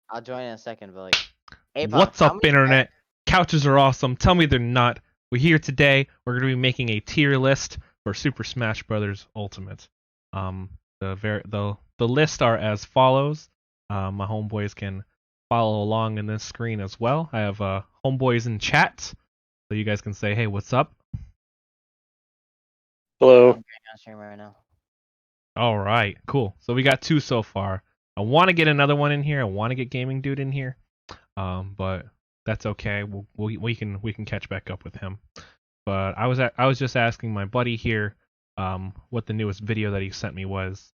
I'll join in a second, but like, Apon, What's up, internet? Couches are awesome. Tell me they're not. We're here today. We're going to be making a tier list for Super Smash Bros. Ultimate. The list are as follows. My homeboys can follow along in this screen as well. I have homeboys in chat, so you guys can say, "Hey, what's up?" Hello. I'm on stream right now. All right, cool. So we got 2 so far. I want to get another one in here. I want to get Gaming Dude in here, but that's okay. We can catch back up with him. But I was just asking my buddy here, what the newest video that he sent me was,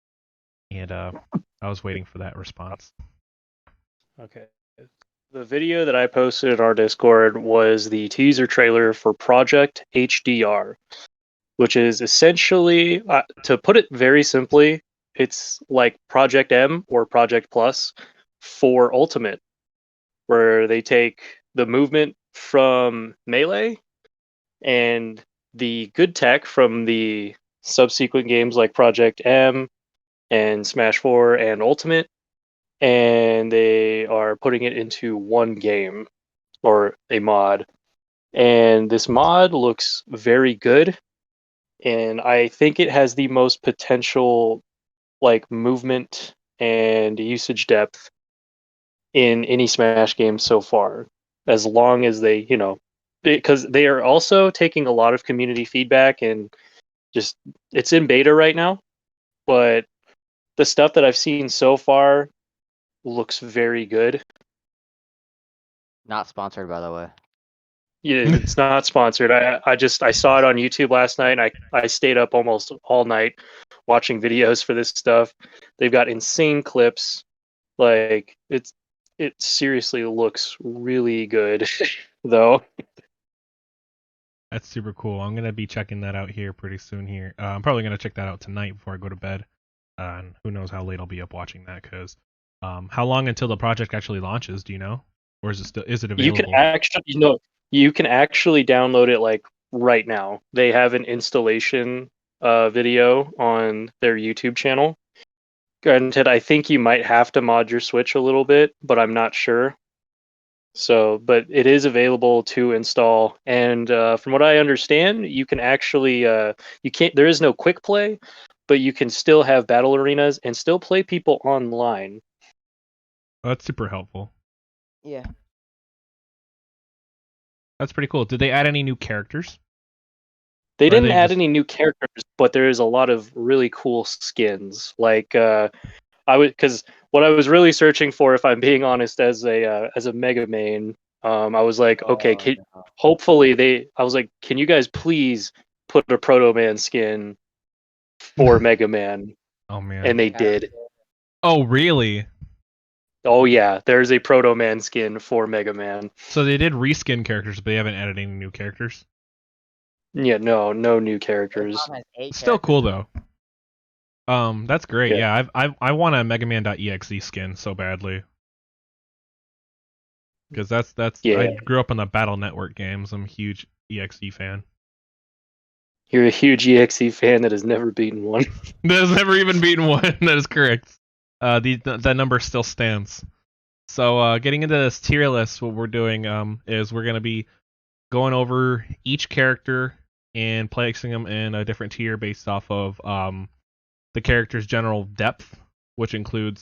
and I was waiting for that response. Okay. The video that I posted in our Discord was the teaser trailer for Project HDR, which is essentially, to put it very simply, it's like Project M or Project Plus for Ultimate, where they take the movement from Melee and the good tech from the subsequent games like Project M and Smash 4 and Ultimate, and they are putting it into one game or a mod. And this mod looks very good, and I think it has the most potential like movement and usage depth in any Smash game so far, as long as they, because they are also taking a lot of community feedback, and just it's in beta right now, but the stuff that I've seen so far looks very good. Not sponsored, by the way. Yeah, it's not sponsored. I saw it on YouTube last night, and I stayed up almost all night watching videos for this stuff. They've got insane clips. Like it seriously looks really good though. That's super cool. I'm gonna be checking that out here pretty soon. Here, I'm probably gonna check that out tonight before I go to bed. And who knows how late I'll be up watching that? Cause, how long until the project actually launches? Do you know, or is it You can available? actually download it like right now. They have an installation video on their YouTube channel. Granted, I think you might have to mod your Switch a little bit, but I'm not sure. So, but it is available to install, and from what I understand, you can actually you can't. There is no quick play, but you can still have battle arenas and still play people online. Oh, that's super helpful. Yeah. That's pretty cool. Did they add any new characters? They Or didn't they add just any new characters, but there is a lot of really cool skins. Like because what I was really searching for, if I'm being honest, as a Mega main, I was like, okay, Oh, no. hopefully I was like, can you guys please put a Proto Man skin for Mega Man? Oh man. And they did. Oh really? Oh yeah, there's a Proto Man skin for Mega Man. So they did reskin characters, but they haven't added any new characters. Yeah, no new This characters. mom has 8 Still characters. cool though. That's great. Yeah. Yeah, I want a Mega Man.exe skin so badly. Because that's I Yeah, grew up on the Battle Network games. I'm a huge EXE fan. you're a huge EXE fan that has never beaten one. That has never even beaten one. That is correct. That number still stands. So getting into this tier list, what we're doing is we're gonna be going over each character and placing them in a different tier based off of the character's general depth, which includes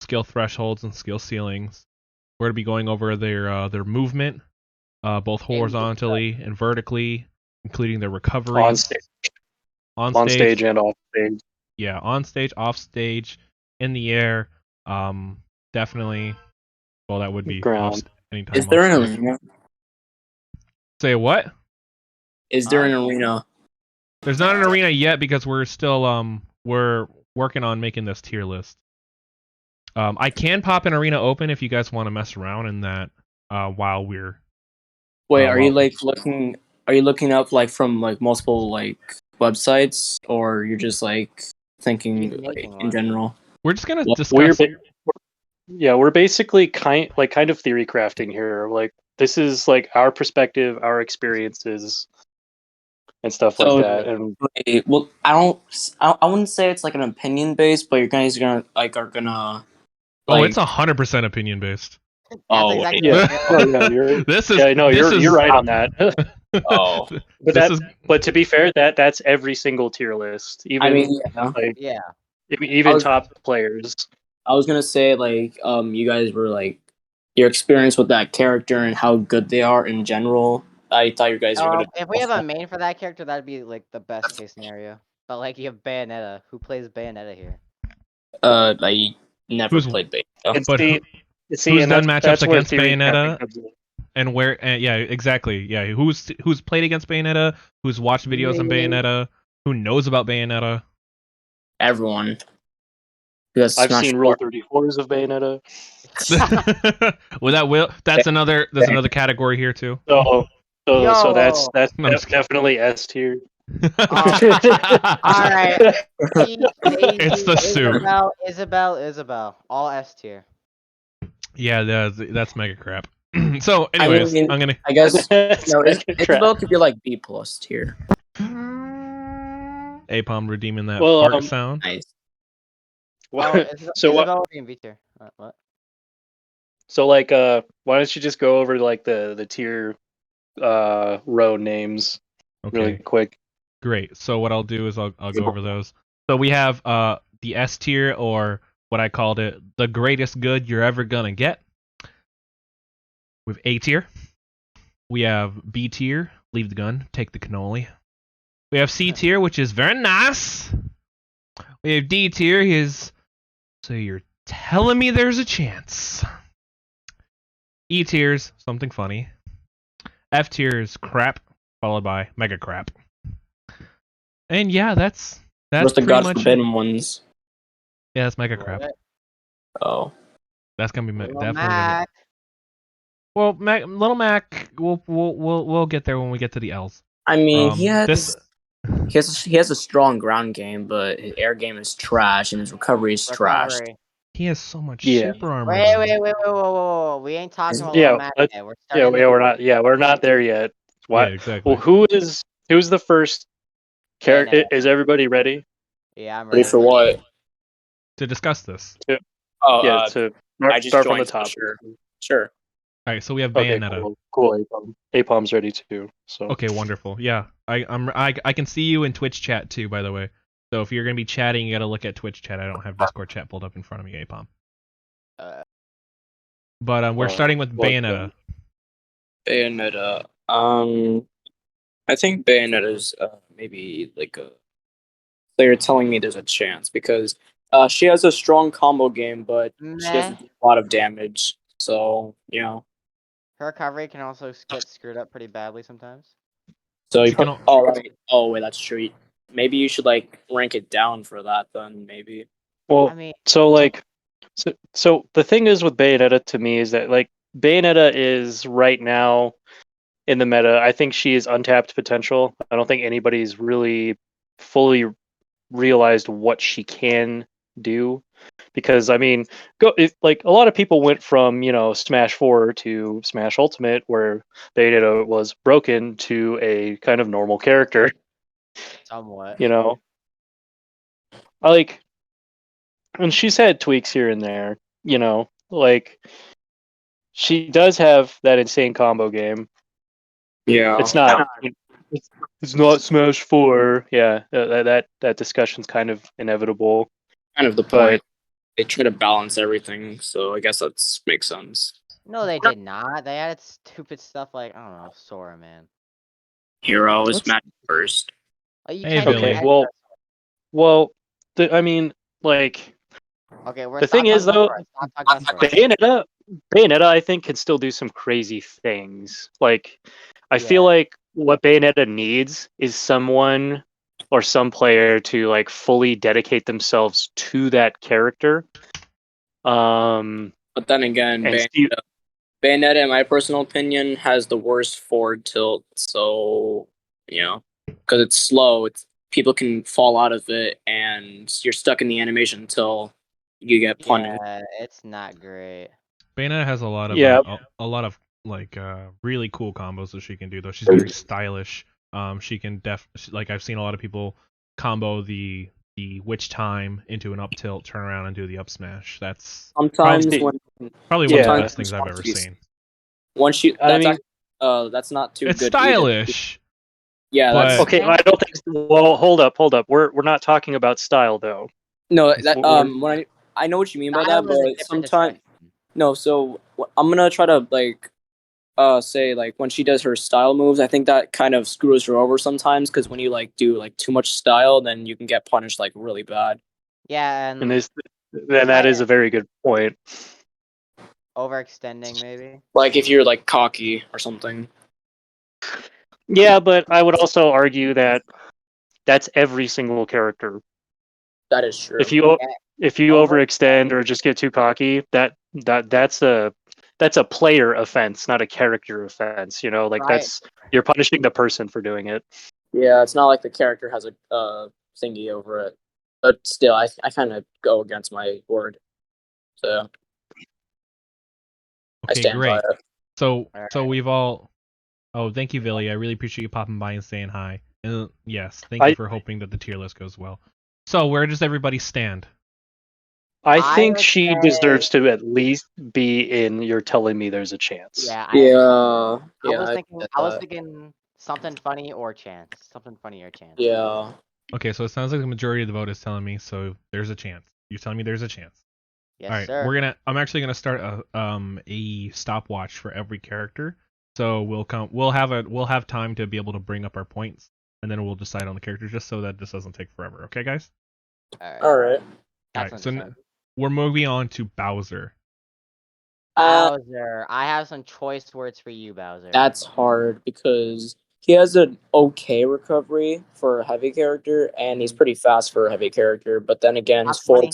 skill thresholds and skill ceilings. We're gonna be going over their movement, both horizontally and vertically, including their on recoveries stage, on on stage. stage and off stage. Yeah, on stage, off stage, in the air. Definitely. Well, that would be Ground. anytime. Is there off an stage. arena? Say what? Is there an arena? There's not an arena yet because we're still we're working on making this tier list. I can pop an arena open if you guys want to mess around in that while we're. Wait, are you while- like looking? Are you looking up like from like multiple like websites, or you're just like thinking He's like making in one. general? We're just gonna Well, discuss. We're basically kind of theory crafting here. Like this is like our perspective, our experiences, and stuff So, like that. And wait, well, I wouldn't say it's like an opinion based, but you guys are gonna Oh, Like, it's 100% opinion based. That's Oh, exactly Yeah. what No, yeah, you're This is yeah, no, this you're is right on that. Oh. But this that is but to be fair, that's every single tier list. I Even mean, yeah. like Yeah. even I was top players. I was gonna say like you guys were like your experience with that character and how good they are in general. I thought you guys were gonna If we have a main for that character, that'd be like the best case scenario. But like you have Bayonetta. Who plays Bayonetta here? I never Who's- played Bayonetta. And But see, who's and done matchups that's where against theory crafting Bayonetta? comes in. And where? Yeah, exactly. Yeah, who's played against Bayonetta? Who's watched videos on Me. Bayonetta? Who knows about Bayonetta? Everyone. Because I've Smash seen Rule 34s of Bayonetta. That's another category here too. So Yo. that's No, I'm just kidding. definitely S tier. Alright. It's the soup. Isabel. All S tier. Yeah, that's mega crap. So, anyways, mean, I'm gonna. I guess That's no, mega crap. Isabel could be like B plus tier. Apom redeeming that Well, fart sound. Nice. So what? Isabel would be in V tier. What? So like, why don't you just go over like the tier row names really Okay, quick? great. So what I'll do is I'll go over those. So we have the S tier, or what I called it, the greatest good you're ever gonna get. With A tier. We have B tier, leave the gun, take the cannoli. We have C tier, which is very nice. We have D tier, so you're telling me there's a chance. E tier's something funny. F tier is crap, followed by mega crap. And yeah, that's What's the pretty God much Forbidden ones? Yeah, that's mega crap. What? Oh. That's gonna be Little definitely. Mac. Well, Little Mac, we'll get there when we get to the L's. I mean, he this has a strong ground game, but his air game is trash and his recovery is trash. Recovery. he has so much Yeah. super armor. Wait, whoa. We ain't talking about Yeah, Little Mac let's- yet. We're Yeah, starting we're not there yet. Why? Yeah, exactly. Well, who's the first character? Bayonetta. Is everybody ready? Yeah, I'm Ready ready. for what? To discuss this. Oh, Yeah, to I just start from the joined, top. Sure. All right, so we have Okay, Bayonetta. cool. Apom's ready too. So Okay, wonderful. Yeah, I can see you in Twitch chat too, by the way. So if you're gonna be chatting, you gotta look at Twitch chat. I don't have Discord chat pulled up in front of me, Apom. But we're starting with Bayonetta. Bayonetta. I think Bayonetta's maybe like a. So you're telling me there's a chance because she has a strong combo game, but she doesn't do a lot of damage. So Her recovery can also get screwed up pretty badly sometimes. So She you can put. Oh right. Oh wait, that's true. Maybe you should like rank it down for that then. Maybe. well, I mean, so the thing is with Bayonetta to me is that like Bayonetta is right now in the meta. I think she is untapped potential. I don't think anybody's really fully realized what she can do because I mean, like a lot of people went from Smash 4 to Smash Ultimate where Bayonetta was broken to a kind of normal character. somewhat. I like, and she's had tweaks here and there. Like she does have that insane combo game. Yeah. It's not. It's not Smash 4. Yeah, that discussion's kind of inevitable. Kind of the But point. They try to balance everything, so I guess that makes sense. No, they did not. They added stupid stuff like, I don't know, Sora, man. Hero is match first. You Hey, can't Billy. even okay, well, I mean, like Okay, we're the thing is though, Bayonetta. Bayonetta, I think can still do some crazy things. Like, I feel Yeah. like what Bayonetta needs is someone or some player to like fully dedicate themselves to that character. But then again, And Bayonetta, in my personal opinion, has the worst forward tilt. So because it's slow, people can fall out of it, and you're stuck in the animation until you get punished. Yeah, it's not great. Bayonetta has a lot of Yeah. a lot of like really cool combos that she can do though. She's very stylish. She can like I've seen a lot of people combo the witch time into an up tilt, turn around and do the up smash. That's Sometimes Probably- when probably one of the Yeah. best things I've ever seen. once you I mean- that's not too It's good either. stylish. Yeah, but- that's Okay, I don't think. Well, hold up. We're not talking about style though. no. It's That more- when I know what you mean by Style that, is a but different sometimes discussion. no. So I'm gonna try to say like when she does her style moves, I think that kind of screws her over sometimes because when you like do like too much style, then you can get punished like really bad. Yeah, and Then that is a very good point. overextending maybe. Like if you're like cocky or something. Yeah, but I would also argue that that's every single character. That is true. If you Over- overextend or just get too cocky, that's a player offense, not a character offense. You know, like Right. you're punishing the person for doing it. Yeah, it's not like the character has a thingy over it, but still, I kind of go against my word. So I Okay, stand by great. it. So Alright. we've all. Oh, thank you, Billy. I really appreciate you popping by and saying hi. And yes, thank I- you for hoping that the tier list goes well. So where does everybody stand? I I think would she say- deserves to at least be in You're Telling Me There's a Chance. Yeah, Yeah, I yeah, was I thinking. get I was that. thinking something funny or chance. Something funny or chance. Yeah. Okay, so it sounds like the majority of the vote is telling me so there's a chance. You're telling me there's a chance. Yes, All right, sir. I'm actually gonna start a stopwatch for every character. So we'll have time to be able to bring up our points, and then we'll decide on the characters just so that this doesn't take forever. Okay, guys? All right. All That's right. So understandable. we're moving on to Bowser. Bowser, I have some choice words for you, Bowser. That's hard because he has an okay recovery for a heavy character, and he's pretty fast for a heavy character. But then again, his Top 20.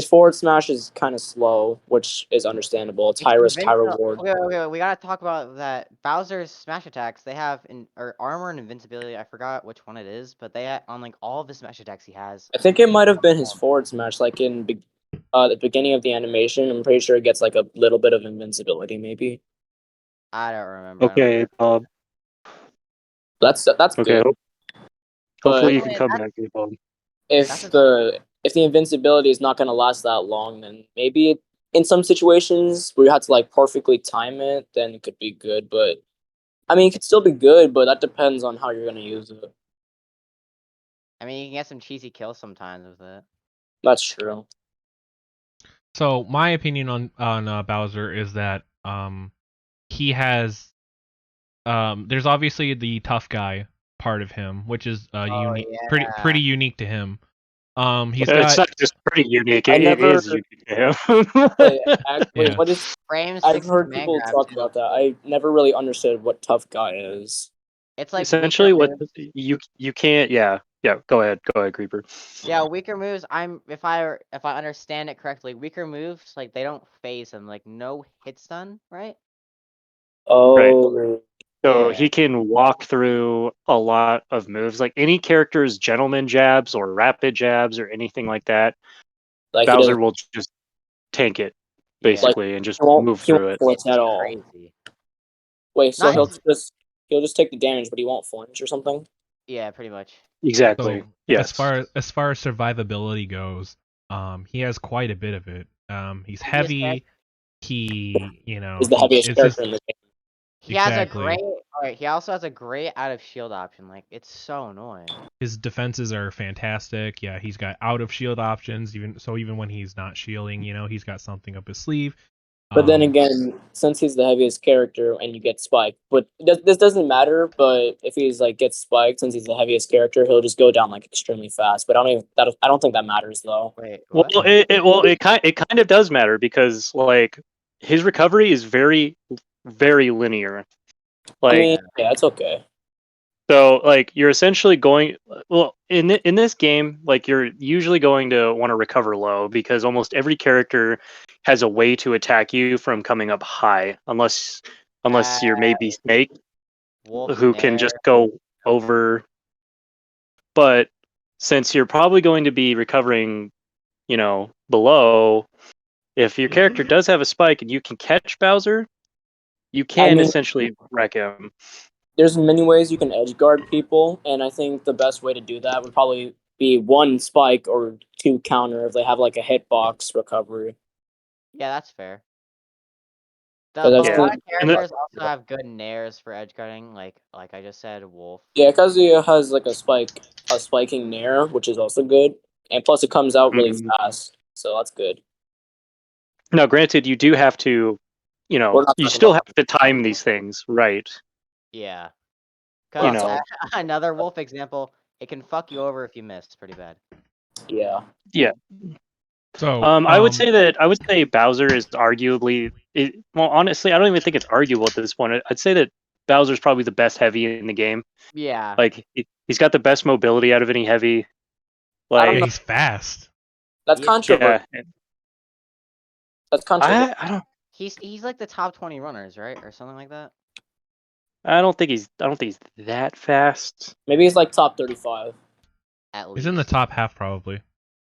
forward smash is kind of slow, which is understandable. It's high risk, high reward. Okay, we gotta talk about that. Bowser's smash attacks, they have armor and invincibility. I forgot which one it is, but they on like all of the smash attacks he has. I think it might have been his forward smash, like in the beginning of the animation. I'm pretty sure it gets like a little bit of invincibility, maybe. I don't remember. Okay, That's okay. good. Hopefully you But can come back, Bob. if the invincibility is not going to last that long, then maybe in some situations where you have to like perfectly time it, then it could be good. But I mean, it could still be good, but that depends on how you're going to use it. I mean, you can get some cheesy kills sometimes with it. That's true. So my opinion on Bowser is that he has there's obviously the tough guy part of him, which is unique, pretty unique to him. He's It's got not just pretty unique. I It never- is unique to him. Wait, Yeah. what is? Frames. I've heard people talk about that. I never really understood what tough guy is. It's like Essentially, weaker what moves. you can't. Yeah. Go ahead, Creeper. Yeah, weaker moves. If I understand it correctly, weaker moves like they don't phase him. Like no hit stun, right? Oh, So Yeah. he can walk through a lot of moves, like any character's gentleman jabs or rapid jabs or anything like that. like he Bowser doesn't- will just tank it Yeah. basically and just he won't move through it. flinch at all. Crazy. Wait, so Not- he'll just take the damage, but he won't flinch or something. Yeah, pretty much. Exactly. so Yes. as far as survivability goes, he has quite a bit of it. He's heavy. He He's the heaviest it's character just- in the game. He has a Exactly. great. Alright, he also has a great out of shield option. Like it's so annoying. his defenses are fantastic. Yeah, he's got out of shield options. Even when he's not shielding, he's got something up his sleeve. But then again, since he's the heaviest character and you get spiked, but this doesn't matter. But if he's like gets spiked, since he's the heaviest character, he'll just go down like extremely fast. But I don't think that matters though. Wait, Well, what? it kind of does matter because like his recovery is very very linear. Like I mean, yeah, it's okay. so like you're essentially going in this game, like you're usually going to want to recover low because almost every character has a way to attack you from coming up high, unless you're maybe Snake, Wolf who can Nair. just go over. But since you're probably going to be recovering, below, if your character does have a spike and you can catch Bowser, you can essentially wreck him. There's many ways you can edge guard people, and I think the best way to do that would probably be 1 spike or 2 counter if they have like a hitbox recovery. Yeah, that's fair. But But that's a Yeah. lot of And the, characters also have good nairs for edge guarding, like I just said, Wolf. Yeah, Kazuya has like a spiking nair, which is also good, and plus it comes out really Mhm. fast, so that's good. Now, granted, you do have to, We're not you talking still about. have to time these things, right? Yeah. You Cause know, another Wolf example, it can fuck you over if you miss pretty bad. Yeah, yeah. So I would say Bowser is arguably well, honestly, I don't even think it's arguable at this point. I'd say that Bowser's probably the best heavy in the game. Yeah. Like he's got the best mobility out of any heavy. I don't yeah, Like know. he's fast. That's Yeah. controversial. yeah, That's controversial. I don't He's like the top 20 runners, right, or something like that. I don't think he's that fast. Maybe he's like top 35. At He's in the least. top half probably,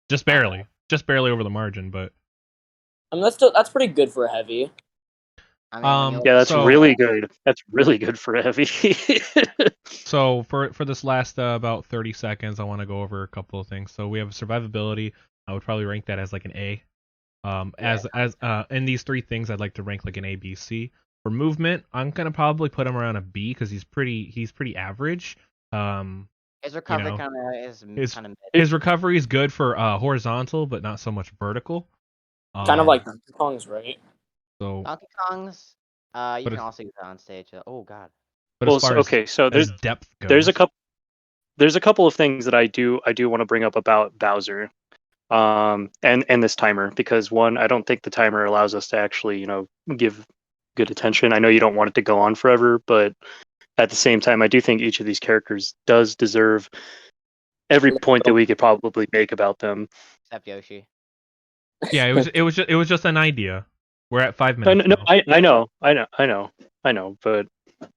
just barely over the margin. But I mean, that's pretty good for a heavy. I mean, when you Yeah, that's so really good. That's really good for a heavy. So for this last about 30 seconds, I want to go over a couple of things. So we have survivability. I would probably rank that as like an A. As in these 3 things, I'd like to rank like an A, B, C. For movement, I'm gonna probably put him around a B because he's pretty average. his recovery know, kind of is his kind of mid. his recovery is good for horizontal, but not so much vertical. Kind of like Donkey Kong's, right? So, Donkey Kong's. You but can as, also use that on stage. Oh God. but as Well, so, far okay, so as depth there's a goes, couple there's a couple of things that I do want to bring up about Bowser. And this timer, because one, I don't think the timer allows us to actually, give good attention. I know you don't want it to go on forever, but at the same time, I do think each of these characters does deserve every point that we could probably make about them. Except Yoshi. yeah, it was just an idea. We're at 5 No, minutes no, now. I know, but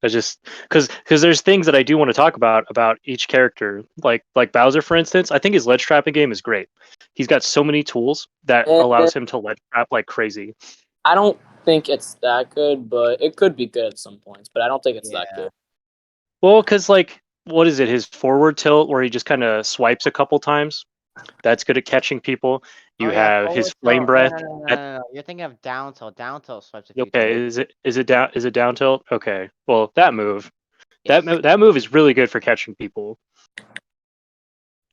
I just because there's things that I do want to talk about each character, like Bowser, for instance. I think his ledge trapping game is great. He's got so many tools that And allows him to ledge trap like crazy. I don't think it's that good, but it could be good at some points. But I don't think it's that Yeah. good. Well, because like, what is it? His forward tilt, where he just kind of swipes a couple times. That's good at catching people. Oh You yeah, have his forward flame tilt. No, breath. no, no, no, That no, no. You're thinking of down tilt. Down tilt swipes a few okay? times. Is it down tilt? Okay. Well, that move Yes. that move is really good for catching people.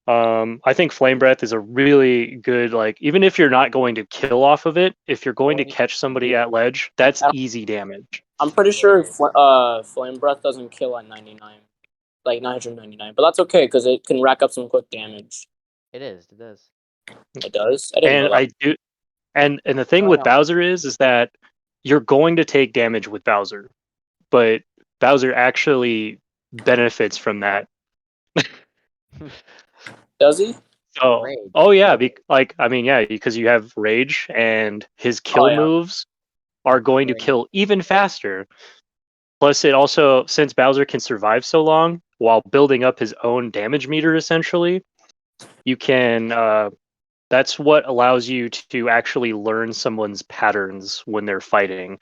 I think flame breath is a really good, like, even if you're not going to kill off of it, if you're going to catch somebody at ledge, that's easy damage. I'm pretty sure Flame Breath doesn't kill at 99, like 999, but that's okay because it can rack up some quick damage. It is. It is. It does. I didn't know And that. I do, and the thing Oh with no. Bowser is that you're going to take damage with Bowser, but Bowser actually benefits from that. Does he? So, Rage. oh yeah, like I mean, yeah, because you have rage and his Oh kill yeah. moves are going to Great. kill even faster. Plus, it also, since Bowser can survive so long while building up his own damage meter, essentially, you can. That's what allows you to actually learn someone's patterns when they're fighting,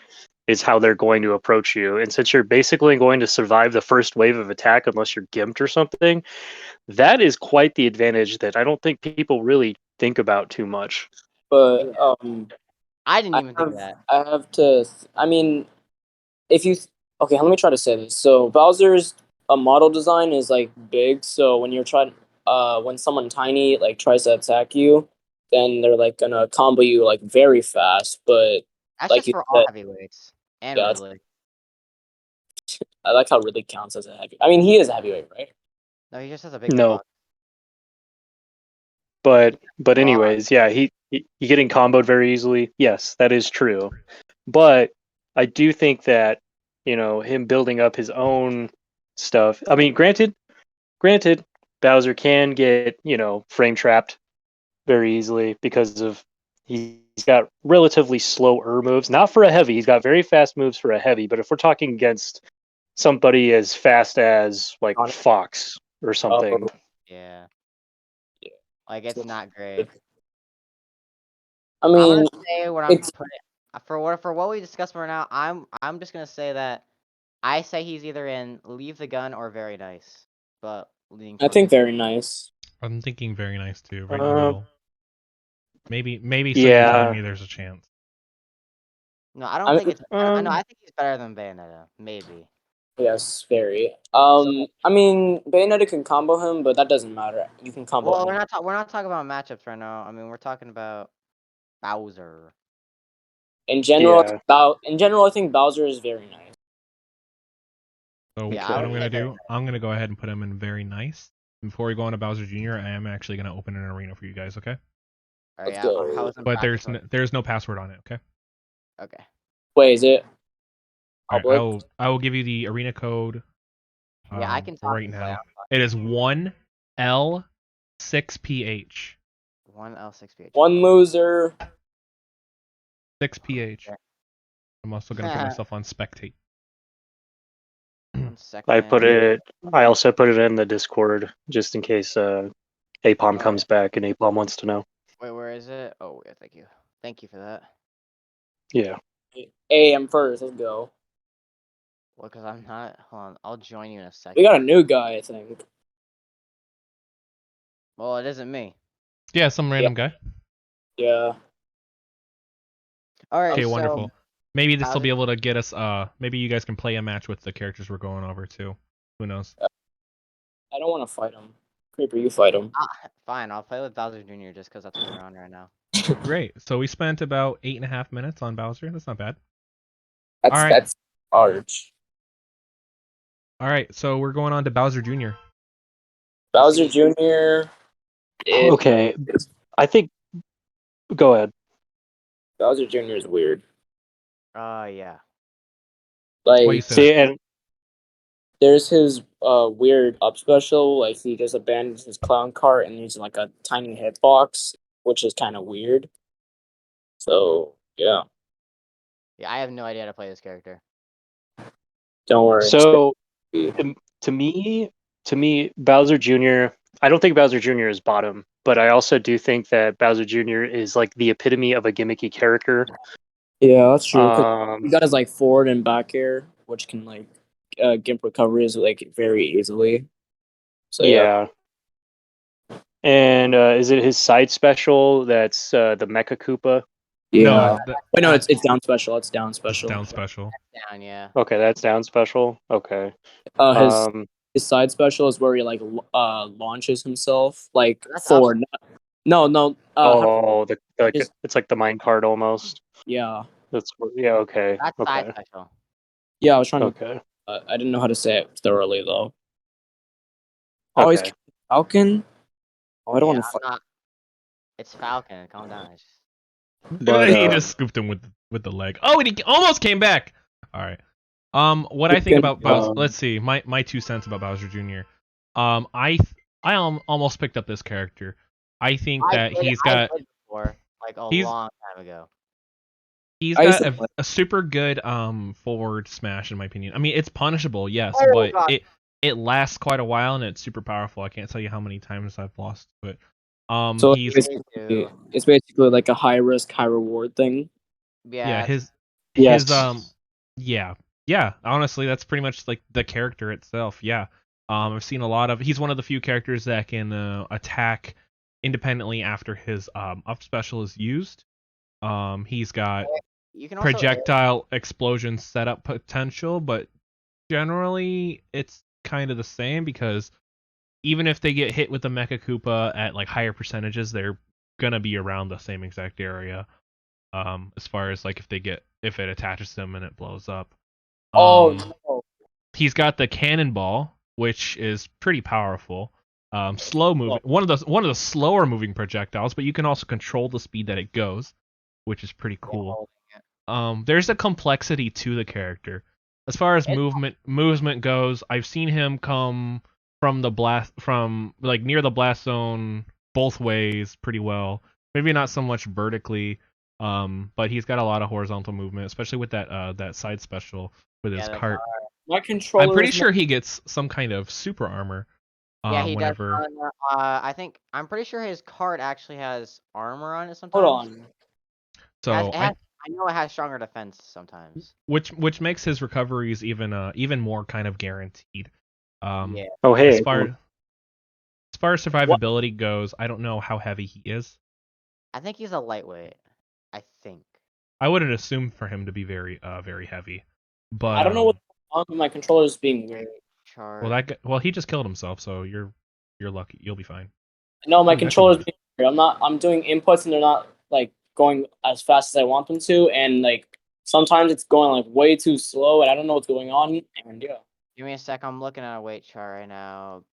is how they're going to approach you. And since you're basically going to survive the first wave of attack unless you're gimped or something, that is quite the advantage that I don't think people really think about too much. But Yeah. I didn't even think of that. I have to. I mean, if you okay, let me try to say this. So Bowser's model design is like big. So when you're trying, when someone tiny like tries to attack you, then they're like gonna combo you like very fast. But That's like just you for all said, heavyweights and yeah, Ridley. I like how Ridley counts as a heavy. I mean, he is a heavyweight, right? No, he just has a big No, hitbox. but Broad. anyways, yeah, he getting comboed very easily. Yes, that is true. But I do think that him building up his own stuff. I mean, granted, Bowser can get frame trapped very easily because of he's got relatively slower moves. Not for a heavy, he's got very fast moves for a heavy. But if we're talking against somebody as fast as like Sonic. Fox or something, Yeah. Yeah. Like it's not great. I I'm mean, gonna say what I'm it's putting for what we discussed right now. I'm just gonna say that I say he's either in Leave the Gun or Very Nice, but leaning I towards think very nice. I'm thinking very nice too, right in the Uh, middle. Maybe so you're telling yeah. me there's a chance. No, I don't I think mean, it's. I know. I think he's better than Bayonetta. Maybe. yes, very. So, I mean, Bayonetta can combo him, but that doesn't matter. You can combo well, him. we're not talking about matchups right now. I mean, we're talking about Bowser. Yeah. In general, I think Bowser is very nice. So Yeah, I what Okay. I'm would gonna say very. do, I'm gonna go ahead and put him in very nice. Before we go on to Bowser Jr., I am actually gonna open an arena for you guys, okay? Oh Let's yeah. How go. is But impractical? there's no password on it, okay? Okay. Wait, is it All right, public? I will give you the arena code Yeah, I can talk right and play. now. It is 1L6PH. 1L6PH. One loser. 6PH. Okay. I'm also gonna put myself on spectate. 1 I second. also put it in the Discord just in case Apom Oh, comes back and Apom wants to know. wait, where is it? Oh, yeah, thank you. Thank you for that. Yeah. Hey, I'm first. Let's go. Well, because I'm not. Hold on. I'll join you in a second. We got a new guy, I think. Well, it isn't me. Yeah, some random guy. Yeah. All right. Okay, So wonderful. Maybe this will Bowser. be able to get us. Maybe you guys can play a match with the characters we're going over too. Who knows? I don't want to fight him. Creeper, you fight him. Fine. I'll play with Bowser Jr. just because that's what we're on right now. Great. So we spent about 8.5 minutes on Bowser. That's not bad. All right. That's large. All right. So we're going on to Bowser Jr. Bowser Jr. Okay. I think. Go ahead. Bowser Jr. is weird. Yeah. Why you Like, say See, that? and there's his weird up special. Like, he just abandons his clown cart and uses like a tiny hitbox, which is kind of weird. So yeah, Yeah. I have no idea how to play this character. don't worry. so to me, Bowser Jr. I don't think Bowser Jr. is bottom, but I also do think that Bowser Jr. is like the epitome of a gimmicky character. Yeah, that's true. 'Cause Um, he got his like forward and back air, which can like gimp recoveries like very easily. So yeah. yeah. And is it his side special that's the Mecha Koopa? No, Wait, no, it's down special. It's down it's special. down special. Down. Yeah. Okay, that's down special. Okay. His Um, side special is where he like launches himself like That's forward. No. like it's like the mine card almost. Yeah. Yeah. Okay. That's side Okay. special. Yeah, I was trying to. Okay. I didn't know how to say it thoroughly though. Always Okay. Falcon. Oh, I don't Yeah, want to fight. I'm not. It's Falcon. Calm down. It's just... But He just scooped him with the leg. Oh, and he almost came back. All right. What I think about Bowser? Let's see. My 2 cents about Bowser Jr. Almost picked up this character. I think that I did before, like a long time ago. he's I used got to a super good forward smash in my opinion. I mean, it's punishable, yes, Oh, but God. it lasts quite a while and it's super powerful. I can't tell you how many times I've lost to it. So He's it's basically like a high risk, high reward thing. yeah, Yeah. his yeah, honestly, that's pretty much like the character itself. Yeah. I've seen a lot of he's one of the few characters that can attack independently after his up special is used. He's got You can also projectile explosion setup potential, but generally it's kind of the same because even if they get hit with the Mecha Koopa at like higher percentages, they're gonna be around the same exact area. As far as like if it attaches them and it blows up. Oh no. He's got the cannonball, which is pretty powerful. Slow moving, one of the slower moving projectiles, but you can also control the speed that it goes, which is pretty cool. There's a complexity to the character. As far as movement goes, I've seen him come from like near the blast zone both ways pretty well. Maybe not so much vertically, but he's got a lot of horizontal movement, especially with that side special with his cart. My controller. I'm pretty sure he gets some kind of super armor. Yeah, he Whenever. does. I'm pretty sure his card actually has armor on it sometimes. Hold on. So I know it has stronger defense sometimes. which makes his recoveries even more kind of guaranteed. Yeah. oh hey, As far as survivability goes, I don't know how heavy he is. I think he's a lightweight. I think. I wouldn't assume for him to be very heavy. But I don't know what's going on with my controller's being weird. Chart. well he just killed himself, so you're lucky. You'll be fine. No, my Ooh, that's controller's enough. being weird. I'm doing inputs and they're not like going as fast as I want them to, and like sometimes it's going like way too slow, and I don't know what's going on. And yeah, Give me a sec. I'm looking at a weight chart right now.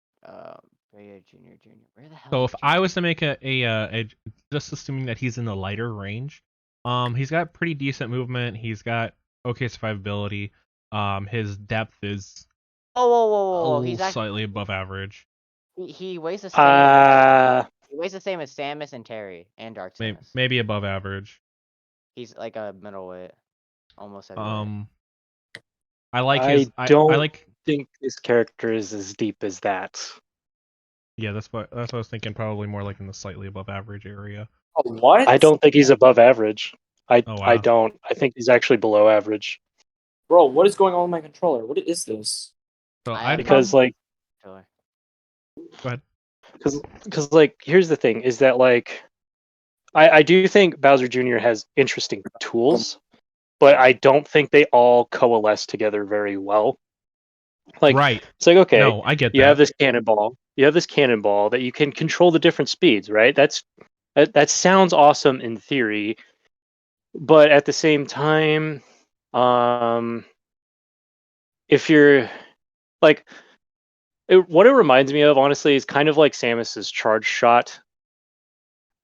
Beta Junior. Where the hell? So is if I was to make a just assuming that he's in the lighter range, he's got pretty decent movement. He's got okay survivability. His depth is Whoa! He's actually slightly above average. he weighs the same. He weighs the same as Samus and Terry and Dark Samus. Maybe above average. He's like a middleweight, almost heavyweight. I like I his. don't I like. think this character is as deep as that. Yeah, that's what I was thinking. Probably more like in the slightly above average area. oh, what? I don't think he's above average. Oh, wow. I don't. I think he's actually below average. Bro, what is going on with my controller? What is this? So I- Because like, Go ahead. because like, here's the thing: is that like, I do think Bowser Jr. has interesting tools, but I don't think they all coalesce together very well. Like, right. it's like, okay, No, I get you that. have this cannonball. You have this cannonball that you can control the different speeds, right? That sounds awesome in theory, but at the same time, if you're like, what it reminds me of, honestly, is kind of like Samus's charge shot,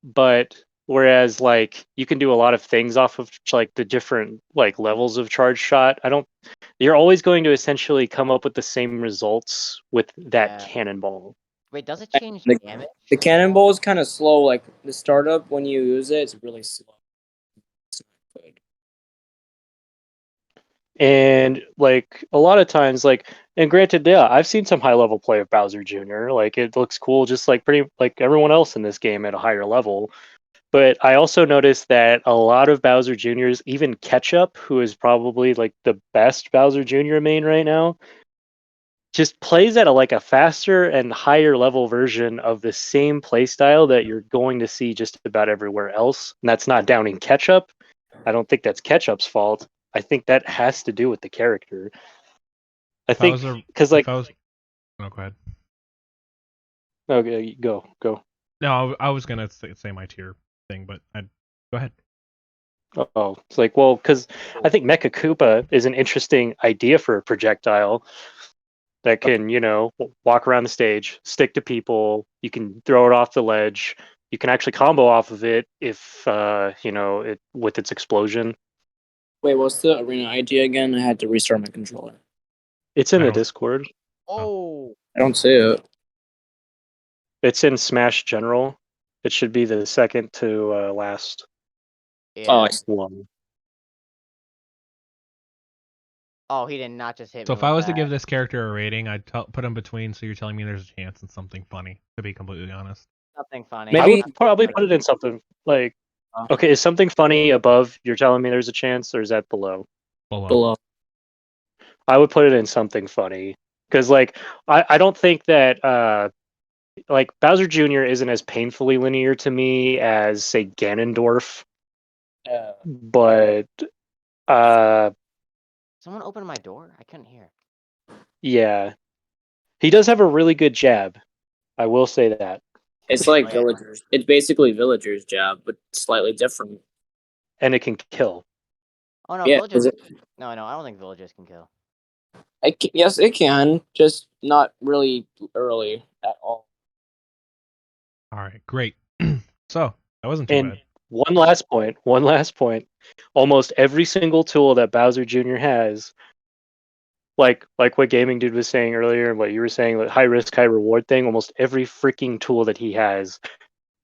but whereas like you can do a lot of things off of like the different like levels of charge shot, you're always going to essentially come up with the same results with that Yeah. cannonball. Wait, does it change The- damage? The cannonball is kind of slow. Like the startup when you use it, it's really slow. It's not good. And like a lot of times, like, and granted, yeah, I've seen some high level play of Bowser Jr. Like it looks cool, just like pretty like everyone else in this game at a higher level. But I also noticed that a lot of Bowser Jr.'s, even Ketchup, who is probably like the best Bowser Jr. main right now, just plays at a faster and higher level version of the same playstyle that you're going to see just about everywhere else. And that's not downing Ketchup. I don't think that's Ketchup's fault. I think that has to do with the character. I think because like, no, go ahead. okay, go. No, I was gonna say my tier thing, but go ahead. Oh, it's like, well, because I think Mecha Koopa is an interesting idea for a projectile that can, walk around the stage, stick to people. You can throw it off the ledge. You can actually combo off of it if, it with its explosion. Wait, what's the arena idea again? I had to restart my controller. It's in the Discord. Oh. I don't see it. It's in Smash General. It should be the second to last Yeah. Oh, I see. one. Oh, he did not just hit me. So if I was to give this character a rating, I'd put him between. So you're telling me there's a chance in something funny, to be completely honest. Something funny. I Maybe- would probably put it in something like, okay, is something funny above? You're telling me there's a chance, or is that below? Below. I would put it in something funny because, like, I don't think that like Bowser Jr. isn't as painfully linear to me as say Ganondorf, but Someone opened my door. I couldn't hear. yeah, he does have a really good jab. I will say that, It's like Yeah. villagers. It's basically villagers' jab, but slightly different. and it can kill. Oh no, Yeah, villagers. is it? No, I don't think villagers can kill. Yes, it can. Just not really early at all. All right, great. So that wasn't too And bad. one last point. Almost every single tool that Bowser Jr. has, like what Gaming Dude was saying earlier, and what you were saying, like high risk, high reward thing. Almost every freaking tool that he has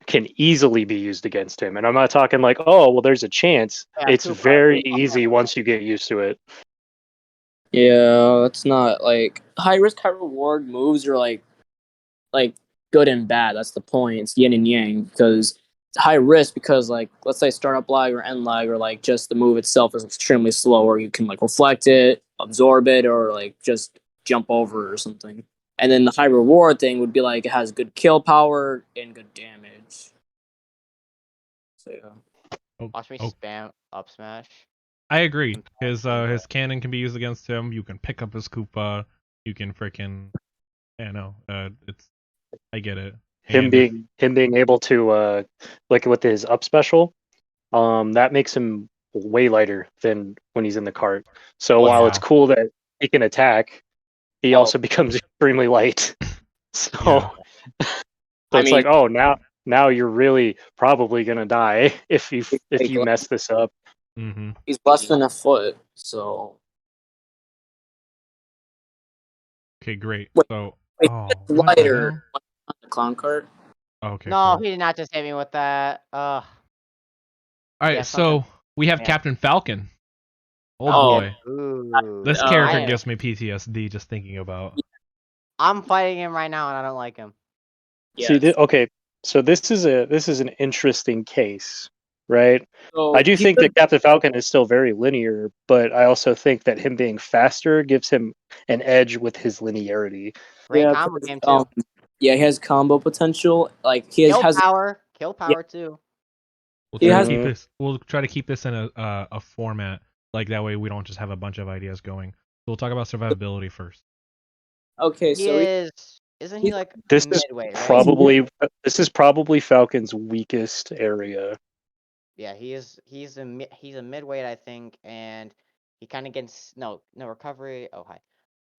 can easily be used against him. And I'm not talking like, oh, well, there's a chance. Yeah, It's Koopa. very easy once you get used to it. Yeah, that's not like high risk, high reward moves are like good and bad. That's the point. It's yin and yang because it's high risk because like let's say startup lag or end lag or like just the move itself is extremely slow or you can like reflect it, absorb it, or like just jump over or something. And then the high reward thing would be like it has good kill power and good damage. So yeah. Watch me Oh, spam up smash. I agree. and His pass his cannon can be used against him. You can pick up his Koopa. You can freaking, it's, I get it. Him And being able to like with his up special, that makes him way lighter than when he's in the cart. So Well, while it's yeah, cool that he can attack, he Oh. also becomes extremely light. So yeah. so I it's mean, like, oh, now you're really probably gonna die if you like, mess this up. Mm-hmm. he's less than a foot, so Okay, great. Wait, So, wait, oh, it's what the lighter hell? on the clown cart. Okay, No, cool. he did not just hit me with that. All right, Yeah, something. so we have Yeah. Captain Falcon. Oh Oh, boy, Ooh. this Oh, character I, gives me PTSD just thinking about. I'm fighting him right now, and I don't like him. See, yes. okay, so this is an interesting case, right? So I do he's think that Captain Falcon is still very linear, but I also think that him being faster gives him an edge with his linearity. Great yeah, combo 'cause, game too. yeah, he has combo potential. Like he Kill has power. Kill yeah, power too. We'll he try to has keep Mhm. this. We'll try to keep this in a format like that way we don't just have a bunch of ideas going. So we'll talk about survivability first. okay. He So is. Isn't he he's like This is midweight, right? probably Falcon's weakest area. Yeah, he is. He's a midweight, I think, and he kind of gets no recovery. Oh hi.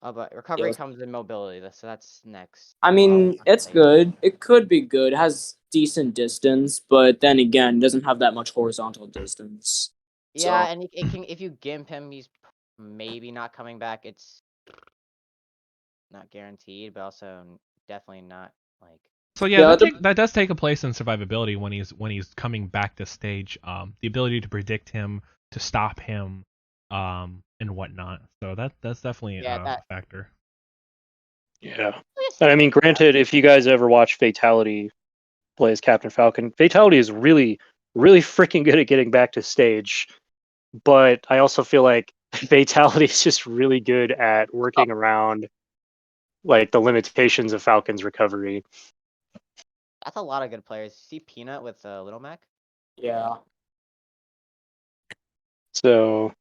But recovery yeah, comes in mobility, so that's next. I So mean, not it's late. good. It could be good. It has decent distance, but then again, doesn't have that much horizontal distance. Yeah, So and it can if you gimp him, he's maybe not coming back. It's not guaranteed, but also definitely not like. So yeah, yeah, that does take a place in survivability when he's coming back to stage. The ability to predict him, to stop him, and whatnot. So that's definitely Yeah, a that. factor. Yeah. And I mean, granted, if you guys ever watch Fatality play as Captain Falcon, Fatality is really, really freaking good at getting back to stage. But I also feel like Fatality is just really good at working around like the limitations of Falcon's recovery. That's a lot of good players. You see Peanut with Little Mac. yeah. So,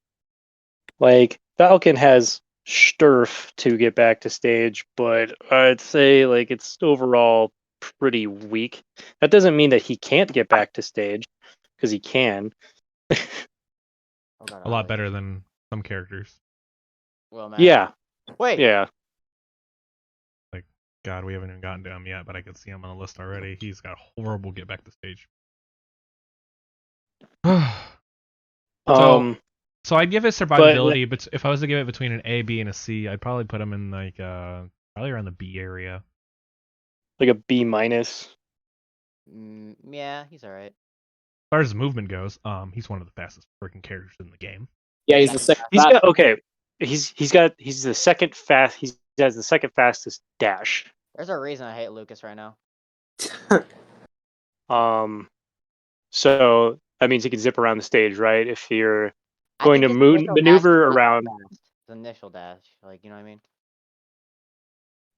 like, Falcon has Sturf to get back to stage, but I'd say like it's overall pretty weak. That doesn't mean that he can't get back to stage, because he can. Oh god, A lot better than some characters. Little Mac. Yeah, Wait. yeah. Like, God, we haven't even gotten to him yet, but I could see him on the list already. He's got horrible get back to stage. Um, So I'd give it but survivability, but if I was to give it between an A, B, and a C, I'd probably put him in like probably around the B area. like a B minus. Yeah, he's alright. As far as movement goes, he's one of the fastest freaking characters in the game. Yeah, he's the second. He's got okay. He's the second fast. He has the second fastest dash. There's a reason I hate Lucas right now. So that means he can zip around the stage, right? If you're I going think to his initial dash is maneuver not around. fast. His initial dash, like you know what I mean?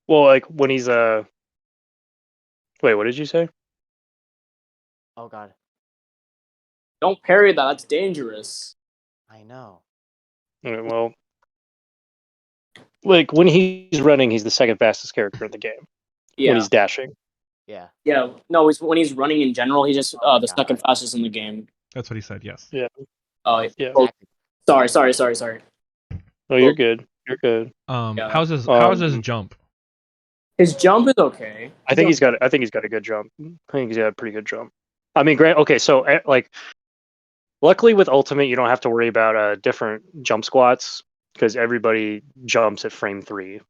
Well, like when he's Wait, what did you say? Oh god, Don't parry that. That's dangerous. I know. Well, like when he's running, he's the second fastest character in the game. Yeah. When he's dashing. Yeah. Yeah. No, when he's running in general, he's just Oh my the God. second fastest in the game. That's what he said. Yes. Yeah. Oh, Yeah. oh, sorry. Oh, you're good. You're good. Yeah. How's his jump? His jump is okay. I think he's got a good jump. I think he's got a pretty good jump. I mean, great. Okay, so like, luckily with Ultimate, you don't have to worry about different jump squats because everybody jumps at frame 3.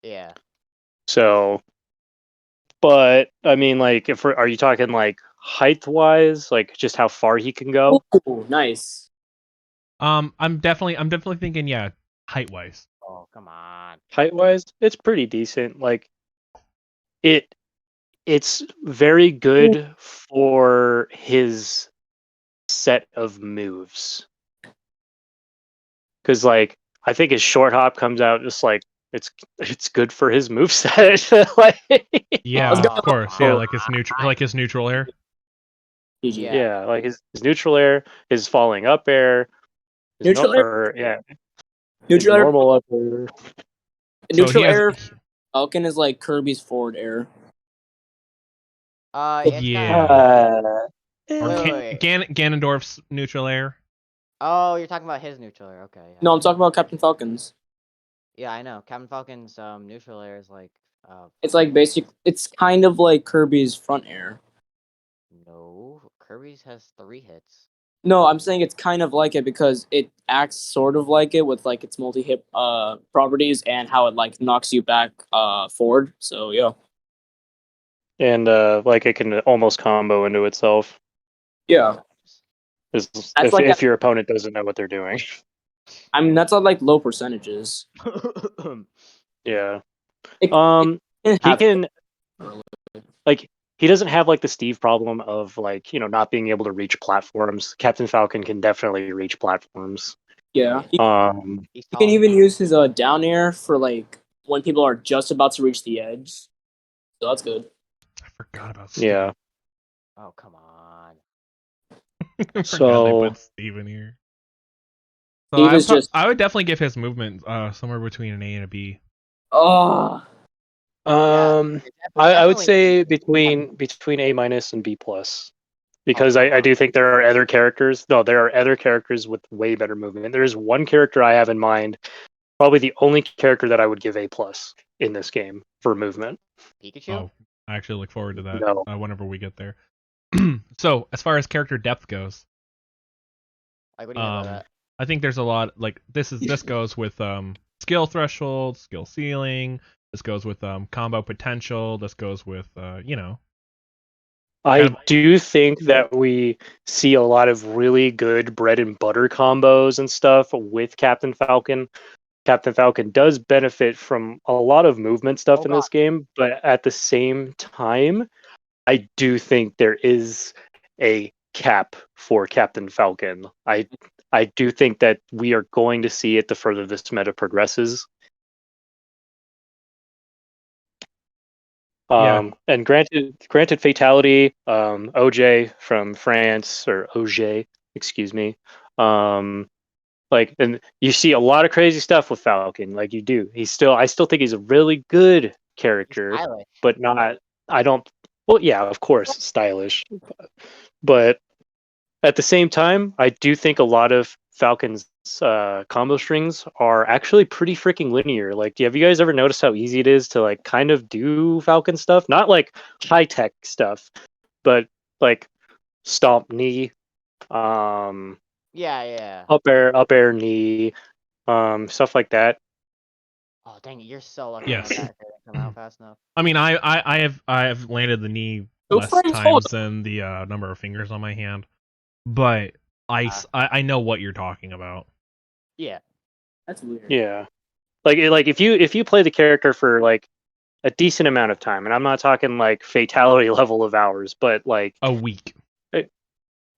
Yeah. So, but I mean, like, are you talking like height wise, like just how far he can go? Ooh, nice. I'm definitely thinking, yeah, height wise. Oh come on. Height wise, it's pretty decent. Like, it's very good for his set of moves. Because like I think his short hop comes out just like it's good for his moveset. Like, Yeah, Oh, of course. Yeah, like his neutral air. GG. Yeah. yeah, like his neutral air, his falling up air, his Neutral air. his Neutral air. normal up air. So Neutral he has. air. Falcon is like Kirby's forward air. It's kind of. Uh, Or Wait. Ganondorf's neutral air. Oh, you're talking about his neutral air. Okay. Yeah. No, I'm talking about Captain Falcon's. Yeah, I know. Captain Falcon's neutral air is like. It's like basic. It's kind of like Kirby's front air. No, Kirby's has 3 hits. No, I'm saying it's kind of like it because it acts sort of like it with like its multi-hit properties and how it like knocks you back forward. So yeah. and like it can almost combo into itself. Yeah. If like if your opponent doesn't know what they're doing. I mean that's not like low percentages. Yeah. It He have- can like he doesn't have like the Steve problem of like, not being able to reach platforms. Captain Falcon can definitely reach platforms. yeah. He He's can tall. even use his down air for like when people are just about to reach the edge. So that's good. I forgot about Steve. Yeah. Oh, come on. I forgot So- they put Steve in here. So Steve is just I would definitely give his movement somewhere between an A and a B. oh I would say between A minus and B plus. Because I do think there are other characters. No, there are other characters with way better movement. There is one character I have in mind, probably the only character that I would give A plus in this game for movement. Pikachu? Oh, I actually look forward to that No. whenever we get there. So, as far as character depth goes, Like, what do you mean by that? I think there's a lot like this goes with skill threshold, skill ceiling. This goes with combo potential. This goes with I do think that we see a lot of really good bread and butter combos and stuff with Captain Falcon. Captain Falcon does benefit from a lot of movement stuff in this game, but at the same time, I do think there is a cap for Captain Falcon. I do think that we are going to see it the further this meta progresses. Yeah. And granted fatality, OJ from France or OJ, excuse me. And you see a lot of crazy stuff with Falcon, like you do. I still think he's a really good character, but not. I don't. Well, yeah, of course, stylish, but at the same time, I do think a lot of Falcon's combo strings are actually pretty freaking linear. Like, have you guys ever noticed how easy it is to like kind of do Falcon stuff? Not like high tech stuff, but like stomp knee, Yeah. up air knee, stuff like that. Oh, dang it, you're so lucky Yes. that didn't come out fast enough. I mean, I have landed the knee less times than the number of fingers on my hand, but I know what you're talking about. Yeah. that's weird. Yeah, like if you play the character for like a decent amount of time, and I'm not talking like fatality level of hours, but like A week.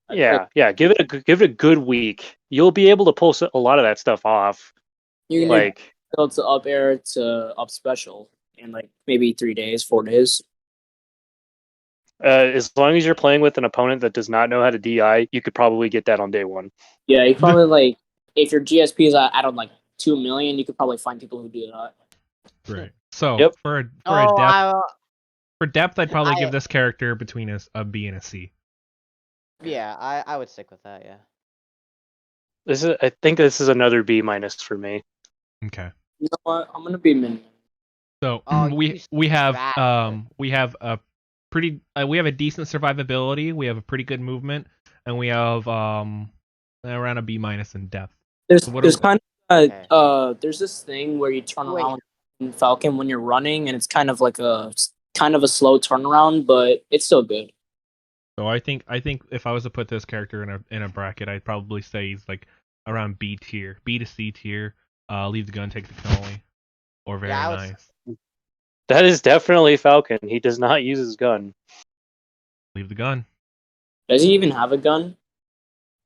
yeah, give it a good week. You'll be able to pull a lot of that stuff off. You can Like build to up air to up special in like maybe 3 days, 4 days. as long as you're playing with an opponent that does not know how to DI, you could probably get that on day one. Yeah, you probably like if your GSP is I don't like 2 million, you could probably find people who do that. Right. So Yep. for depth, I'd probably give this character between a B and a C. Yeah, I would stick with that. Yeah. I think this is another B minus for me. Okay. You know what? I'm gonna be min. So Oh, we have a pretty we have a decent survivability, we have a pretty good movement, and we have around a B minus in depth. There's So what there's are- kind of there's this thing where you turn around in Falcon when you're running, and it's kind of like a slow turnaround, but it's still good. So I think if I was to put this character in a bracket, I'd probably say he's like around B tier, B to C tier. Leave the gun, take the cannoli, or very nice. That is definitely Falcon. He does not use his gun. Leave the gun. Does he even have a gun?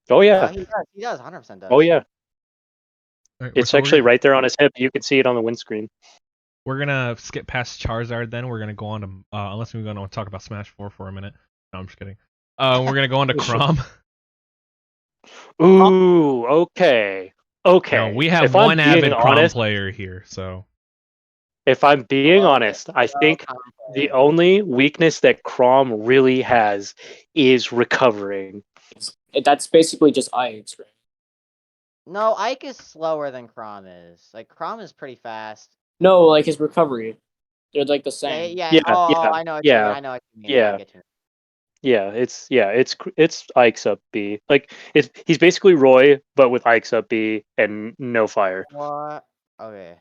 Oh yeah. He does. 100% does. Oh yeah. Alright, It's so actually right there on his hip. You can see it on the windscreen. we're gonna skip past Charizard. Then we're gonna go on to unless we're gonna talk about Smash 4 for a minute. No, I'm just kidding. We're gonna go on to Chrom. Ooh, okay. Now Okay. we have If I'm one being avid Chrom honest, player here, so if I'm being Hello, honest, I hello, think the Conte. only weakness that Chrom really has is recovering. That's basically just ice, right? No, Ike is slower than Chrom is. Like Chrom is pretty fast. No, like his recovery. They're like the Yeah, same. yeah. Yeah, Oh, yeah, I know what you mean. yeah, I know what you mean. Yeah, I yeah, get you. it's Ike's up B. Like he's basically Roy, but with Ike's up B and no fire. What? Okay.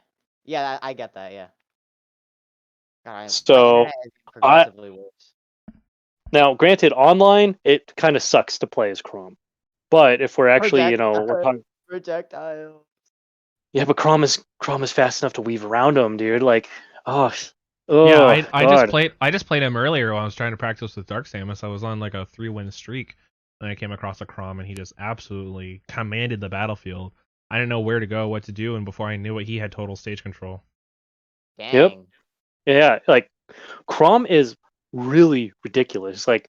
Yeah, I get that. Yeah. God, my So internet is I progressively worse. now granted online it kind of sucks to play as Chrom, but if we're actually we're Projectile. talking, Projectile. yeah, but Chrom is fast enough to weave around him, dude. Like oh yeah, oh god. I just played him earlier while I was trying to practice with Dark Samus. I was on like a 3-win streak, and I came across a Chrom, and he just absolutely commanded the battlefield. I didn't know where to go, what to do, and before I knew it, he had total stage control. Yep. Dang. Yeah, like Chrom is really ridiculous. I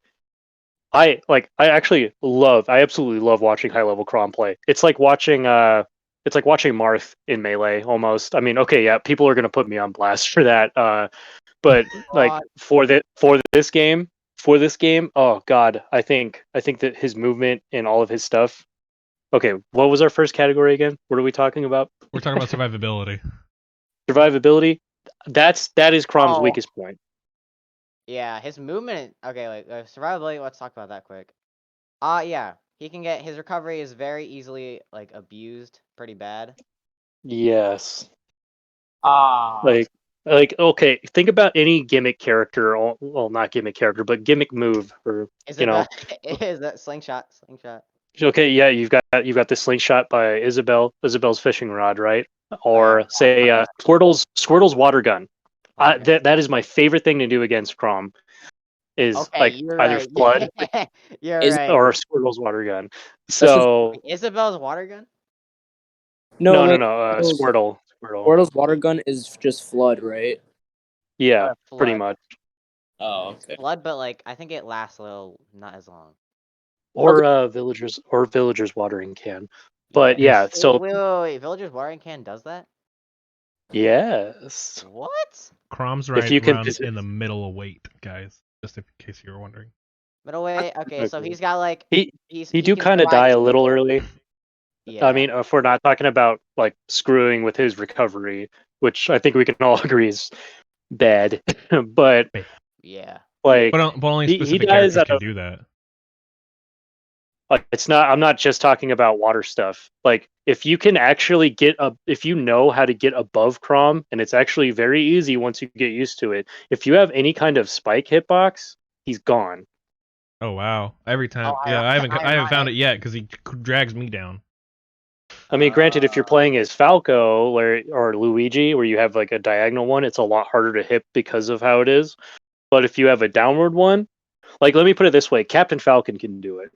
absolutely love watching high level Chrom play. It's like watching Marth in Melee almost. I mean, okay, yeah, people are gonna put me on blast for that. But like What? for this game, oh god, I think that his movement and all of his stuff. Okay, what was our first category again? What are we talking about? We're talking about survivability. Survivability. That is Chrom's Oh. weakest point. Yeah, his movement. Okay, like survivability. Let's talk about that quick. Yeah, he can get his recovery is very easily like abused, pretty bad. Yes. Ah. Like okay, think about any gimmick character, well, not gimmick character, but gimmick move, or Isabel is that slingshot? Slingshot. okay, yeah, you've got the slingshot by Isabel's fishing rod, right? Oh yeah, I Or forgot say about Squirtle's water gun. water gun. That is my favorite thing to do against Crom is Okay, like you're either right. flood You're Is right. or Squirtle's water gun. That's just So Wait, Isabel's water gun? no no, no, like no, Squirtle. Squirtle's water gun is just flood, right? Yeah, pretty Flood. much. Oh, It's okay. flood, but like I think it lasts a little, not as long. Or Okay. villagers watering can. Yeah. But yeah, Wait, so wait. Villagers watering can does that? yes. What? Chrom's If right you can around in the middle of weight, guys. Just in case you were wondering. Middleweight. Okay, so Okay. he's got like He he do can kind of die survive. a little early. I Yeah. mean, if we're not talking about like screwing with his recovery, which I think we can all agree is bad, but Yeah. like But only he specific dies characters out can of do that. like it's not. I'm not just talking about water stuff. Like if you can actually if you know how to get above Crom, and it's actually very easy once you get used to it. If you have any kind of spike hitbox, he's gone. Oh wow! Every time, Oh, yeah, I haven't found ironic. it yet because he drags me down. I mean, granted, if you're Uh, playing as Falco or Luigi, where you have like a diagonal one, it's a lot harder to hit because of how it is. But if you have a downward one, like let me put it this way, Captain Falcon can do it.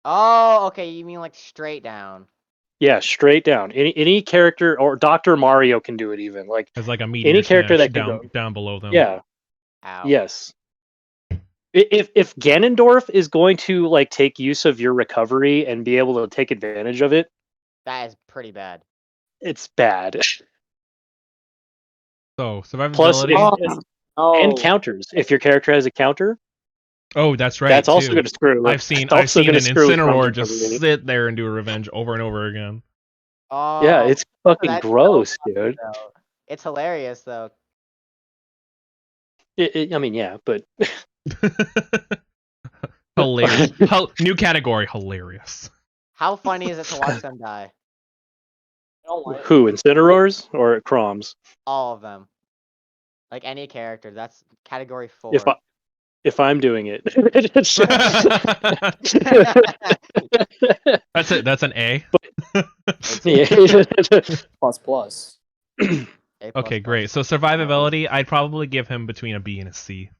oh, okay. You mean like straight down? Yeah, straight down. Any character or Dr. Mario can do it even. Like As like a any meteor character smash that can go. down below them. Yeah. Ow. Yes. If Ganondorf is going to like take use of your recovery and be able to take advantage of it, That is pretty bad. it's bad. So Plus, survivability. and Oh, counters. If your character has a counter, Oh, that's right that's also too. going to screw. I've seen That's also an going to screw with Chrome's Incineroar just recovery. sit there and do a revenge over and over again. Yeah, Oh, it's fucking that's so gross, funny, dude. though. It's hilarious though. I mean, yeah, but Hilarious. New category. Hilarious. How funny is it to watch them die? I don't like. who Incineroars or Chroms? All of them. Like any character. That's category 4. If I'm doing it, That's it. That's an A. Plus plus. A++. Okay, great. So survivability, I'd probably give him between a B and a C.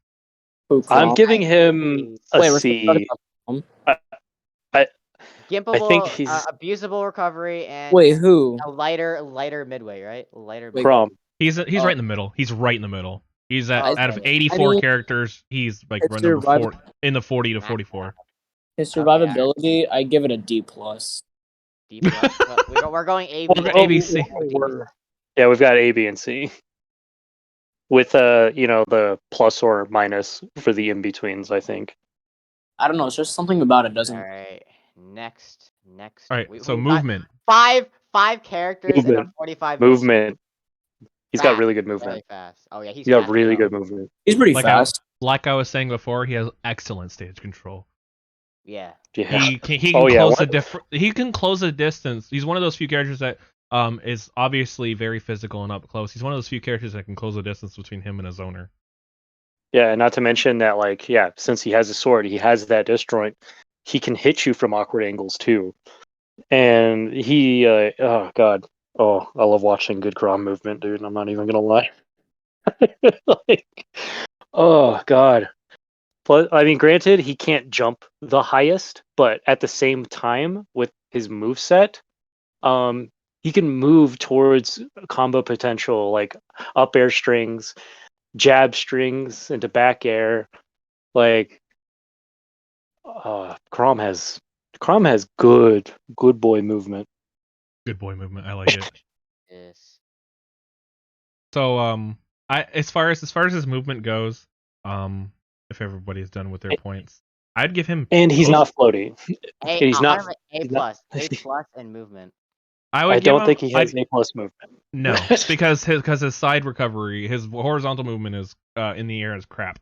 Who, I'm Crom? giving him a Wait, we're still talking C. about Crom? I I think Gimpable, he's abusable recovery, and Wait, who? a lighter midway, right? Lighter Wait, midway. Crom. He's Oh. right in the middle. He's right in the middle. He's Oh, out of okay. 84 mean, characters. He's like his right number survival- 4 in the 40 to 44. His Okay, survivability, I give it a D+. D plus. We're going A, B, Well, C, A, B, C. Yeah, we've got A, B, and C. With the plus or minus for the in betweens, I think. I don't know. It's just something about it All doesn't. right. Next. All right, so we've got movement. five characters in a Movement. 45 Movement. He's got Fast. really good Really movement. fast. Oh yeah, he's He's got fast. really as well. good movement. He's pretty Like fast. Like I was saying before, he has excellent stage control. Yeah. Yeah. He can Oh, yeah, close what? he can close a distance. He's one of those few characters that is obviously very physical and up close. He's one of those few characters that can close the distance between him and his owner. Yeah, and not to mention that, like, yeah, since he has a sword, he has that disjoint. He can hit you from awkward angles too. And he, oh god, oh, I love watching good Crom movement, dude. I'm not even gonna lie. Like, oh god. But I mean, granted, he can't jump the highest, but at the same time, with his move set, he can move towards combo potential, like up air strings, jab strings into back air. Like, Crom has good boy movement. Good boy movement. I like it. Yes. So as far as his movement goes, if everybody's done with their points, I'd give him. And he's not floaty. A, He's not. A he's not- plus. A plus in movement. I don't think he has A plus movement. No, because his side recovery, his horizontal movement is in the air is crap.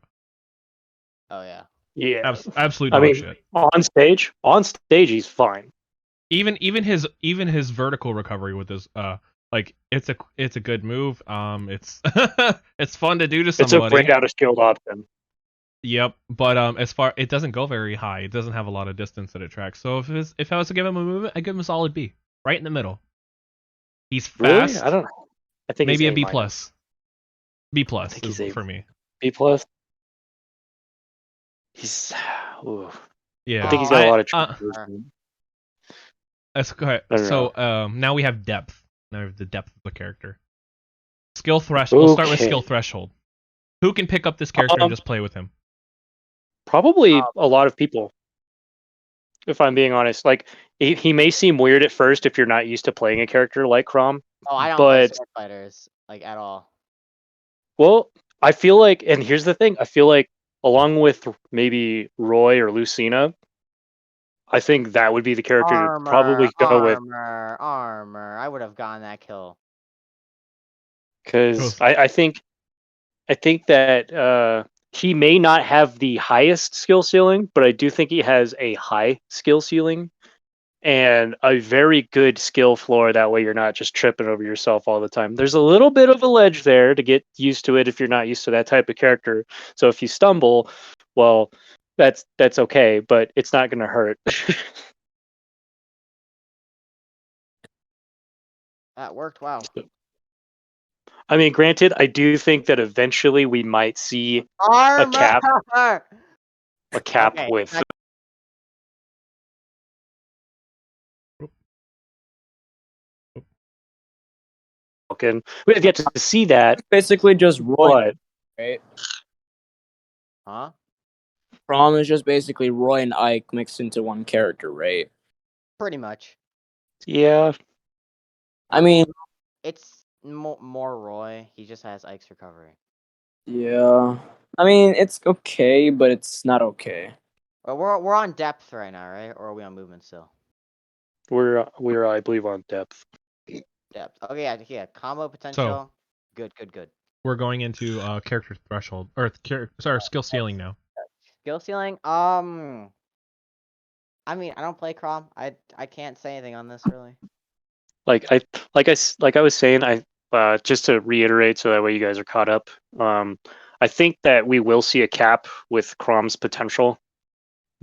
Oh yeah. Yeah. Absolute I dog mean, shit. on stage, he's fine. Even his vertical recovery with his like it's a good move. It's it's fun to do to somebody. It's a break out of skilled option. Yep, but as far it doesn't go very high. It doesn't have a lot of distance that it tracks. So if I was to give him a movement, I give him a solid B, right in the middle. He's fast. Really? I don't know. I think maybe he's a B minus. plus. B plus think he's is A. for me. B plus. He's. Ooh. Yeah, I think he's got a lot of. Let's go ahead. I don't So now we have depth. Now we have the depth of the character. Skill threshold. We'll start with skill threshold. Who can pick up this character and just play with him? Probably a lot of people. If I'm being honest, like he may seem weird at first if you're not used to playing a character like Crom. Oh, I don't play But sword fighters like at all. well, I feel like, and here's the thing, I feel like along with maybe Roy or Lucina, I think that would be the character to probably go with. Armor. I would have gotten that kill. Because I think that he may not have the highest skill ceiling, but I do think he has a high skill ceiling and a very good skill floor. That way you're not just tripping over yourself all the time. There's a little bit of a ledge there to get used to it if you're not used to that type of character. So if you stumble, well, that's okay, but it's not going to hurt. That worked. Wow. I mean, granted, I do think that eventually we might see Armor. a cap Okay, with. We have yet to see that. Basically, just Roy, But right? Huh? Crom is just basically Roy and Ike mixed into one character, right? Pretty much. yeah, I mean, It's more Roy. He just has Ike's recovery. yeah. I mean, it's okay, but it's not okay. Well, we're on depth right now, right? Or are we on movement still? we're I believe on depth. Depth. Okay, yeah. Combo potential. Good. We're going into character threshold or skill ceiling now. Skill ceiling. I mean, I don't play Crom. I can't say anything on this really. Like I was saying, just to reiterate, so that way you guys are caught up. I think that we will see a cap with Crom's potential,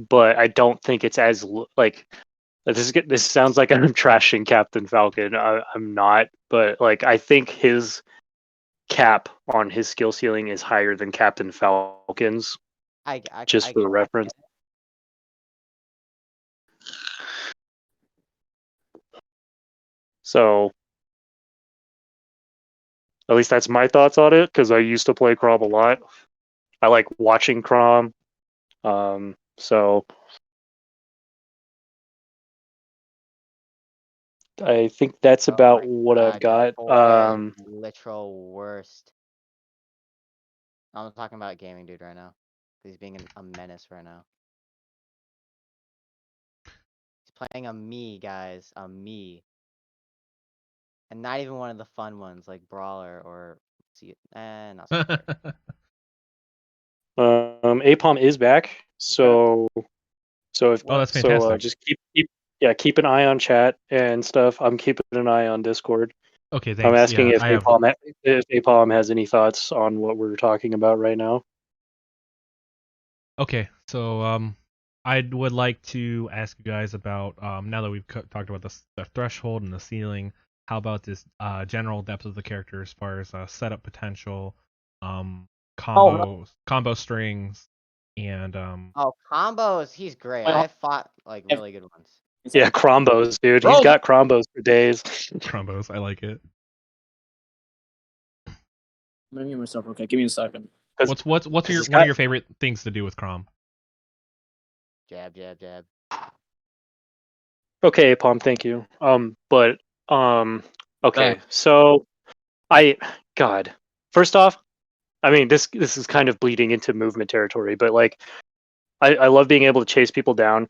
but I don't think it's as like this sounds like I'm trashing Captain Falcon. I'm not, but like I think his cap on his skill ceiling is higher than Captain Falcon's. I Just for reference. So at least that's my thoughts on it, because I used to play Crom a lot. I like watching Crom. So I think that's Oh my about what I've god, your got. boy is literal worst. I'm talking about gaming dude right now. He's being a menace right now. He's playing a me, guys. A me. And not even one of the fun ones like Brawler or not so fair. Apom is back, so if Oh, that's fantastic. just keep an eye on chat and stuff. I'm keeping an eye on Discord. Okay, I'm thanks. asking Yeah, if I have. Apom has any thoughts on what we're talking about right now. Okay, so I would like to ask you guys about now that we've talked about the threshold and the ceiling. How about this general depth of the character as far as setup potential, combo strings, and Oh, combos, he's great. Wait, I fought like really good ones. Yeah, Crombos, dude. He's Bro. got Crombos for days. combos. I like it. I'm gonna mute myself. Okay, give me a second. What's what he's are got- your favorite things to do with Crom? Jab, jab, jab. Okay, Apom, thank you. But okay, Thanks. so God, first off, I mean this is kind of bleeding into movement territory, but like I love being able to chase people down.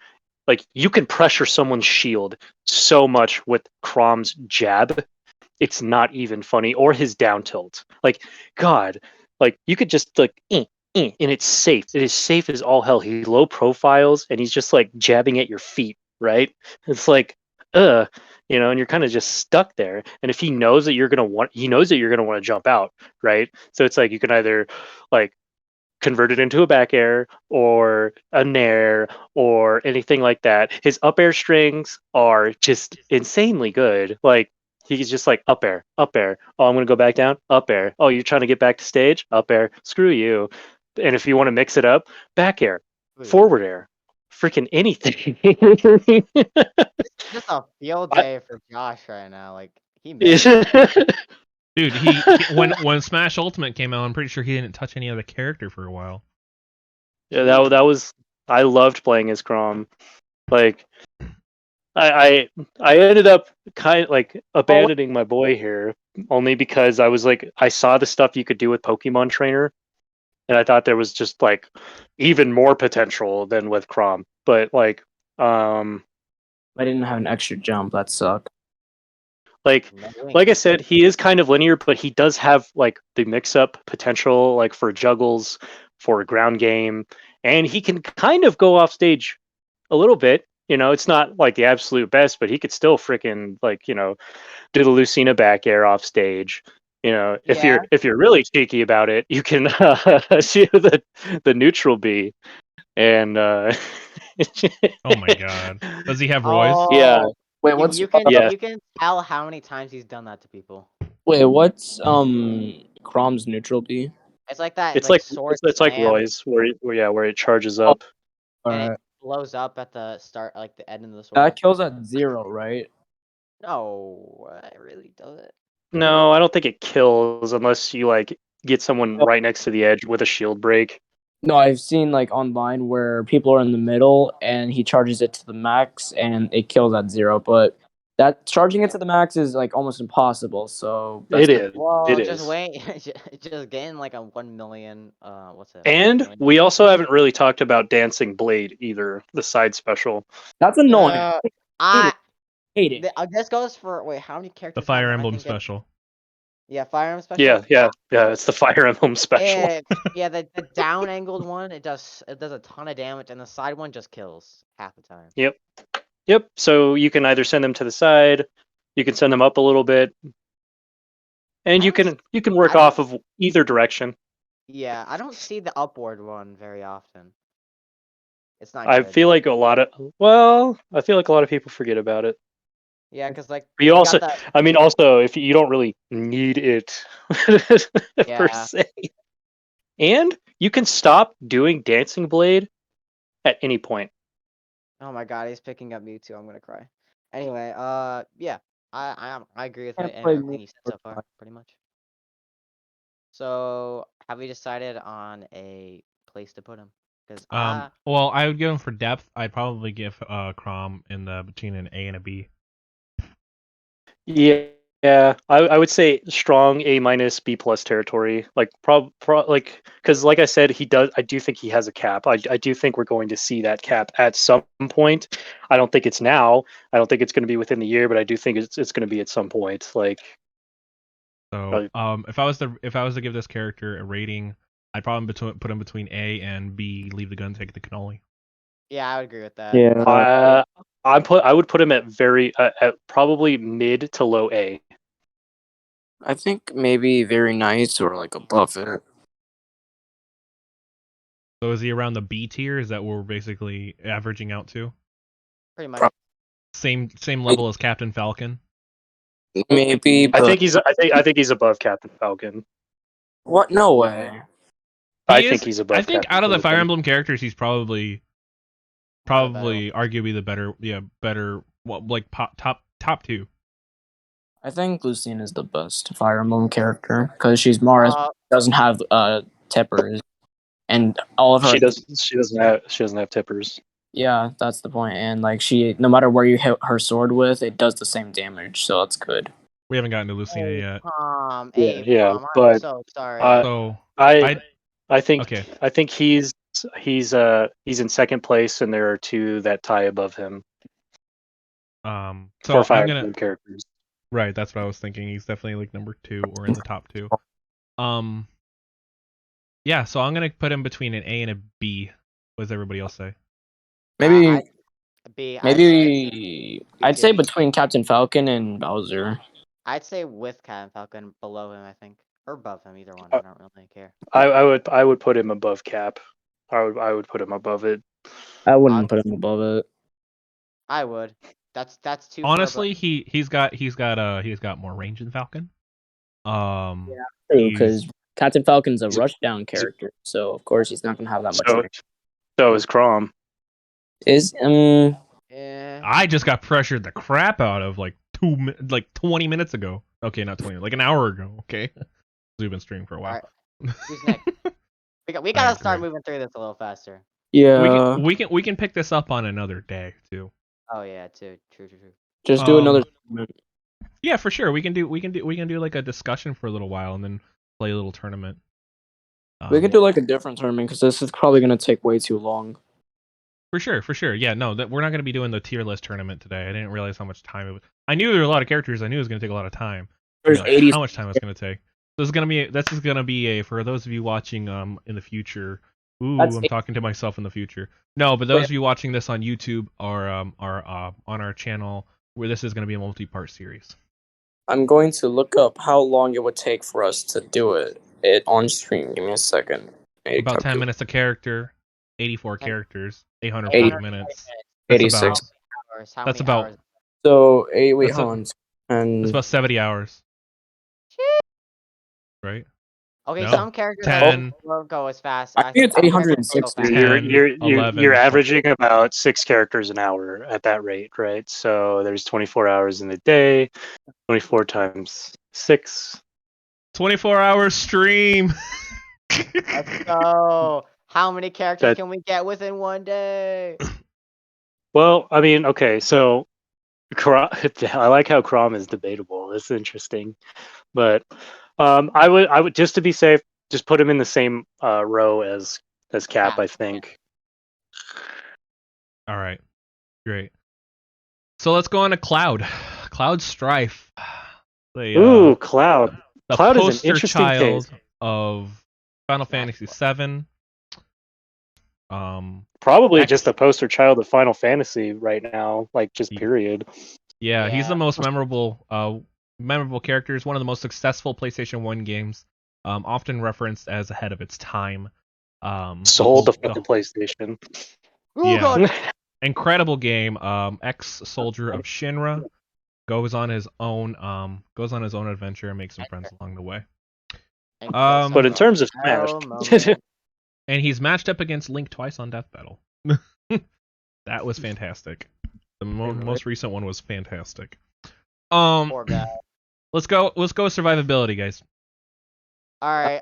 Like you can pressure someone's shield so much with Crom's jab. It's not even funny, or his down tilt. Like God, like you could just like and it's safe. It is safe as all hell. He low profiles and he's just like jabbing at your feet, right? It's like and you're kind of just stuck there. And if he knows that he knows that you're gonna want to jump out, right? So it's like you can either like convert it into a back air or a nair or anything like that. His up air strings are just insanely good. Like he's just like up air, up air. Oh, I'm gonna go back down, up air. Oh, you're trying to get back to stage, up air. Screw you. And if you want to mix it up, back air, forward air, freaking anything. It's just a field day for Josh right now. Like he made it. Dude, when Smash Ultimate came out, I'm pretty sure he didn't touch any other character for a while. Yeah, that was I loved playing as Crom. Like I ended up kind of like abandoning my boy here only because I was like I saw the stuff you could do with Pokemon Trainer, and I thought there was just like even more potential than with Crom. But like I didn't have an extra jump. That sucked. like I said, he is kind of linear, but he does have like the mix-up potential, like for juggles, for ground game, and he can kind of go off stage a little bit. It's not like the absolute best, but he could still freaking like do the Lucina back air off stage. If Yeah. you're really cheeky about it, you can see the neutral B, and Oh my god, does he have Roy's? Oh, yeah. Wait, what's you can Yeah. you can tell how many times he's done that to people. what's Crom's neutral B? It's like that. It's like sword it's like slam, Roy's where it charges up. and Alright. it blows up at the start, like the end of the sword. That kills at 0, right? No, it really does it. No, I don't think it kills unless you like get someone right next to the edge with a shield break. No, I've seen like online where people are in the middle and he charges it to the max and it kills at 0, but that charging it to the max is like almost impossible. So that's It is. Well, It just is. wait. Just getting like a 1 million. What's it? And 1 million. we also haven't really talked about Dancing Blade either, the side special. That's annoying. I Hate it. this goes for how many characters? The Fire have it? I Emblem think special. Yeah, Fire Emblem special. Yeah. It's the Fire Emblem special. Yeah, the down angled one, it does a ton of damage, and the side one just kills half the time. Yep. So you can either send them to the side, you can send them up a little bit, and you can work off of either direction. Yeah, I don't see the upward one very often. It's not. I good. feel like a lot of people forget about it. Yeah, because like You also, got I mean, also if you don't really need it per Yeah. se, and you can stop doing Dancing Blade at any point. Oh my god, he's picking up Mewtwo. I'm gonna cry. Anyway, yeah. I agree with Can't play everything you said so far, pretty much. So, have we decided on a place to put him? Because Well, I would give him for depth. I'd probably give Crom in the between an A and a B. Yeah, I would say strong A minus B plus territory. Like like because like I said, he does. I do think he has a cap. I do think we're going to see that cap at some point. I don't think it's now. I don't think it's going to be within the year, but I do think it's going to be at some point. Like So, if I was to give this character a rating, I'd probably put him between A and B. Leave the gun, take the cannoli. yeah, I would agree with that. Yeah. I would put him at at probably mid to low A. I think maybe very nice or like above it. So is he around the B tier? Is that what we're basically averaging out to? Pretty much. Same level as Captain Falcon. Maybe, but I think he's above Captain Falcon. what? No way. I think he's above. I think Captain out of the Fire Falcon. Emblem characters, he's probably arguably the better like top two. I think Lucine is the best Fire Emblem character because she's Mars, doesn't have tippers, and all of her. She doesn't have tippers. Yeah, that's the point. And like no matter where you hit her sword with, it does the same damage, so that's good. We haven't gotten to Lucina yet. Yeah, I'm but so sorry. So I think okay. I think he's in second place, and there are two that tie above him. So for Fire I'm gonna Emblem characters. Right, that's what I was thinking. He's definitely like number 2 or in the top 2. Yeah, so I'm gonna put him between an A and a B. What does everybody else say? Maybe B. I'd say between Captain Falcon and Bowser. I'd say with Captain Falcon, below him, I think, or above him. Either one. I don't really care. I would put him above Cap. I would put him above it. I wouldn't put him above it. I would. That's too. Honestly, he's got more range than Falcon. Yeah, true, because Captain Falcon's a rushdown character, so of course he's not gonna have that much range. So is Crom. I just got pressured the crap out of like 20 minutes ago. Okay, not 20, like an hour ago. Okay, we've been streaming for a while. Right. Who's next? we gotta start moving through this a little faster. Yeah, we can pick this up on another day too. Oh yeah, too true. Just do another tournament. Yeah, for sure. We can do like a discussion for a little while and then play a little tournament. We could do like a different tournament because this is probably gonna take way too long. For sure. Yeah, no, we're not gonna be doing the tier list tournament today. I didn't realize how much time it was. I knew there were a lot of characters. I knew it was gonna take a lot of time. There's 80. How much time it's gonna take. So this is gonna be a for those of you watching in the future. Ooh, I'm talking to myself in the future. No, but those of you watching this on YouTube or on our channel, where this is going to be a multi-part series. I'm going to look up how long it would take for us to do it on stream. Give me a second. About 10 minutes a character, 84 characters, 840 minutes. 86 hours. That's about. Hours? So wait, hold on. And it's about 70 hours. Right. Okay, no. some characters 10. won't go as fast. I think it's 860. You're averaging about 6 characters an hour at that rate, right? So there's 24 hours in a day. 24 times 6. 24 hours stream. Let's go. How many characters can we get within one day? Well, I mean, okay, so I like how Crom is debatable. It's interesting, but I would just to be safe, just put him in the same row as Cap. I think. All right, great. So let's go on to Cloud. Cloud Strife. Ooh, Cloud. The Cloud poster is an interesting child case. of Final Fantasy VII. Probably just a poster child of Final Fantasy right now, like just period. Yeah, he's the most memorable characters. One of the most successful PlayStation 1 games. Often referenced as ahead of its time. Sold the fucking PlayStation. Yeah, incredible game. Ex-soldier of Shinra goes on his own adventure and makes some friends along the way. But in terms of Smash, and he's matched up against Link twice on Death Battle. That was fantastic. The most recent one was fantastic. Poor guy. Let's go survivability, guys. All right.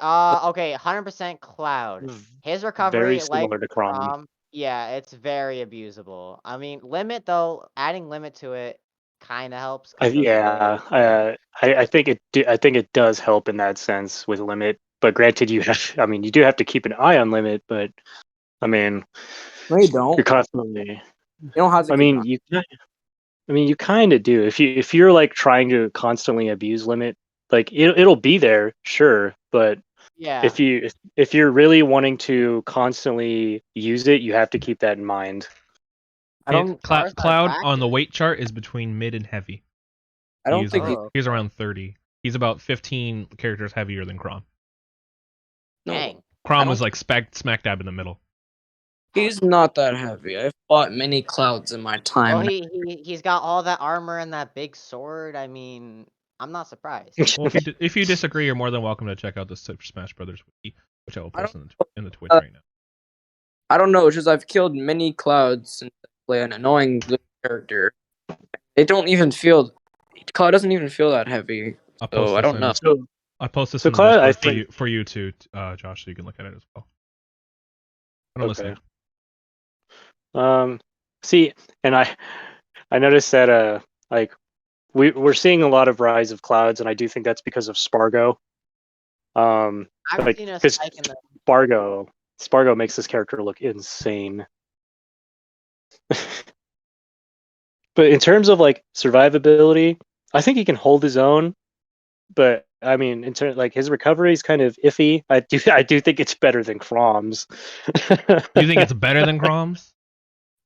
Okay. 100% Cloud. His Very recovery, like similar to Crom. yeah, it's very abusable. I mean, limit though, adding limit to it kind of helps. 'Cause those are very- I think I think it does help in that sense with limit. But granted, you do have to keep an eye on limit. But I mean, No, you don't. you're constantly. You don't have to. I mean, you kind of do. If you're like trying to constantly abuse limit, like it'll be there, sure. But Yeah. if you're really wanting to constantly use it, you have to keep that in mind. I don't. Cloud on the weight chart is between mid and heavy. I don't think he's around 30. He's about 15 characters heavier than Crom. Dang. Crom was like smack dab in the middle. He's not that heavy. I've fought many Clouds in my time. Well, he's got all that armor and that big sword. I mean, I'm not surprised. Well, if you disagree, you're more than welcome to check out the Super Smash Brothers wiki, which I will post in the Twitch right now. I don't know. It's just I've killed many Clouds since I play an annoying blue character. They don't even feel. Cloud doesn't even feel that heavy. So I don't know. I post this So in Cloud, the Discord for you too, Josh, so you can look at it as well. I'm listening. See, and I noticed that like we're seeing a lot of rise of Clouds, and I do think that's because of Spargo. I've like seen a because spike in the Spargo makes this character look insane. But in terms of like survivability, I think he can hold his own. But I mean, in terms like his recovery is kind of iffy. I do think it's better than Crom's. You think it's better than Crom's?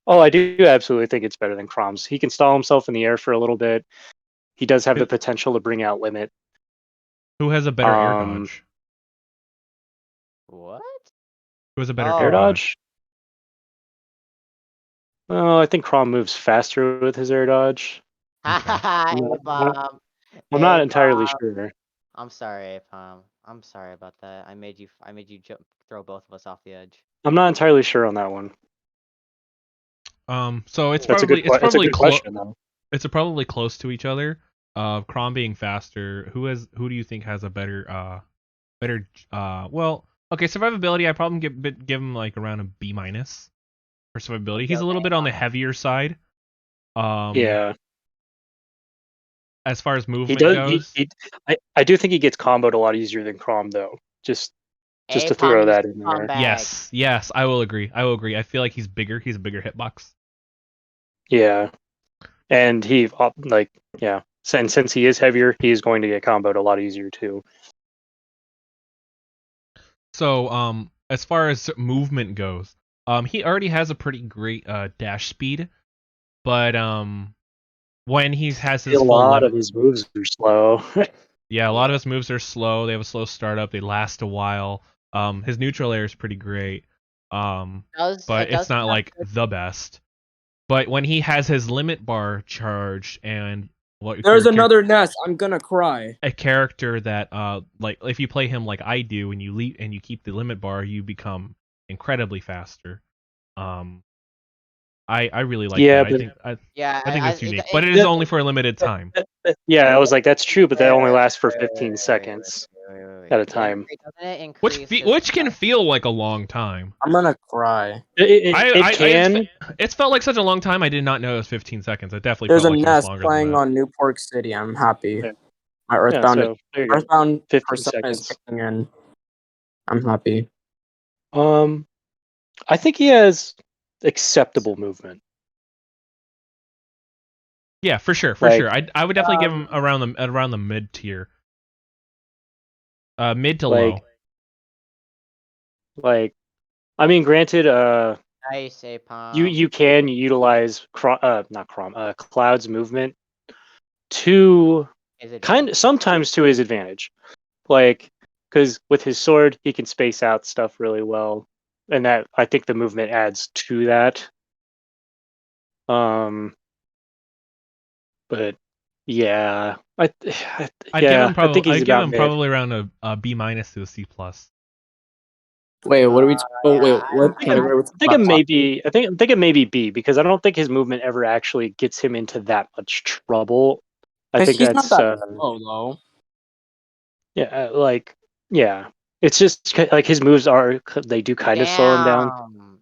Oh, I do absolutely think it's better than Crom's. He can stall himself in the air for a little bit. He does have the potential to bring out limit. Who has a better air dodge? What? Who has a better air dodge? Oh, I think Crom moves faster with his air dodge. I'm not entirely sure. I'm sorry, Apom. I'm sorry about that. I made you throw both of us off the edge. I'm not entirely sure on that one. So it's That's probably question, though. It's probably close to each other. Crom being faster. Who do you think has a better well, okay, survivability, I probably give him like around a B- for survivability. He's a little bit on the heavier side. Yeah. As far as movement goes, I do think he gets comboed a lot easier than Crom, though. Just to throw that in there. Yes, I will agree. I feel like he's bigger. He's a bigger hitbox. Yeah, and since he is heavier, he is going to get comboed a lot easier too. So, as far as movement goes, he already has a pretty great dash speed, but when he has his a lot of his moves are slow. Yeah, a lot of his moves are slow. They have a slow startup. They last a while. His neutral air is pretty great. But it's not like the best. But when he has his limit bar charged and there's another nest, I'm gonna cry. A character that like if you play him like I do and you keep the limit bar, you become incredibly faster. I really like that. I think it's unique, but it is only for a limited time. Yeah, I was like, that's true, but that only lasts for 15 seconds at a time. Which can feel like a long time. I'm gonna cry. It can. It's felt like such a long time. I did not know it was 15 seconds. It definitely There's felt a like nest it was longer playing than that. on New Pork City. I'm happy. Yeah. My Earthbound, Earthbound 15 persona is seconds. kicking in. I'm happy. I think he has acceptable movement. Yeah, for sure. I would definitely give him around the mid tier. Mid to low. Like, I mean, granted, nice, Apom. You can utilize Cloud's movement to sometimes to his advantage, like because with his sword he can space out stuff really well, and that I think the movement adds to that. But yeah, I give him probably around a B- to a C+. Wait, what are we? What? I think it may be B, because I don't think his movement ever actually gets him into that much trouble. I think He's not that's that slow though. yeah. It's just like his moves they do kind of slow him down.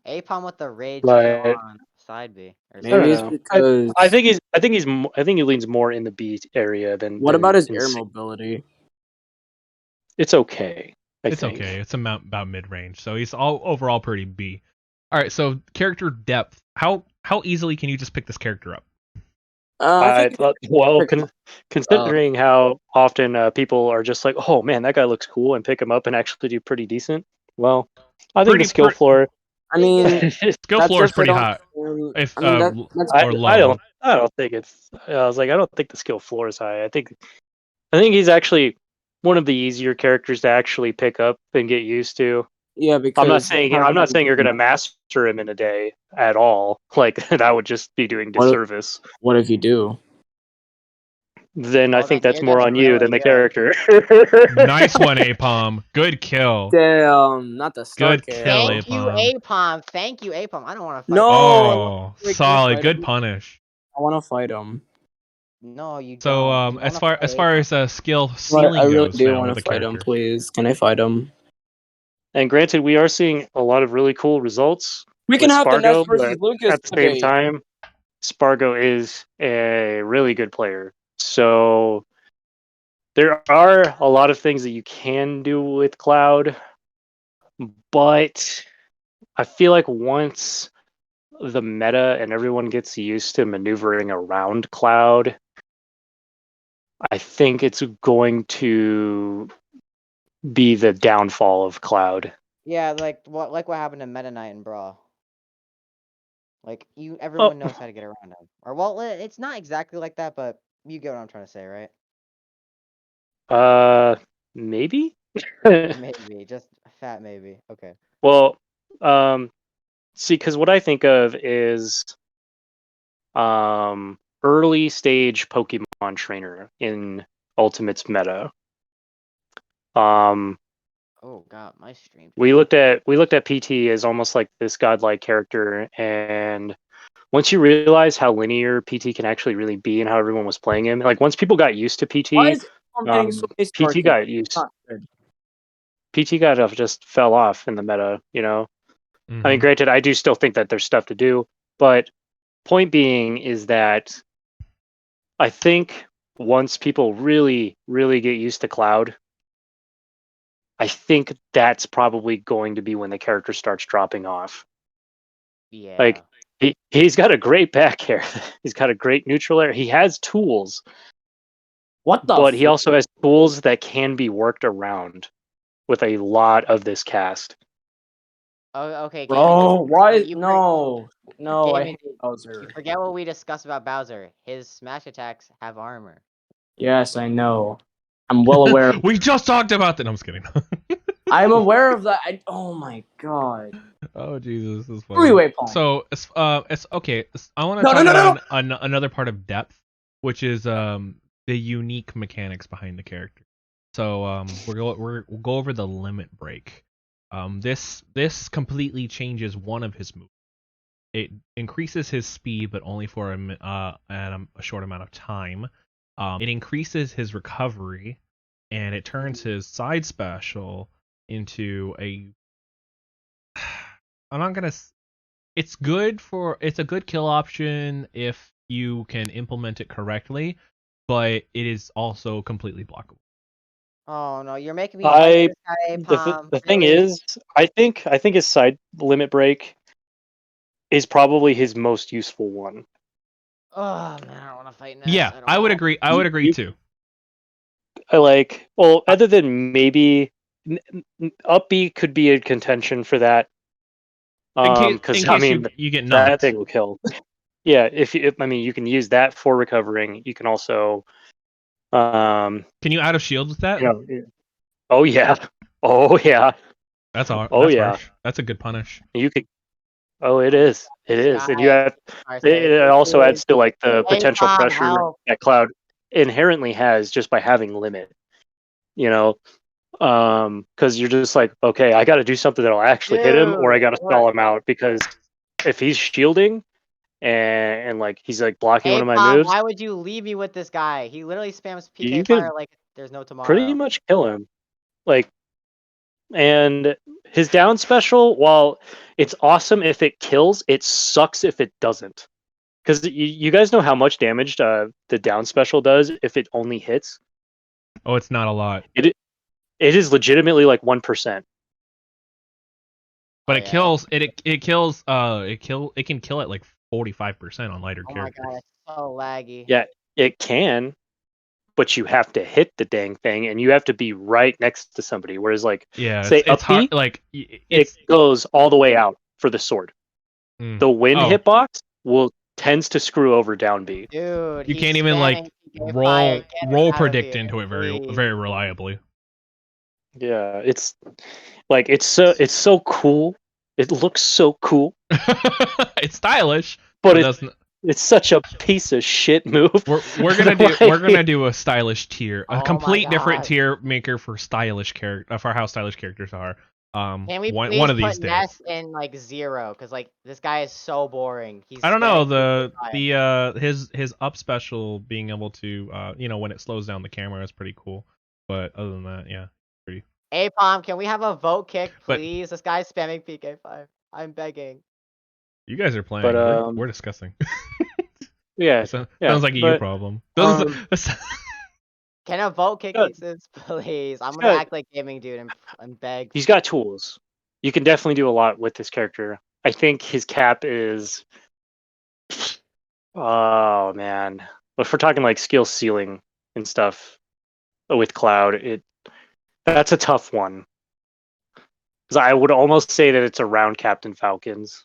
Damn. Apom with the rage But on side B. Or I side don't Maybe it's know. because. I think I think he leans more in the B area What about his in air C. mobility? It's okay. I It's think. okay. It's about mid range, so he's all overall pretty B. All right, so character depth. How easily can you just pick this character up? I think. Well, Uh, considering how often people are just like, "Oh man, that guy looks cool," and pick him up and actually do pretty decent. Well, I think the skill floor. I mean, Skill that's floor is if they pretty don't. high. If I mean that's or low. I don't think it's. I was like, I don't think the skill floor is high. I think he's actually one of the easier characters to actually pick up and get used to. yeah because I'm not saying you're gonna master him in a day at all. Like that would just be doing What disservice. what if you do? Then I Well, think then that's you're more just on you really than the good. character. Nice one, Apom. Good kill. Damn, not the start Good kill, KO. Thank you, Apom. Apom. Thank you, Apom. I don't want to fight this No, guy. Oh, wait, can I solid. fight Good him? punish. I want to fight him. No, you So don't. You want as to far fight as skill But I ceiling really goes do now want with to the fight him. character. Please, can I fight him? And granted, we are seeing a lot of really cool results We can with have the Ness Spargo, versus but Lucas at the same debate. time, Spargo is a really good player. So there are a lot of things that you can do with Cloud, but I feel like once the meta and everyone gets used to maneuvering around Cloud, I think it's going to be the downfall of Cloud. Yeah, like what happened to Meta Knight and Brawl. Like Oh, everyone knows how to get around him. Or well, it's not exactly like that, but you get what I'm trying to say, right? maybe. Maybe, just a fat maybe. Okay. Well, see, because what I think of is early stage Pokemon trainer in Ultimate's meta. Um, Oh god, my stream. we looked at PT as almost like this godlike character, and once you realize how linear PT can actually really be and how everyone was playing him, like once people got used to Why PT, is I'm getting so many star PT kills? got used. Not good. PT got just fell off in the meta. I mean, Mhm. granted, I do still think that there's stuff to do, but point being is that I think once people really, really get used to Cloud, I think that's probably going to be when the character starts dropping off. Yeah. Like he's got a great back air. He's got a great neutral air. He has tools, What the? but he also has tools that can be worked around with a lot of this cast. Oh, okay, Bro, why? you No, no, I Gaming, hate you Bowser. forget what we discussed about Bowser. His smash attacks have armor. Yes, I know. I'm well aware. We just talked about that. No, I'm just kidding. I'm aware of that. Oh my god. Oh Jesus, this is funny. Three-way palm. So it's okay. I want to No, talk no, no, about another part of depth, which is the unique mechanics behind the character. So we'll go over the limit break. This completely changes one of his moves. It increases his speed, but only for a short amount of time. It increases his recovery, and it turns his side special into a. I'm not gonna. It's good it's a good kill option if you can implement it correctly, but it is also completely blockable. Oh no, you're making me fight this guy, Palm. The thing Really? is, I think his side limit break is probably his most useful one. Oh man, I don't want to fight Ness Yeah, at I would all. agree. I would agree too. Other than maybe up B could be a contention for that. Because In I case mean you get that knocked. thing will kill. Yeah, I mean you can use that for recovering. You can also, Can you out of shield with that? oh yeah, oh yeah, That's oh that's yeah. harsh. That's a good punish. You could. Oh, it is. It This is, and guy. it also adds to like the Hey, potential Palm, pressure help. that Cloud inherently has just by having limit. You know, because you're just like, okay, I got to do something that'll actually hit him, or I got to Dude, stall him out because if he's shielding, and like he's like blocking Hey, one of my Pom, moves, why would you leave me with this guy? He literally spams you PK could Fire like there's no pretty tomorrow. much kill him. Like, and his down special, while it's awesome if it kills, it sucks if it doesn't. Because you guys know how much damage the down special does if it only hits. Oh, it's not a lot, It is legitimately like 1%. but Oh, it yeah. kills. It can kill at like 45% on lighter Oh my characters. god, it's so laggy. Yeah, it can, but you have to hit the dang thing, and you have to be right next to somebody. Whereas, like, Yeah, say it's up hard. B, Like it it's goes all the way out for the sword. mm. The wind Oh, hitbox tends to screw over down B. Dude, you he's can't even spamming like PK Fire. Get him roll out of predict here, into it please. very reliably. Yeah, it's like it's so cool. It looks so cool, It's stylish, but but doesn't. it's such a piece of shit move. We're Like, gonna do a stylish tier, a Oh my complete different god. tier maker for stylish character for how stylish characters are. Can we One please of these put days. Ness in like 0? Cause like this guy is so boring. He's I don't know spamming PK Fire. his up special being able to when it slows down the camera is pretty cool. But other than that, yeah, pretty. Hey, Pom, can we have a vote kick, But please? This guy's spamming PK5. I'm begging. you guys are but playing. We're discussing. yeah, yeah, Sounds like a you but problem. um, Can a vote kick yeah, exist, please? I'm he's gonna got act like gaming dude and beg. he's got tools. You can definitely do a lot with this character. I think his cap is, oh man, but if we're talking like skill ceiling and stuff with Cloud, that's a tough one. Because I would almost say that it's around Captain Falcon's.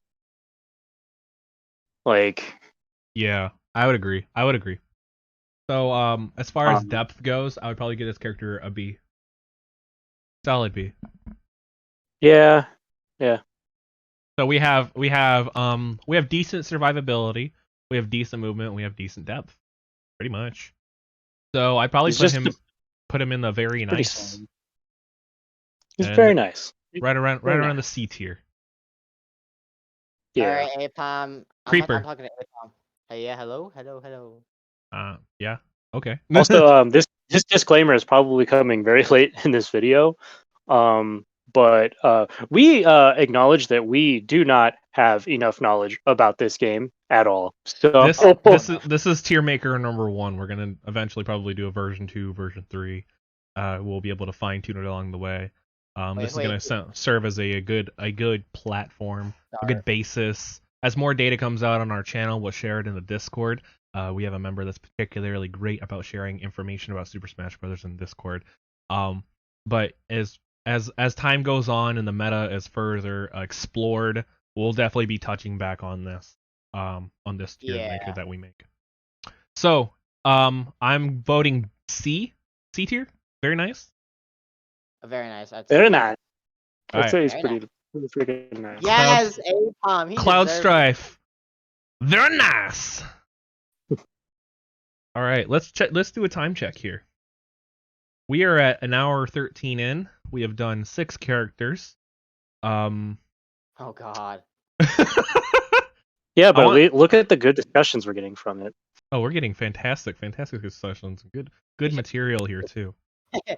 Like, Yeah, I would agree. So, as far as um, depth goes, I would probably give this character a B. Solid B. yeah, yeah. So we have decent survivability, we have decent movement, we have decent depth, pretty much. So I'd probably He's just put him in the very pretty nice solid. He's and very nice. right around Very the nice. C tier. Yeah. Alright, Apom. I'm Creeper. talking to Apom. Hey, yeah, hello. Yeah. Okay. Also, this disclaimer is probably coming very late in this video. But we acknowledge that we do not have enough knowledge about this game at all. So This is tier maker number 1. We're gonna eventually probably do a version 2, version 3. We'll be able to fine tune it along the way. This is gonna serve as a good platform, a good basis. As more data comes out on our channel, we'll share it in the Discord. We have a member that's particularly great about sharing information about Super Smash Bros. In Discord. But as time goes on and the meta is further explored, we'll definitely be touching back on this tier maker that we make. So I'm voting C tier. Very nice. Very nice. very nice. I'd say he's Very pretty freaking nice. Yes, Apom. Cloud Strife. Very nice. All right, let's do a time check here. We are at an hour 13 in. We have done 6 characters. Oh god. Yeah, but look at the good discussions we're getting from it. Oh, we're getting fantastic discussions. Good material here too.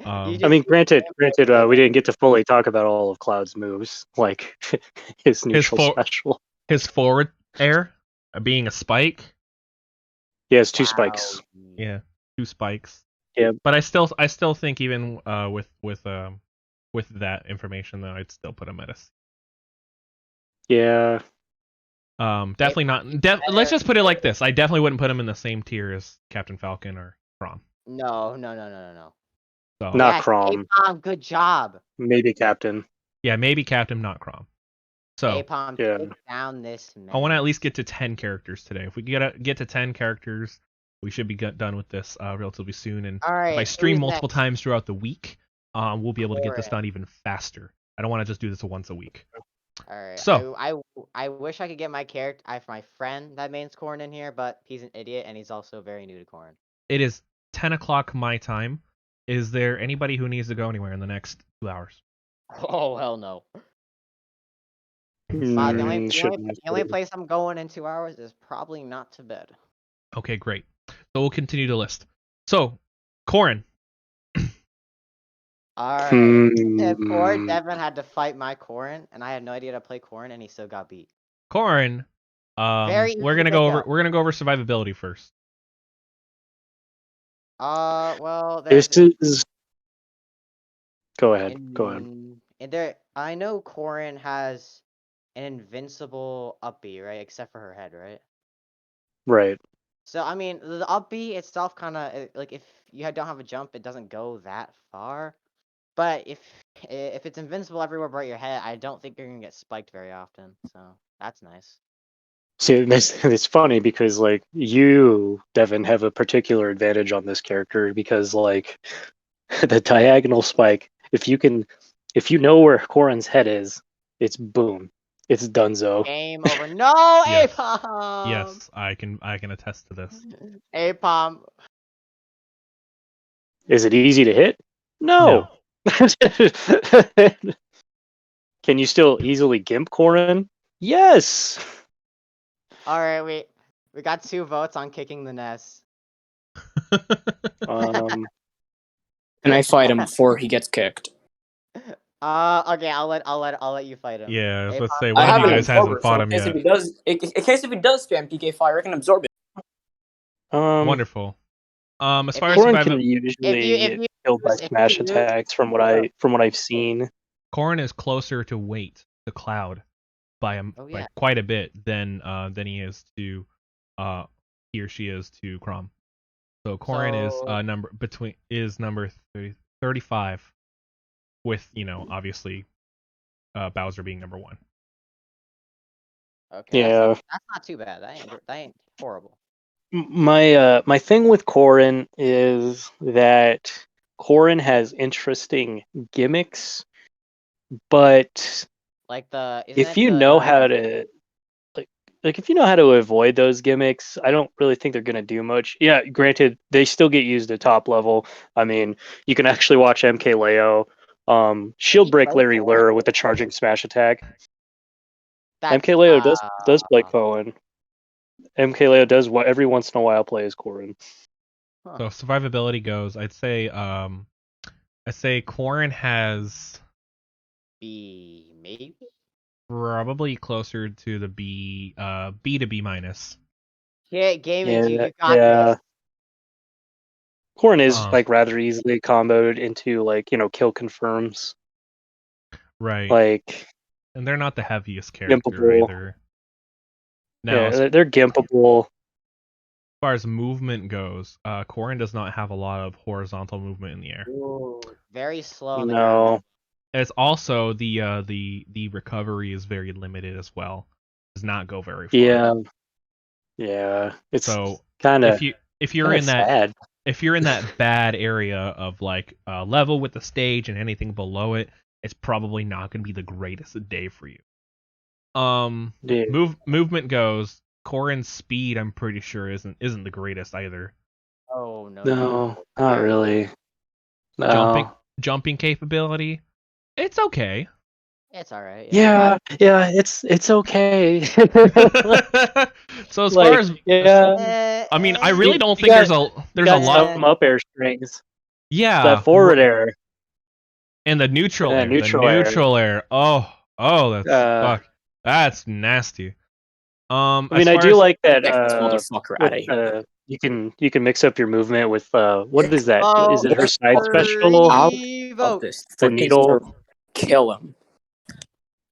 I mean, granted, we didn't get to fully talk about all of Cloud's moves, like his neutral special. His forward air being a spike. He has 2 spikes. Yeah, 2 spikes. Yeah, but I still think even with that information though, I'd still put him at a C. Yeah. Definitely not. Let's just put it like this: I definitely wouldn't put him in the same tier as Captain Falcon or Chrom. No. So, not Chrom. Apom, good job. Maybe Captain. Yeah, maybe Captain, not Chrom. So Apom, take down this man. I want to at least get to 10 characters today. If we get to 10 characters, we should be done with this relatively soon. And if I stream multiple times throughout the week, we'll be able to get this done even faster. I don't want to just do this once a week. Alright, so I wish I could get my friend that mains Corn in here, but he's an idiot and he's also very new to Corn. It is 10 o'clock my time. Is there anybody who needs to go anywhere in the next 2 hours? Oh hell no. But the only Shouldn't have the only to. place I'm going in 2 hours is probably not to bed. Okay, great. So we'll continue to list. So, Corrin. Alright. Poor Hmm. Devin had to fight my Corrin, and I had no idea how to play Corrin, and he still got beat. Corrin. Very easy We're to gonna pick go over. up. We're gonna go over survivability first. Well, This there's is. Go ahead. Go ahead. in there. I know Corrin has an invincible up B, right? Except for her head, right? Right. So I mean, the up B itself kind of like if you don't have a jump, it doesn't go that far. But if it's invincible everywhere but your head, I don't think you're gonna get spiked very often. So that's nice. See, it's funny because like you, Devin, have a particular advantage on this character because like the diagonal spike, if you know where Corrin's head is, it's boom, it's donezo. Game over. No, Yes. APOM! Yes, I can attest to this. APOM. Is it easy to hit? No. No. Can you still easily gimp Corrin? Yes. Alright, we got 2 votes on kicking the nest. Um, And I fight him before he gets kicked. Okay, I'll let you fight him. Yeah, I was Hey, about to say I one of have you an guys hasn't absorber, fought so him yet. in case if he does spam PK fire, I can absorb it. Wonderful. As If far as you- Corrin can survival, usually if get you killed by lose, if smash you lose, attacks from what I've seen. Corrin is closer to weight to Cloud by oh by yeah, quite a bit than he is to he or she is to Crom. So Corrin is so number 35 with, obviously Bowser being number 1. okay, Yeah. that's not too bad. That ain't horrible. My thing with Corrin is that Corrin has interesting gimmicks, but Like the if you know how to like if you know how to avoid those gimmicks, I don't really think they're gonna do much. Yeah, granted, they still get used at top level. I mean, you can actually watch MKLeo shield he break play Larry Corrin? Lure with a charging smash attack. That's MKLeo does play Cohen. MKLeo does what every once in a while plays Corrin. So if survivability goes, I'd say Corrin has B maybe. probably closer to the B to B minus. Yeah, gaming dude, Yeah, you got yeah. this. Corrin is Um, like rather easily comboed into like, kill confirms. right. Like And they're not the heaviest character gimpable. either. Now, as Yeah, they're gimpable. far as movement goes, Corrin does not have a lot of horizontal movement in the air. Ooh, very slow on the No. ground. As also the recovery is very limited as well. Does not go very far. Yeah. Yeah. It's So kind of if you're in that sad. if you're in that bad area of like level with the stage and anything below it, it's probably not going to be the greatest day for you. Dude. Movement goes. Corrin's speed, I'm pretty sure, isn't the greatest either. Oh no. No, not really. No. Jumping capability, it's okay. It's alright. Yeah, it's okay. So as Like, far as yeah, I mean, I really don't you think got there's a lot. some up air strings. Yeah, That forward air and the neutral and air. neutral The air. neutral air. Oh, that's fuck. That's nasty. I As mean, I far do as like that. Kick this motherfucker out of here. You can mix up your movement with what is that? Oh, Is it her side special? Out 3 of votes. this The freaking needle, server. Kill him.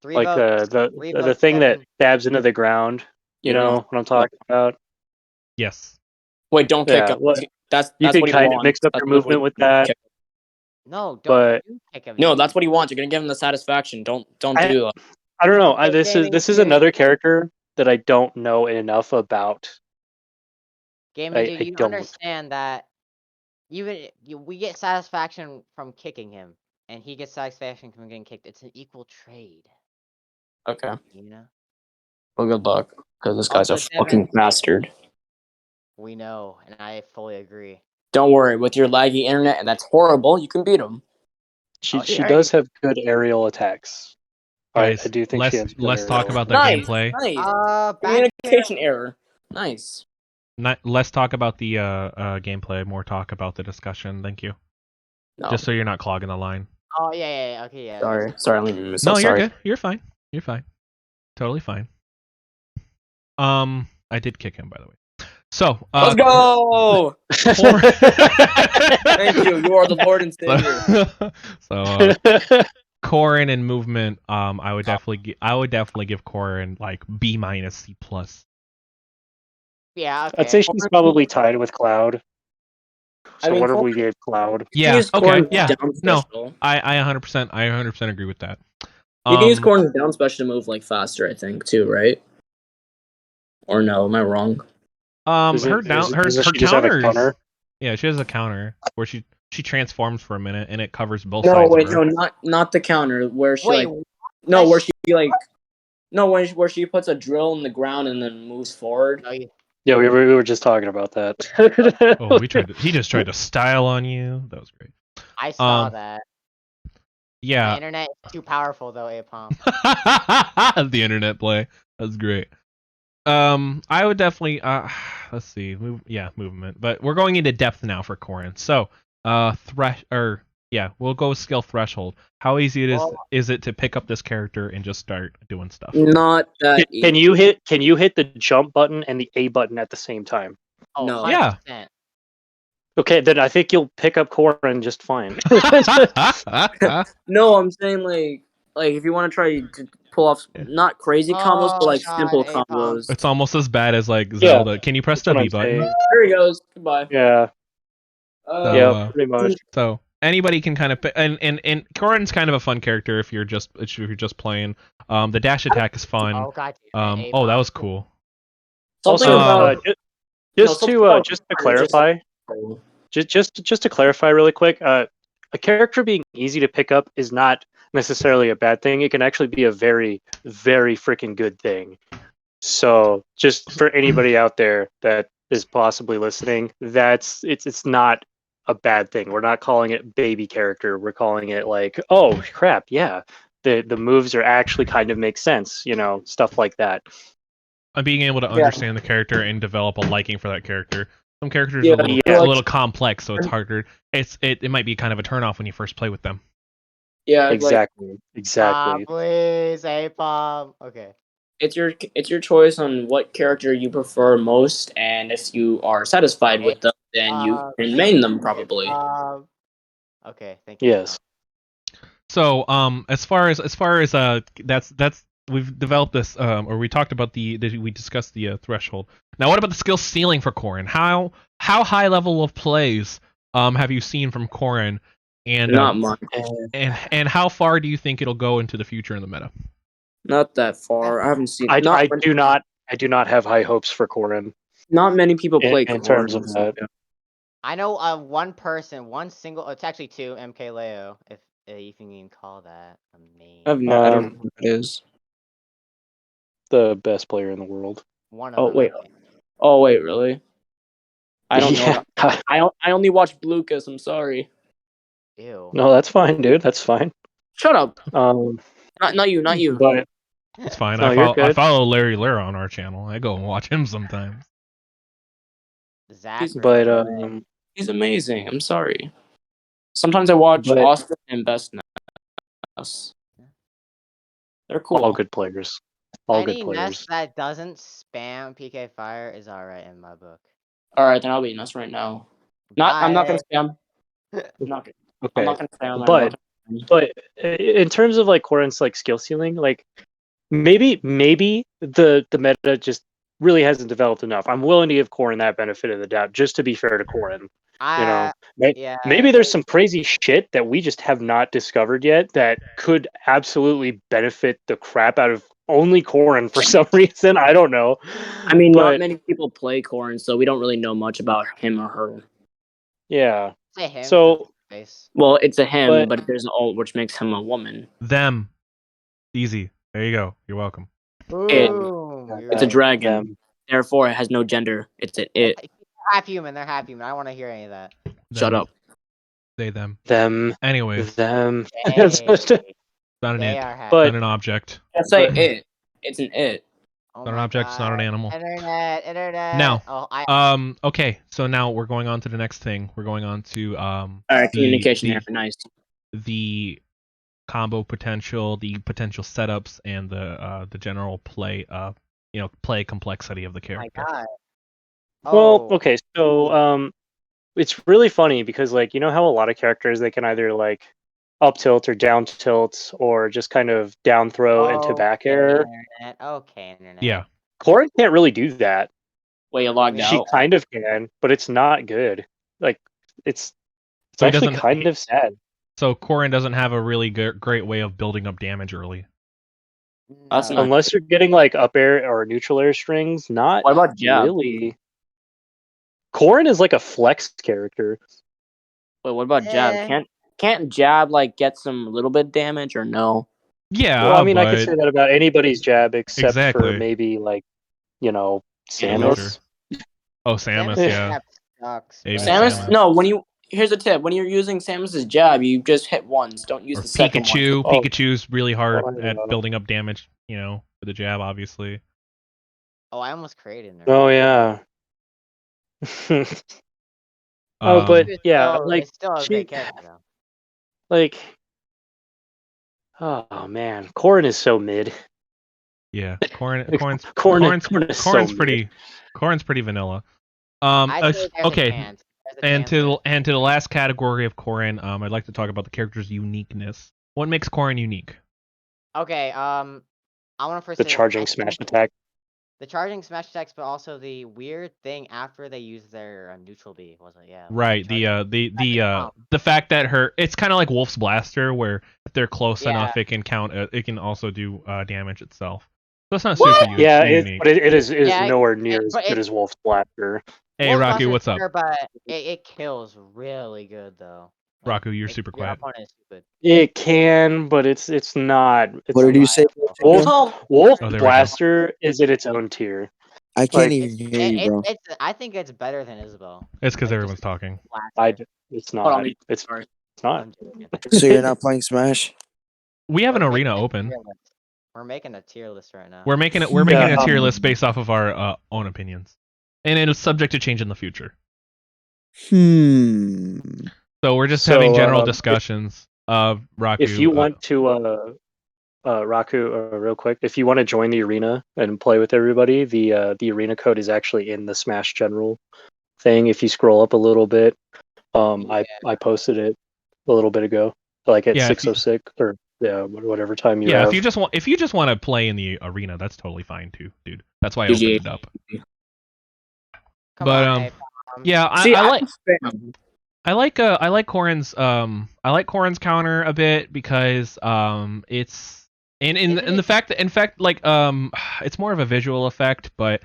3 like votes. the 3 the votes, thing that Devin. stabs into the ground. You Yeah. know what I'm talking about? yes, Wait, don't kick Yeah. him. What That's you can what he kind of wants. mix up That's your literally movement with what he wants. that, No, but don't kick him. No, that's what he wants. You're gonna give him the satisfaction. Don't I do that. I don't know. Okay, gaming This is dude. another character that I don't know enough about. Gaming dude, I you don't. understand that we get satisfaction from kicking him, and he gets satisfaction from getting kicked. It's an equal trade, Okay. you know? Well, good luck, because this guy's a Also, fucking Devin, bastard. we know, and I fully agree. Don't worry, with your laggy internet, and that's horrible, you can beat him. She Oh, she already- does have good aerial attacks. Guys, I do think she has let's better, talk about the Nice, gameplay. nice. Back Communication error. Nice. Less talk about the gameplay, more talk about the discussion. Thank you. No. Just so you're not clogging the line. Oh yeah. Okay, yeah. Sorry, I'm leaving myself. No, you're Sorry. good. You're fine. You're fine. Totally fine. I did kick him, by the way. So, Let's go. Cor- Thank you. You are the Lord and Savior. so Corin and movement, I would definitely give Corin like B minus C plus. Yeah. Okay. I'd say she's probably tied with Cloud. So what if we gave Cloud? Yeah. use Okay. Corin's Yeah. down No. special. I 100% agree with that. You can use Corin's down special to move like faster, I think, too, right? Or no? Am I wrong? Her she just have a counters. counter? Yeah, she has a counter where she transforms for a minute and it covers both No, sides. wait, of her. no, not the counter where she Wait. where she where she puts a drill in the ground and then moves forward. No, you... Yeah, we were just talking about that. Oh, he just tried to style on you. That was great. I saw that. Yeah. The internet is too powerful though, Apom. The internet play. That's great. I would definitely let's see. Movement. But we're going into depth now for Corin. So, we'll go with skill threshold. How easy is it to pick up this character and just start doing stuff? Not that Can you hit the jump button and the A button at the same time? Oh, No. 100%. Yeah. Okay, then I think you'll pick up Corin just fine. No, I'm saying like if you want to try to pull off not crazy combos, but like God, simple Apom. combos. It's almost as bad as like Zelda. Yeah, Can you press that's the what B I'm button? saying. There he goes. Goodbye. Yeah, So, pretty much. So anybody can kind of and Corin's kind of a fun character if you're just playing. The dash attack is fun. Oh god. damn it, Oh, that Apom. was cool. Something Also, about just something to about clarify, just to clarify really quick, a character being easy to pick up is not necessarily a bad thing. It can actually be a very, very freaking good thing. So just for anybody out there that is possibly listening, it's not a bad thing. We're not calling it baby character. We're calling it like, oh crap, yeah, the moves are actually kind of make sense, stuff like that. Being able to understand the character and develop a liking for that character. Some characters Yeah, are a little complex, so it's harder. It might be kind of a turnoff when you first play with them. yeah, Exactly. Please, Apom. Okay. it's your choice on what character you prefer most, and if you are satisfied with them, then you can main them probably. Okay, thank you. Yes. So, as far as that's we've developed this, or we talked about we discussed the threshold. Now, what about the skill ceiling for Corin? How high level of plays have you seen from Corin, and Not much. and how far do you think it'll go into the future in the meta? Not that far. I haven't seen. I do not have high hopes for Corin. Not many people play in terms of that. I know one person, one single. It's actually two. MK Leo, if you can even call that a main. I don't know what it is. The best player in the world. One of them. Oh wait, really? I don't Yeah. know. I only watch Lucas. I'm sorry. Ew. No, that's fine, dude. That's fine. Shut up. Not Not you. But It's fine. No, I follow Larry Lira on our channel. I go and watch him sometimes. Zach. He's amazing. I'm sorry. Sometimes I watch Austin and Best Ness. They're cool. all good players. All Any good players. nest that doesn't spam PK Fire is alright in my book. All right, then I'll be Ness right now. I'm not gonna spam. I'm not gonna spam. But in terms of like Corin's like skill ceiling, like maybe the meta just really hasn't developed enough. I'm willing to give Corin that benefit of the doubt, just to be fair to Corin. Maybe there's some crazy shit that we just have not discovered yet that could absolutely benefit the crap out of only Corin for some reason. I don't know. I mean, not many people play Corin, so we don't really know much about him or her. Yeah. Say him. So, well, it's a him, but there's an alt which makes him a woman. Them. Easy. There you go. You're welcome. It's a dragon. Therefore, it has no gender. It's an it. Half human. They're half human. I don't want to hear any of that. Them. Shut up. They them. Them. Anyways. Them. Not an They it. are hacked. But Not an object. Let's say But- it. It's an it. Oh Not an my object. It's not an God. animal. Internet. Now, Oh, okay. So now we're going on to the next thing. We're going on to All right, communication here. Nice. the combo potential, the potential setups, and the general play play complexity of the oh my character. God. Well, Oh, okay, so it's really funny because like you know how a lot of characters they can either like up tilt or down tilt or just kind of down throw into back air. Internet. Okay, internet. Yeah. Corrin can't really do that. Wait, you logged Yeah. She out. kind of can, but it's not good. Like it's So he actually doesn't- kind of sad. So Corrin doesn't have a really great way of building up damage early. That's No. not- Unless you're getting like up air or neutral air strings, not What about jab? really. Corrin is like a flex character. Wait, what about jab? Eh. Can't jab like get some little bit damage or no? Yeah. Well, I mean, I but could say that about anybody's jab except Exactly. for maybe like, Wizard. Samus. Oh, Samus. Yeah. Yeah. Sucks. Maybe but- Samus? Samus. No. Here's a tip: when you're using Samus's jab, you just hit once. Don't use Or the second Pikachu. one. Oh. Pikachu's really hard Oh, I at know. building up damage. With the jab, obviously. Oh, I almost created an Oh yeah. Oh, but It's yeah, still, like it's still a she- great character though. like, oh man, Corrin is so mid. Yeah. Corrin's Corrin is so pretty. Corrin's pretty vanilla. I'd say there's a okay. chance. There's a And chance to the last category of Corrin, I'd like to talk about the character's uniqueness. What makes Corrin unique? Okay, I want to first The say charging I smash think attack. the charging smash attacks, but also the weird thing after they use their neutral B was it? Yeah. Right. charging- The fact that it's kind of like Wolf's Blaster, where if they're close Yeah. enough, it can count. It can also do damage itself. So it's not What? super Yeah, unique. but it is Yeah, nowhere near as but good as Wolf's Blaster. Hey, Wolf's Raku, Blaster's what's up? better, but it kills really good though. Raku, you're if super your quiet. opponent is stupid. It can, but it's not. It's What did you say? Wolf, Wolf Oh, there we go. Blaster is at its own tier. I can't Like, even hear you, bro. I think it's better than Isabel. It's because Like, everyone's just talking. Blaster. It's Hold on, not. It's sorry. not. I'm joking. So you're not playing Smash? We have an We're arena making a open. tier list. We're making a tier list right now. We're making a tier um, list based off of our own opinions, and it is subject to change in the future. So we're just having general discussions. Raku. If you want to, Raku, real quick, if you want to join the arena and play with everybody, the arena code is actually in the Smash General thing. If you scroll up a little bit, I posted it a little bit ago, like at Yeah, if you- 6:06 or whatever time you yeah, have. if you just want to play in the arena, that's totally fine too, dude. That's why I opened GG. it up. Come but, on, Ape. Yeah, See, I I'm like a fan. I like Corrin's counter a bit because it's in the fact that it's more of a visual effect, but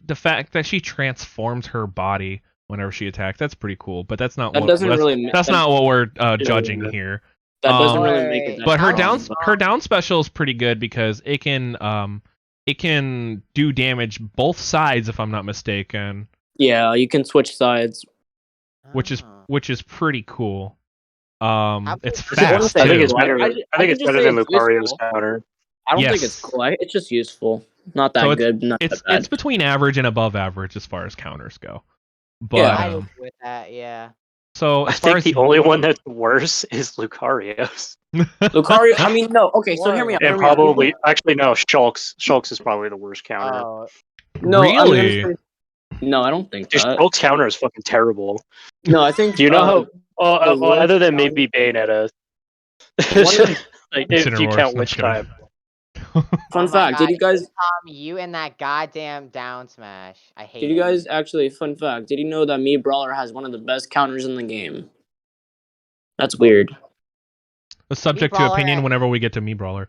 the fact that she transforms her body whenever she attacks, that's pretty cool. But that's not That what doesn't that's, really. that's that, not what we're judging here. That doesn't um, really make it. that But her strong. down special is pretty good because it can do damage both sides if I'm not mistaken, Yeah, you can switch sides. which is pretty cool. It's I fast I think too. it's better. I I think can it's just better say than it's Lucario's useful. counter. I don't think Yes. it's cool. It's just useful. Not that So good. Not It's that bad. it's between average and above average as far as counters go. But Yeah. I agree with that. Yeah. so I as far think as the only one that's worse is Lucario's. Lucario. I mean, no. Okay, so hear me out. And hear me out. probably, actually, no, Shulk's. Shulk's is probably the worst counter. Oh, No, I was gonna Really? say- no, I don't think Just that. Shulk's counter is fucking terrible. No, I think. Do you know how? the Well, other worst than counter- maybe Bayonetta. One of- Like, if Consider you worse, count no, which just kidding. time. Fun Oh my fact: God, Did you guys? you and that goddamn down smash. I hate Did you it. guys actually? Fun fact: Did you know that Me Brawler has one of the best counters in the game? That's weird. It's subject to Brawler opinion and- whenever we get to me brawler.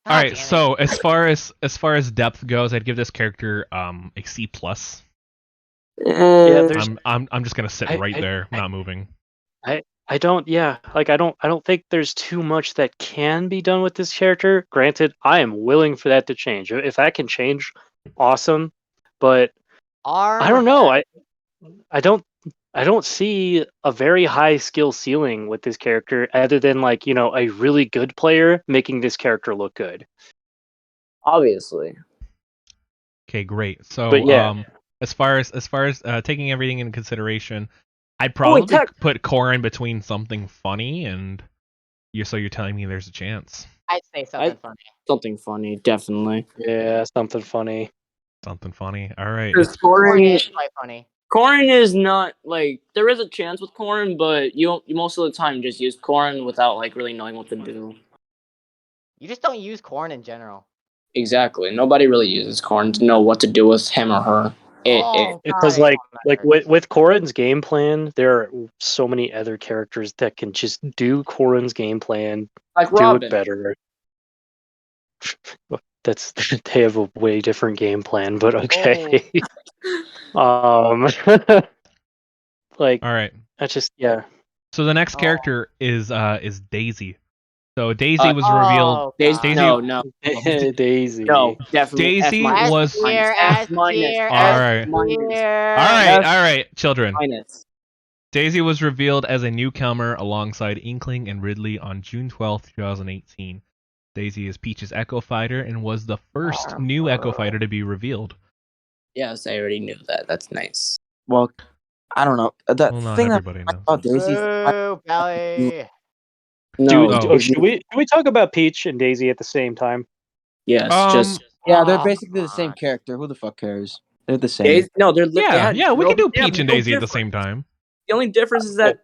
God All right, damn it. so as far as depth goes, I'd give this character a C plus. Yeah, there's. I'm just gonna sit I- right I- there, not moving. I don't. Yeah, like I don't think there's too much that can be done with this character. Granted, I am willing for that to change. If that can change, awesome. But I don't know. I don't I don't see a very high skill ceiling with this character, other than like a really good player making this character look good. Obviously. Okay, great. So But yeah, as far as taking everything into consideration, I'd Oh, wait, probably put Corin between something funny and you're telling me there's a chance. I'd say something funny. Something funny, definitely. yeah, something funny. Something funny. All right. Because Corin Corin is quite funny. Corn is not like there is a chance with corn, but you most of the time just use corn without like really knowing what to do. You just don't use corn in general. Exactly. Nobody really uses corn to know what to do with him or her. Because God, like with Corin's game plan, there are so many other characters that can just do Corin's game plan, like do Robin. it better. That's they have a way different game plan, but okay. Like All right. that's just yeah. So the next character is Daisy. So Daisy was revealed. Daisy, no, Daisy. no, definitely. Daisy F-minus, was tier, F minus, minus, all F right. minus, All right, children. minus. Daisy was revealed as a newcomer alongside Inkling and Ridley on June 12th, 2018. Daisy is Peach's Echo Fighter and was the first new Echo Fighter to be revealed. Yes, I already knew that. That's nice. Well, I don't know. The Well, not thing everybody knows. about Daisy, Boo, Belly. No, Should we talk about Peach and Daisy at the same time? yes, just yeah, they're basically the same character. Who the fuck cares? They're the same. Daisy, no, they're yeah, we can do Peach and no Daisy at the difference. same time. The only difference is that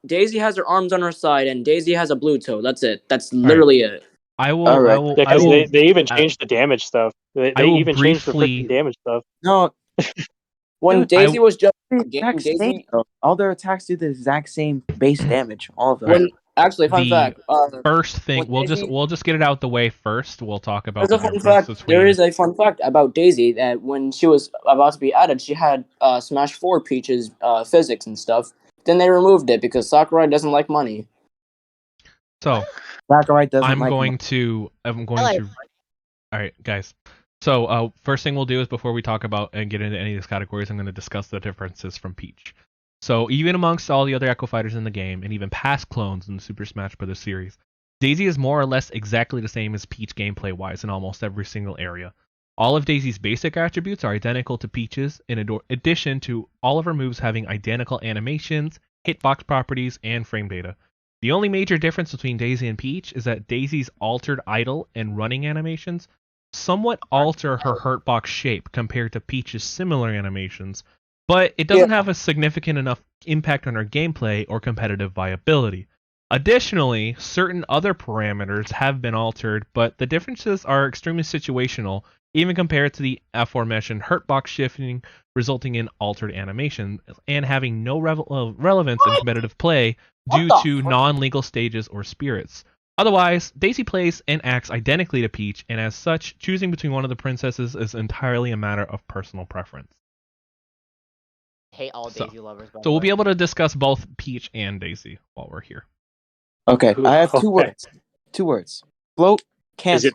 Daisy has her arms on her side and Daisy has a blue toe. That's it. That's literally it. I will. All right. I will. Yeah, I because will. they even changed the damage stuff. They I will even changed the briefly- freaking damage stuff. No, When Dude, Daisy was just exact same, though. All their attacks do the exact same base damage. All of them. when actually fun The fact. First thing, when we'll Daisy- just get it out the way first. We'll talk about There's the a fun difference fact. between. There is a fun fact about Daisy that when she was about to be added, she had Smash 4 Peach's physics and stuff. Then they removed it because Sakurai doesn't like money. So Sakurai doesn't I'm like going to. All right, guys. So first thing we'll do is before we talk about and get into any of these categories, I'm going to discuss the differences from Peach. So even amongst all the other Echo Fighters in the game, and even past clones in the Super Smash Bros. Series, Daisy is more or less exactly the same as Peach gameplay-wise in almost every single area. All of Daisy's basic attributes are identical to Peach's, in addition to all of her moves having identical animations, hitbox properties, and frame data. The only major difference between Daisy and Peach is that Daisy's altered idle and running animations somewhat alter her hurtbox shape compared to Peach's similar animations, but it doesn't have a significant enough impact on her gameplay or competitive viability. Additionally, certain other parameters have been altered, but the differences are extremely situational, even compared to the aforementioned hurtbox shifting, resulting in altered animation and having no relevance in competitive play due to non-legal stages or spirits. Otherwise, Daisy plays and acts identically to Peach, and as such, choosing between one of the princesses is entirely a matter of personal preference. Hate all Daisy lovers. So we'll be able to discuss both Peach and Daisy while we're here. Okay, I have two words. Two words. Float, cancel.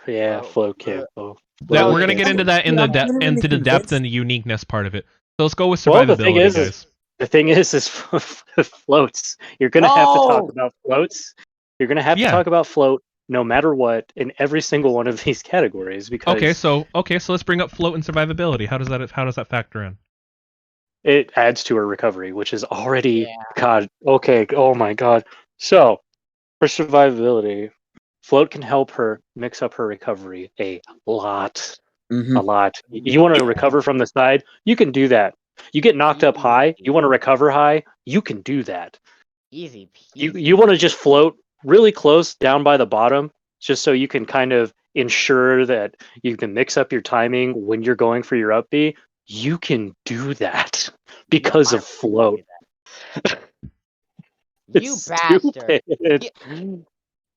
Yeah, float cancel. Yeah, we're gonna get into that into the depth and the uniqueness part of it. So let's go with survivability, the thing is, guys. The thing is floats. You're gonna have to talk about floats. You're gonna have to talk about float no matter what in every single one of these categories because Okay, so let's bring up float and survivability. How does that factor in? It adds to her recovery, which is already God. Okay, oh my God. So for survivability, float can help her mix up her recovery a lot. Mm-hmm. A lot. You want to recover from the side? You can do that. You get knocked up high. You want to recover high? You can do that. Easy peasy. You want to just float really close down by the bottom, just so you can kind of ensure that you can mix up your timing when you're going for your up B. You can do that because of float. You bastard!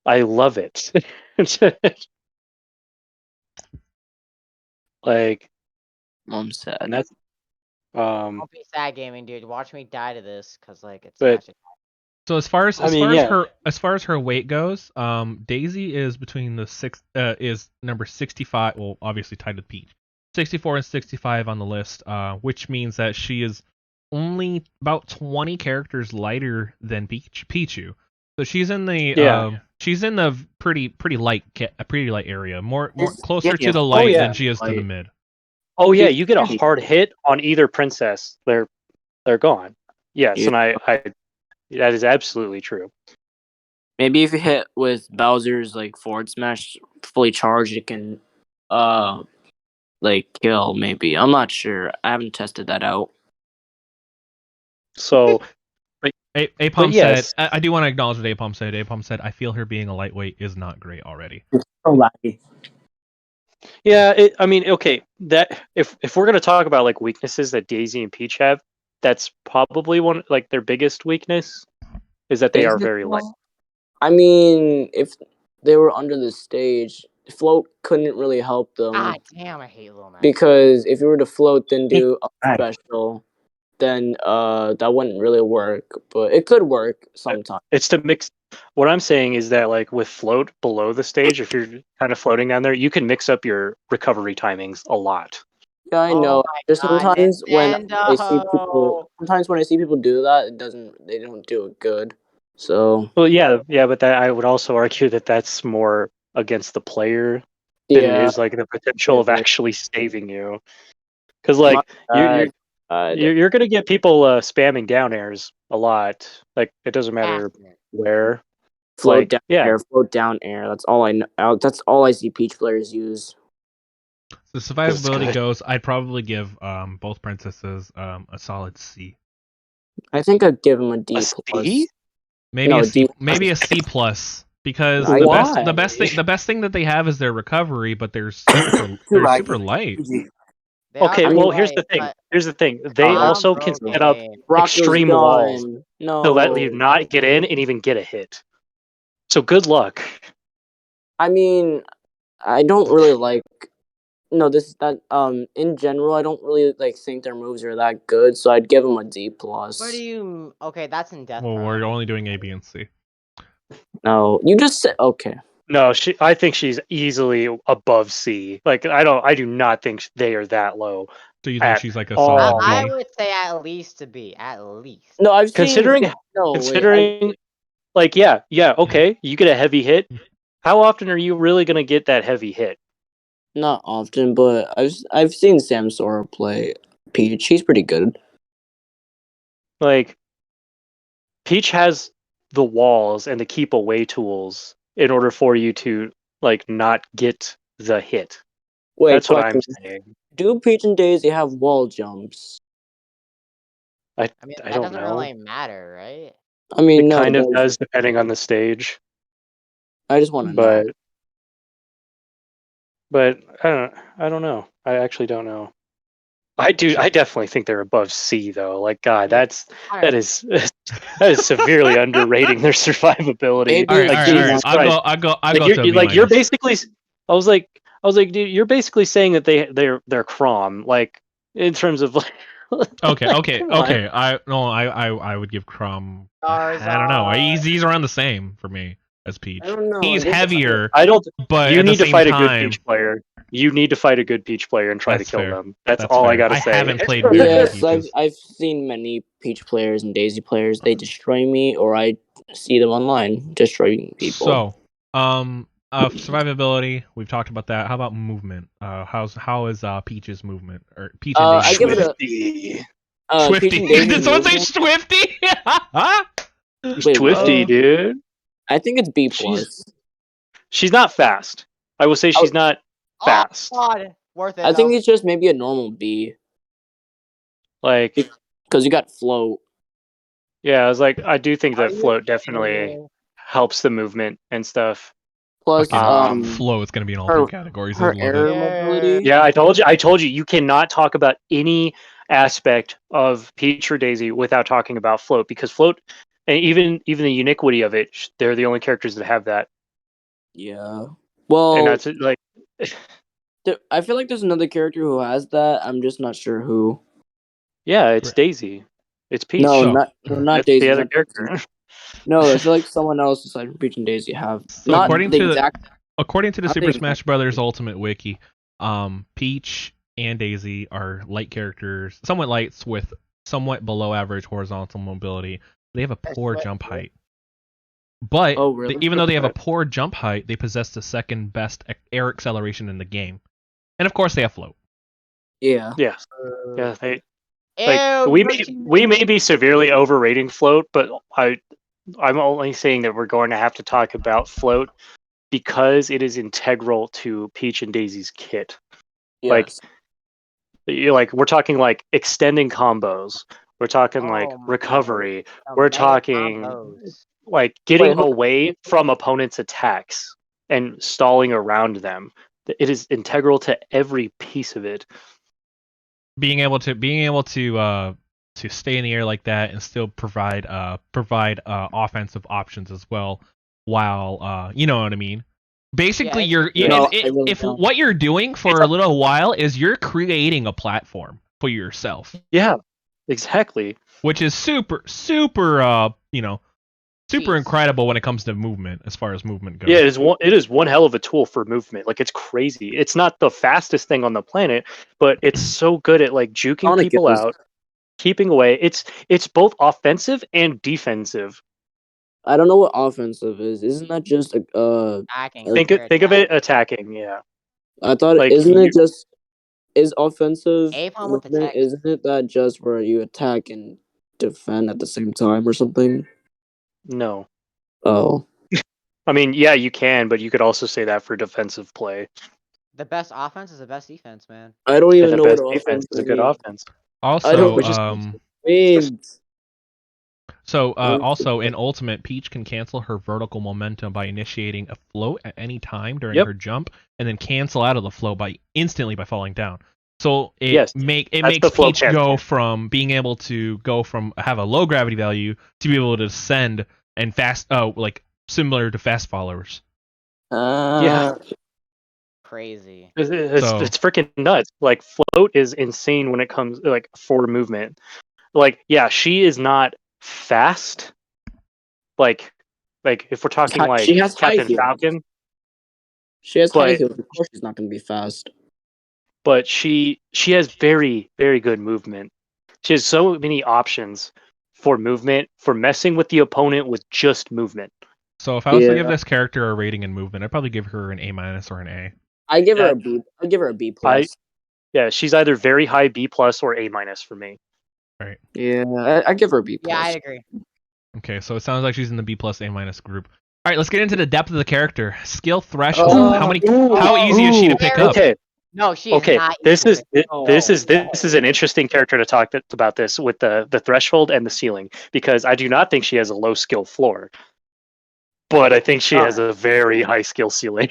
I love it. Like, I'm sad. And that's Don't be sad, gaming dude. Watch me die to this, cause like it's. So as far as her weight goes, Daisy is between is number 65. Well, obviously tied with Peach, 64 and 65 on the list, which means that she is only about 20 characters lighter than Pichu. So she's in the Yeah. pretty light area, more It's closer to getting the a light yeah. than she is to the light. mid. Oh yeah, She's you get a pretty- hard hit on either princess, they're gone. Yes, Yeah. and I that is absolutely true. Maybe if you hit with Bowser's like forward smash fully charged, it can like kill. Maybe I'm not sure. I haven't tested that out. So, Apom yes. said, I do want to acknowledge what Apom said. Apom said, I feel her being a lightweight is not great already. It's so laggy. Yeah, I mean, okay, that if we're gonna talk about like weaknesses that Daisy and Peach have, that's probably one like their biggest weakness is that they Is are it very light. though? I mean, if they were under the stage, float couldn't really help them God damn, I hate Little Mac. because if you were to float then do a Right. special, then that wouldn't really work. But it could work sometimes. It's to mix. What I'm saying is that like with float below the stage, if you're kind of floating down there, you can mix up your recovery timings a lot. Yeah, I Oh know. my Just God, sometimes when I see Nintendo. people, do that, they don't do it good. So Well, yeah, but that I would also argue that that's more against the player than it yeah, is like the potential of it is. actually saving you. Because My like bad. you're gonna get people spamming down airs a lot. Like it doesn't matter Bastard. where. float Like down yeah, air, float down air. That's all I know. That's all I see Peach players use. The it's survivability good. goes, I'd probably give both princesses a solid C. I think I'd give him a D A plus. C? Maybe No, a C, D. maybe a C plus, because I- the Why? best thing that they have is their recovery, but they're super light. They are Okay, pretty well light, but here's the thing. They Rom also can set up broken. Rocco's extreme walls gone. to let you No. not get in and even get a hit. So good luck. I mean, I don't really like. No, in general, I don't really like think their moves are that good. So I'd give them a D plus. What do you? Okay, that's in Death Well, we're Prime. only doing A, B, and C. No, you just said okay. No, I think she's easily above C. Like I do not think they are that low. So you think At she's like a all. solid I B? would say at least to be at least. No, I've Considering seen. No, wait. considering like yeah, okay, you get a heavy hit. How often are you really gonna get that heavy hit? Not often, but I've seen Sam Sora play Peach. He's pretty good. Like Peach has the walls and the keep away tools in order for you to like not get the hit. Wait, That's what question: I'm saying. do Peach and Daisy have wall jumps? I mean, I that don't doesn't know. really matter, right? I mean, It no, kind of it does depending on the stage, I just want to know. but I don't know. I actually don't know. I definitely think they're above C though. Like God, Yeah, that is that is severely underrating their survivability. Maybe All right, Like all right, Jesus all right. Christ. I'll go Like to a B you're minus. basically I was like dude, you're basically saying that they're Crom like in terms of like Okay. come on. I would give Crom. I don't know. Charizard. He's around the same for me as Peach. I don't know. He's heavier, I don't but you at the need to same fight a good time, Peach player. You need to fight a good Peach player and try to That's kill fair. them. That's That's all I fair. gotta I say. haven't played very good Yes, Peaches. I've seen many Peach players and Daisy players. They destroy me, or I see them online destroying people. So, survivability. We've talked about that. How about movement? How is Peach's movement or Peach and I Daisy? give it a Swifty. Peach Swifty. and Daisy Did someone say movement. Swifty? Wait, Swifty, what? dude. I think it's B plus. She's not fast. I will say she's not fast. Oh God, worth it. I think though. it's just maybe a normal B Like because you got float. yeah, I was like I do think Are that you float kidding definitely me? helps the movement and stuff. Plus, Fucking Flow is gonna be in all three her categories. I her love air it. mobility. Yeah, I told you you cannot talk about any aspect of Peach or Daisy without talking about float because float and even the uniquity of it, they're the only characters that have that. Yeah. And Well, that's like I feel like there's another character who has that. I'm just not sure who. yeah, it's Daisy. It's Peach. No, So- not That's Daisy. the other Not character. Daisy. No, I feel like someone else aside from Peach and Daisy have So not according the to exact. the not Super the Smash exact Brothers character. Ultimate Wiki, Peach and Daisy are light characters, somewhat lights with somewhat below average horizontal mobility. They have a poor what- jump height. But Oh, really? even though they have a Okay. poor jump height, they possess the second best air acceleration in the game. And of course, they have float. Yeah. Yeah, yeah. They Ew, we may be severely overrating float, but I'm only saying that we're going to have to talk about float because it is integral to Peach and Daisy's kit. Like, we're talking like extending combos. We're talking like Oh my recovery. God. We're Mega talking combos. like getting Wait, away from opponents' attacks and stalling around them. It is integral to every piece of it. Being able to stay in the air like that and still provide offensive options as well, while you know what I mean. Basically, Yeah, No, I really if don't. what you're doing for a little while is you're creating a platform for yourself, Yeah, exactly. which is super Jeez. incredible when it comes to movement, as far as movement goes. Yeah, it is one hell of a tool for movement. Like, it's crazy. It's not the fastest thing on the planet, but it's so good at like juking Sonic people is. out, keeping away. It's both offensive and defensive. I don't know what offensive is. Isn't that just Attacking. like, Think of it attacking. Yeah, I thought like isn't it just is offensive Apom with the movement? text. Isn't it that just where you attack and defend at the same time or something? no. Oh, I mean, yeah, you can, but you could also say that for defensive play. The best offense is the best defense, man. I don't And even the know what best defense is a offensive good means. offense. I Also, don't We just- means. also in Ultimate, Peach can cancel her vertical momentum by initiating a float at any time during Yep. her jump, and then cancel out of the float instantly by falling down. So it Yes, makes the float Peach cancel. go from being able to have a low gravity value to be able to descend and fast, like similar to fast followers. Yeah. Crazy. It's freaking nuts. Like, float is insane when it comes like for movement. Like, yeah, she is not fast. Like if we're talking like She has high Captain heels. Falcon, She has high But- heels. Of course, she's not going to be fast. but she has very, very good movement. She has so many options for movement, for messing with the opponent with just movement. So if I was to Yeah. give this character a rating in movement, I'd probably give her an A- or an A. I give her Yeah. a B. I give her a B plus. Yeah, she's either very high B plus or A minus for me. Yeah, I give her a B plus. Yeah, I agree. Okay, so it sounds like she's in the B plus A minus group. All right, let's get into the depth of the character. Skill threshold. How easy is she to pick up? Okay, No, she is okay. not. This equal is to- this is an interesting character to talk about this with the threshold and the ceiling, because I do not think she has a low skill floor, but I think she has a very high skill ceiling.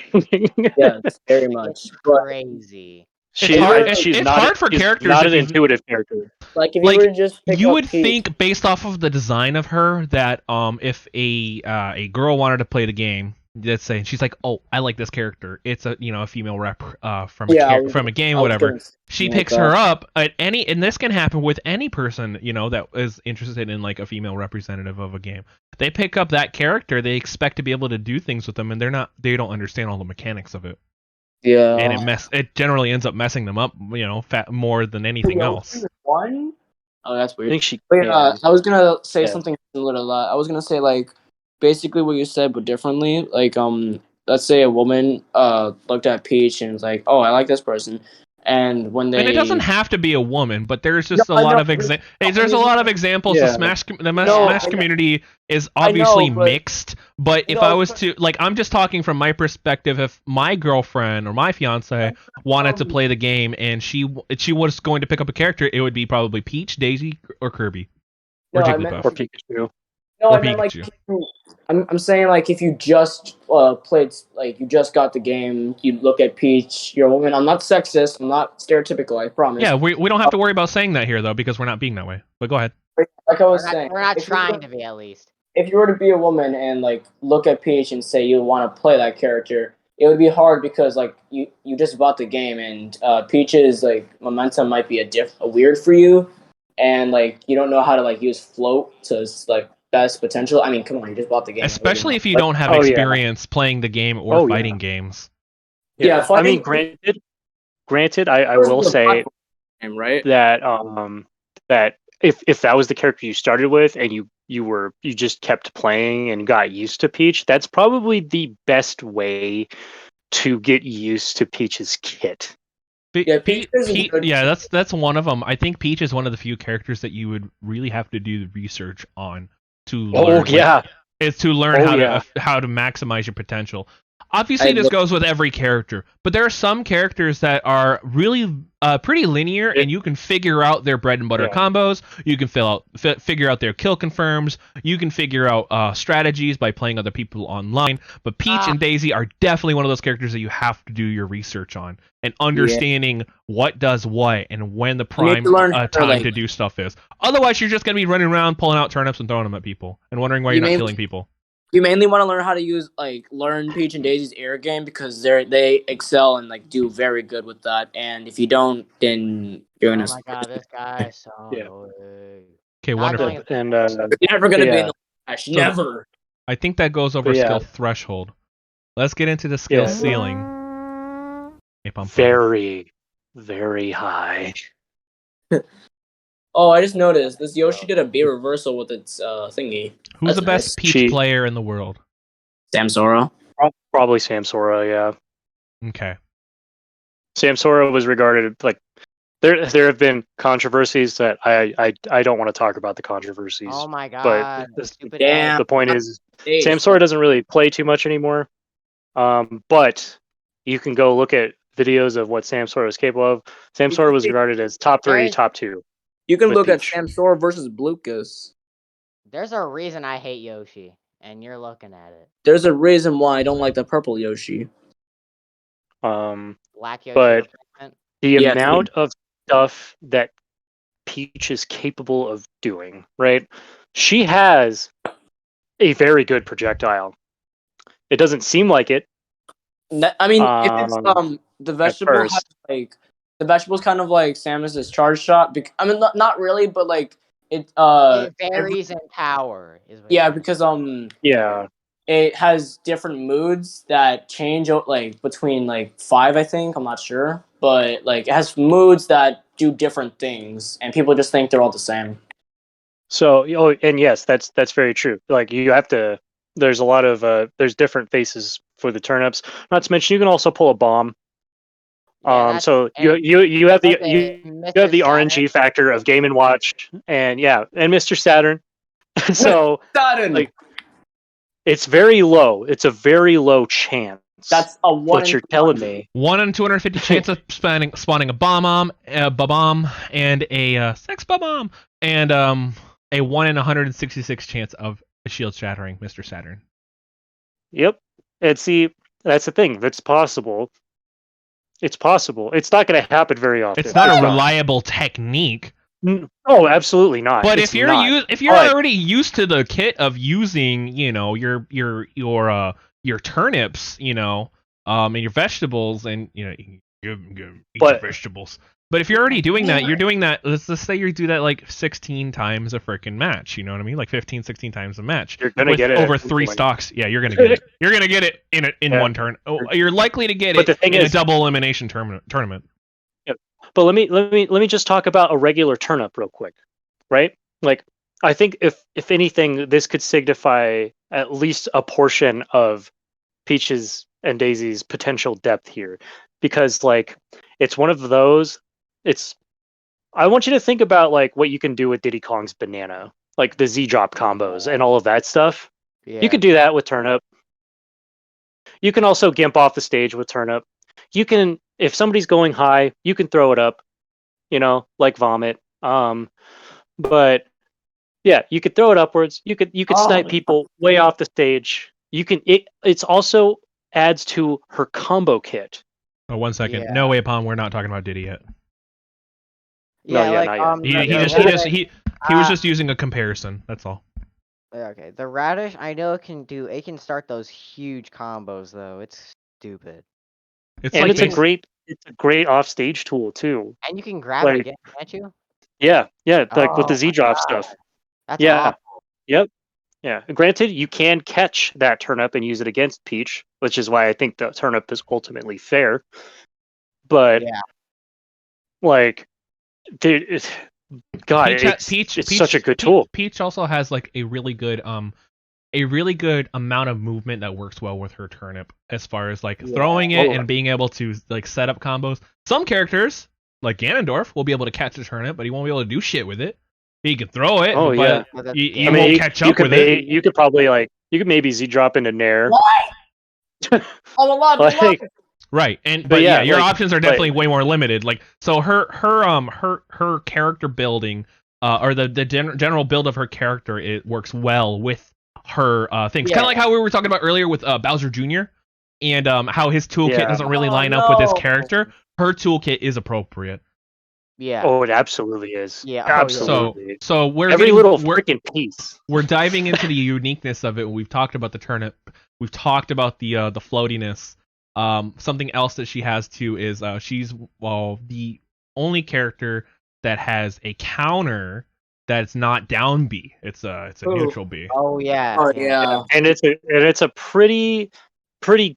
Yes, very much. But Crazy. She's hard for she's characters not if an you've- intuitive character. like if Like, you were to just pick you up would Peach, think, based off of the design of her, that if a girl wanted to play the game, let's say, and she's like, oh, I like this character. It's a female rep from a game, whatever. She picks her up at any, and this can happen with any person that is interested in like a female representative of a game. They pick up that character, they expect to be able to do things with them, and they don't understand all the mechanics of it, Yeah. and it generally ends up messing them up, more than anything else. One? Oh, that's I weird. think she But can. I was gonna say Yeah. something similar to that. I was gonna say like basically what you said, but differently. Like let's say a woman looked at Peach and was like, oh, I like this person, and when they And it doesn't have to be a woman, but there's just No, a I lot know, of but there's a lot of examples. Yeah. The Smash I know. community is I know, obviously but- mixed, but if No, I was but- to I'm just talking from my perspective. If my girlfriend or my fiance wanted to play the game and she was going to pick up a character, it would be probably Peach, Daisy, or Kirby, or No, I Jigglypuff. meant- Or Pikachu. No, Or I meant like Pikachu. I'm saying like if you just played like you just got the game, you look at Peach, you're a woman. I'm not sexist. I'm not stereotypical. I promise. Yeah, we don't have to worry about saying that here though, because we're not being that way. But go ahead. Like I was We're saying, not if you were- trying to be, at least. If you were to be a woman and like look at Peach and say you want to play that character, it would be hard because like you just bought the game and Peach's like momentum might be a weird for you, and like you don't know how to like use float to like best potential. I mean, come on, you just bought the game. Especially if you don't have Oh, yeah. experience playing the game or Oh, yeah. fighting games. Yeah, I mean, granted, I will say game, right? that that if that was the character you started with and you just kept playing and got used to Peach, that's probably the best way to get used to Peach's kit. Yeah, Peach is a good. Yeah, that's one of them. I think Peach is one of the few characters that you would really have to do the research on to learn. It's to learn how to maximize your potential. Obviously, this goes with every character, but there are some characters that are really pretty linear, and you can figure out their bread and butter combos. You can figure out their kill confirms. You can figure out strategies by playing other people online. But Peach and Daisy are definitely one of those characters that you have to do your research on and understanding what does what and when the prime time to do stuff is. Otherwise, you're just gonna be running around pulling out turnips and throwing them at people and wondering why you're not killing people. You mainly want to learn how to learn Peach and Daisy's air game because they excel and do very good with that. And if you don't, then you're gonna. Oh my god, this guy is so annoying. Okay, wonderful. And you're never gonna be in the flash. Never. I think that goes over skill threshold. Let's get into the skill ceiling. Very, very high. Oh, I just noticed this Yoshi did a B reversal with its thingy. Who's the best Peach player in the world? Samsora. Probably Samsora, yeah. Okay. Samsora was regarded there have been controversies that I don't want to talk about the controversies. Oh my god. But the point is Samsora doesn't really play too much anymore. But you can go look at videos of what Samsora was capable of. Samsora was regarded as top 3, top 2. You can look at Samsora versus Blucas. There's a reason I hate Yoshi, and you're looking at it. There's a reason why I don't like the purple Yoshi. Black Yoshi. But the amount of stuff that Peach is capable of doing, right? She has a very good projectile. It doesn't seem like it. I mean, if it's the vegetable has, the vegetables kind of like Samus's charge shot. I mean, not really, but it varies in power. Because it has different moods that change between 5, I think. I'm not sure, but it has moods that do different things, and people just think they're all the same. So, and yes, that's very true. You have to. There's a lot of there's different faces for the turnips. Not to mention, you can also pull a bomb. So you have the RNG factor of Game and Watch, and Mr. Saturn. So Saturn. It's very low. It's a very low chance. That's a what you're telling me. 1 in 250 chance of spawning a bomb, and a sex bomb, and a 1 in 166 chance of a shield shattering, Mr. Saturn. Yep. And see, that's the thing. That's possible. It's possible. It's not going to happen very often. It's not a reliable technique. Oh, absolutely not. But if you're already used to the kit of using, your turnips, and your vegetables, and eat your vegetables. But if you're already doing that, you're doing that. Let's say you do that 16 times a freaking match. You know what I mean? 15, 16 times a match. You're gonna get it over 3 stocks. Yeah, you're gonna get it. You're gonna get it in one turn. Oh, you're likely to get it in a double elimination tournament. But let me just talk about a regular turnip real quick, right? I think if anything, this could signify at least a portion of Peach's and Daisy's potential depth here, because it's one of those. I want you to think about what you can do with Diddy Kong's banana, the Z drop combos and all of that stuff. Yeah. You could do that with turnip. You can also gimp off the stage with turnip. You can, if somebody's going high, you can throw it up, like vomit. But yeah, you could throw it upwards. You could snipe people way off the stage. You can. It's also adds to her combo kit. Oh, 1 second. Yeah. No way, Palm. We're not talking about Diddy yet. Yeah, not yet. He was just using a comparison. That's all. Okay, the radish, I know it can start those huge combos though. It's stupid. It's a great off stage tool too. And you can grab it again, can't you? Yeah, with the Z drop stuff. That's awful. Yep. Yeah. Granted, you can catch that turnip and use it against Peach, which is why I think the turnip is ultimately fair. But God, Peach, it's such a good tool. Peach also has like a really good amount of movement that works well with her turnip, as far as like throwing it and being able to like set up combos. Some characters, like Ganondorf, will be able to catch a turnip, but he won't be able to do shit with it. He can throw it, but you won't catch up with it. You could probably you could maybe Z drop into Nair. I'm alive. Like, right, but yeah, your like, options are definitely way more limited. Like, so her character building, or the general build of her character, it works well with her things. Kind of like how we were talking about earlier with Bowser Jr. and how his toolkit doesn't really line up with his character. Her toolkit is appropriate. Yeah. Oh, it absolutely is. Yeah. Absolutely. So we're every little freaking piece. We're diving into the uniqueness of it. We've talked about the turnip. We've talked about the floatiness. Something else that she has too is she's the only character that has a counter that's not down B. It's a neutral B. Oh yeah. Oh yeah. And it's a pretty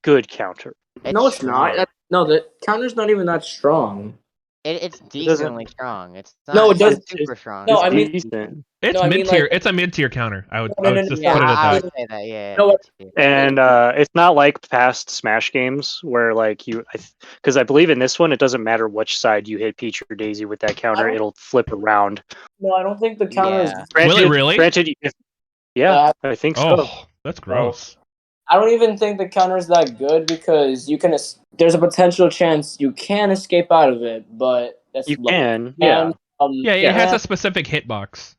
good counter. No, it's not. No, the counter's not even that strong. It's decently strong. It's not, No, it doesn't. super strong. No, I mean, decent. It's no, I mean, mid tier. like- it's a mid tier counter. I would No, just Yeah, put it at I that. would say that. Yeah. No, mid-tier. And it's not like past Smash games where like because I believe in this one it doesn't matter which side you hit Peach or Daisy with that counter, it'll flip around. No, I don't think the counter is. Yeah. Will it really? Granted, I think so. Oh, that's gross. I don't even think the counter is that good because you can. There's a potential chance you can escape out of it, but that's You low. can, yeah. And, Yeah, it has a specific hitbox.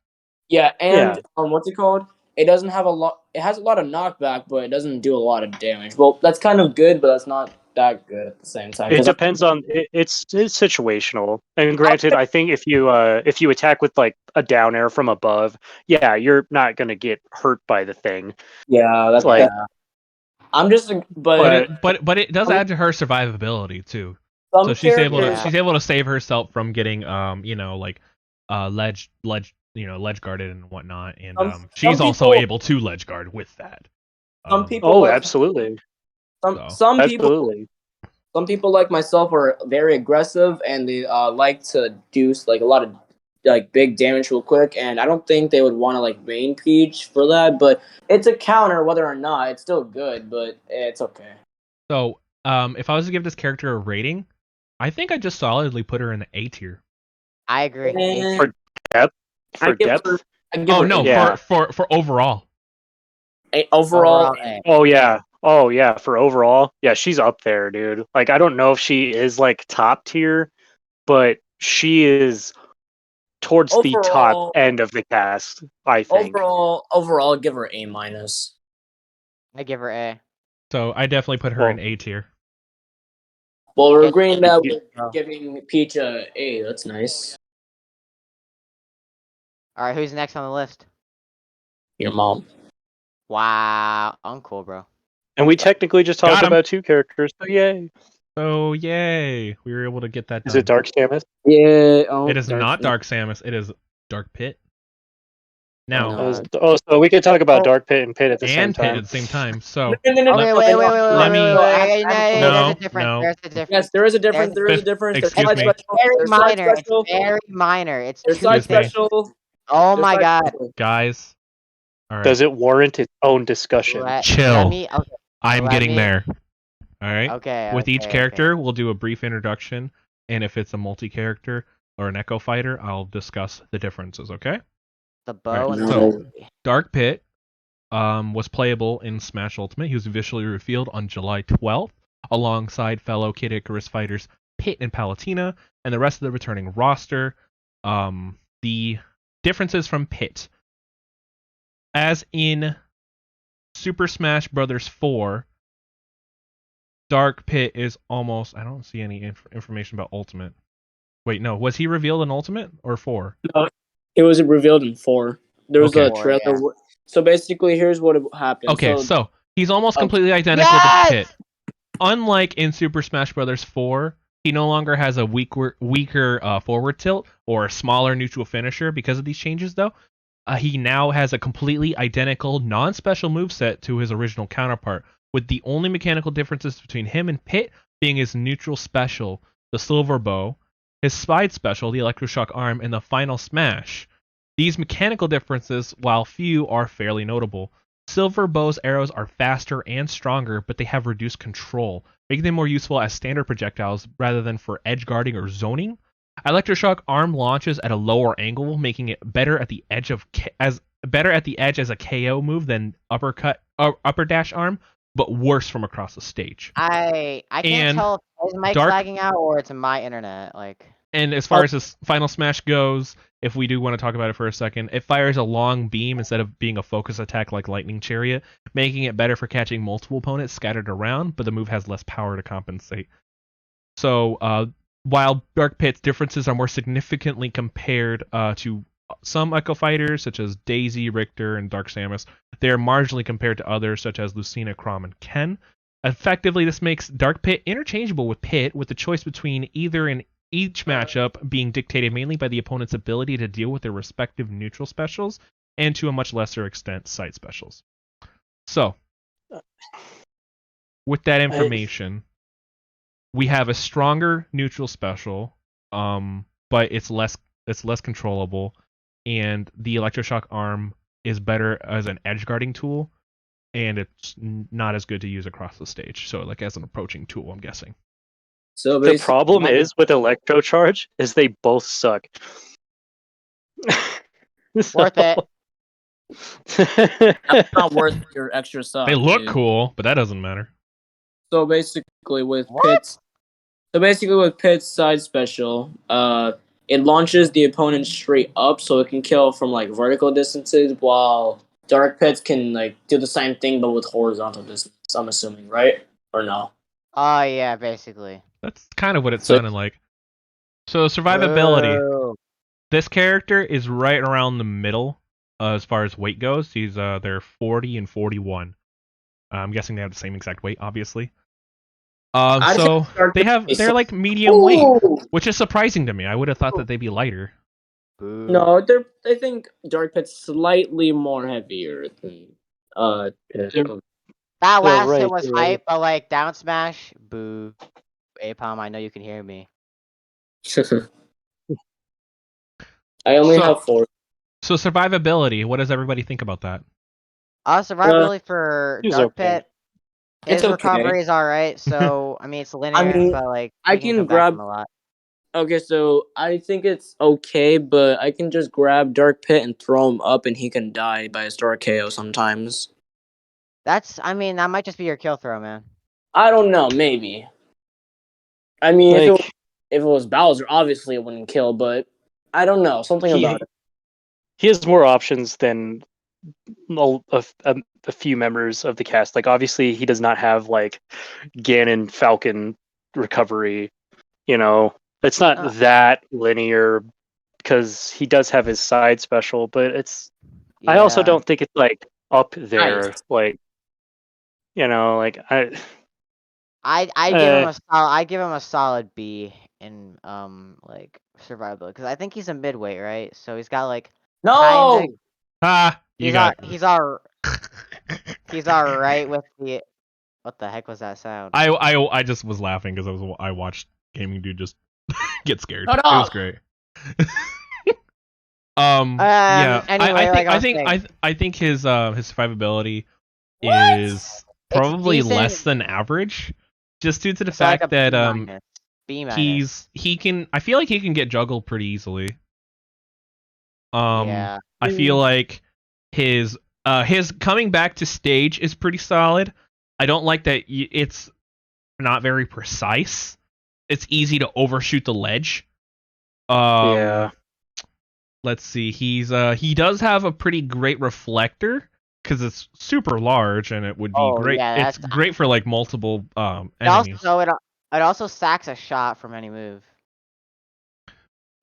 Yeah, and Yeah. what's it called? It doesn't have a lot. It has a lot of knockback, but it doesn't do a lot of damage. Well, that's kind of good, but that's not that good at the same time. It depends on it's situational. And granted, I think if you attack with like a down air from above, yeah, you're not gonna get hurt by the thing. Yeah, that's like. I'm just, but it does add to her survivability too. So she's able to save herself from getting ledge guarded and whatnot, and she's also able to ledge guard with that. Some people, absolutely. Some people like myself are very aggressive and they like to do like a lot of like big damage real quick, and I don't think they would want to like main Peach for that, but it's a counter whether or not. It's still good, but it's okay. So if I was to give this character a rating, I think I just solidly put her in the A tier. I agree. For depth? For depth? For overall. Overall. Oh yeah, for overall. Yeah, she's up there, dude. Like I don't know if she is like top tier, but she is towards the top end of the cast, I think. Overall, give her A minus. I give her A. So I definitely put her in A tier. Well, we're agreeing that we're giving Peach a A. That's nice. All right, who's next on the list? Your mom. Wow, uncool, bro. And we technically just talked about 2 characters, so yay. Oh yay! We were able to get that done. Is it Dark Samus? Yeah. It is not Dark Samus. It is Dark Pit. Now. So we could talk about Dark Pit and Pit at the same time. And Pit at the same time. So. Wait. Yes, there is a difference. There is a difference. Excuse me. Very minor. It's very minor. It's there's side special. Oh my god. Guys. All right. Does it warrant its own discussion? Chill. I'm getting there. All right. Okay. With each character, we'll do a brief introduction, and if it's a multi-character or an Echo Fighter, I'll discuss the differences. Okay. The bow and so, Dark Pit was playable in Smash Ultimate. He was officially revealed on July 12th, alongside fellow Kid Icarus fighters Pit and Palutena, and the rest of the returning roster. The differences from Pit, as in Super Smash Bros. 4. Dark Pit is almost... I don't see any information about Ultimate. Wait, no. Was he revealed in Ultimate or 4? No, it was revealed in 4. There was a trailer. Yeah. So basically, here's what happened. Okay, so he's almost completely identical to Pit. Unlike in Super Smash Bros. 4, he no longer has a weaker forward tilt or a smaller neutral finisher because of these changes, though. He now has a completely identical, non-special moveset to his original counterpart, with the only mechanical differences between him and Pit being his neutral special, the Silver Bow, his Spide special, the Electroshock Arm, and the Final Smash. These mechanical differences, while few, are fairly notable. Silver Bow's arrows are faster and stronger, but they have reduced control, making them more useful as standard projectiles rather than for edge guarding or zoning. Electroshock Arm launches at a lower angle, making it better at the edge as a KO move than upper dash arm, but worse from across the stage. I can't And tell if his mic's Dark- lagging out or it's my internet. Like, And as far as this Final Smash goes, if we do want to talk about it for a second, it fires a long beam instead of being a focus attack like Lightning Chariot, making it better for catching multiple opponents scattered around, but the move has less power to compensate. So, while Dark Pit's differences are more significantly compared to some Echo Fighters, such as Daisy, Richter, and Dark Samus, they are marginally compared to others, such as Lucina, Chrom, and Ken. Effectively, this makes Dark Pit interchangeable with Pit, with the choice between either in each matchup being dictated mainly by the opponent's ability to deal with their respective neutral specials, and to a much lesser extent, side specials. So, with that information, we have a stronger neutral special, but it's less controllable, and the Electroshock Arm is better as an edge guarding tool, and it's not as good to use across the stage. So, like as an approaching tool, I'm guessing. So The problem is with Electrocharge is they both suck. worth it. That's not worth your extra stuff. They look dude. cool, but that doesn't matter. So basically, with What? Pit's side special, it launches the opponent straight up, so it can kill from like vertical distances, while Dark Pits can like do the same thing but with horizontal distance. I'm assuming, right? Or no? Oh yeah, basically. That's kind of what it So- sounded like. So survivability. Boo. This character is right around the middle as far as weight goes. They're 40 and 41. I'm guessing they have the same exact weight, obviously. I So think Dark Pit is they're so- like medium weight, Ooh! which is surprising to me. I would have thought that they'd be lighter. Boo. No, I think Dark Pit's slightly more heavier than That last right, hit was you're right. hype, but like down smash, boo. Apom, I know you can hear me. I only So- have 4. So survivability. What does everybody think about that? Survivability for he's Dark okay. Pit. His It's okay. recovery is alright, so I mean it's linear, mean, but like I he can come back grab- from a lot. Okay, so I think it's okay, but I can just grab Dark Pit and throw him up, and he can die by a Star KO sometimes. That might just be your kill throw, man. I don't know, maybe. I mean, Like, if it was Bowser, obviously it wouldn't kill, but I don't know, something about it. he has more options than a few members of the cast. Like, obviously, he does not have like Ganon Falcon recovery. You know, it's not that linear because he does have his side special, but it's. I also Yeah. don't think it's like up there. Nice. Like, you know, like I. I give him a solid B in like survivability because I think he's a midweight, right? So he's got like No! kinda, Ah, you got it. he's all right with the. What the heck was that sound? I just was laughing because I watched Gaming Dude just get scared. Shut It was up! great. Yeah. Anyway, like I was saying. I think his survivability is probably decent. less than average, just due to the It's like fact a that B minus. he can. I feel like he can get juggled pretty easily. Yeah. I feel like his coming back to stage is pretty solid. I don't like that it's not very precise. It's easy to overshoot the ledge. Yeah. Let's see. He does have a pretty great reflector because it's super large and it would be great. Yeah, It's great for like multiple It enemies. also sacks a shot from any move.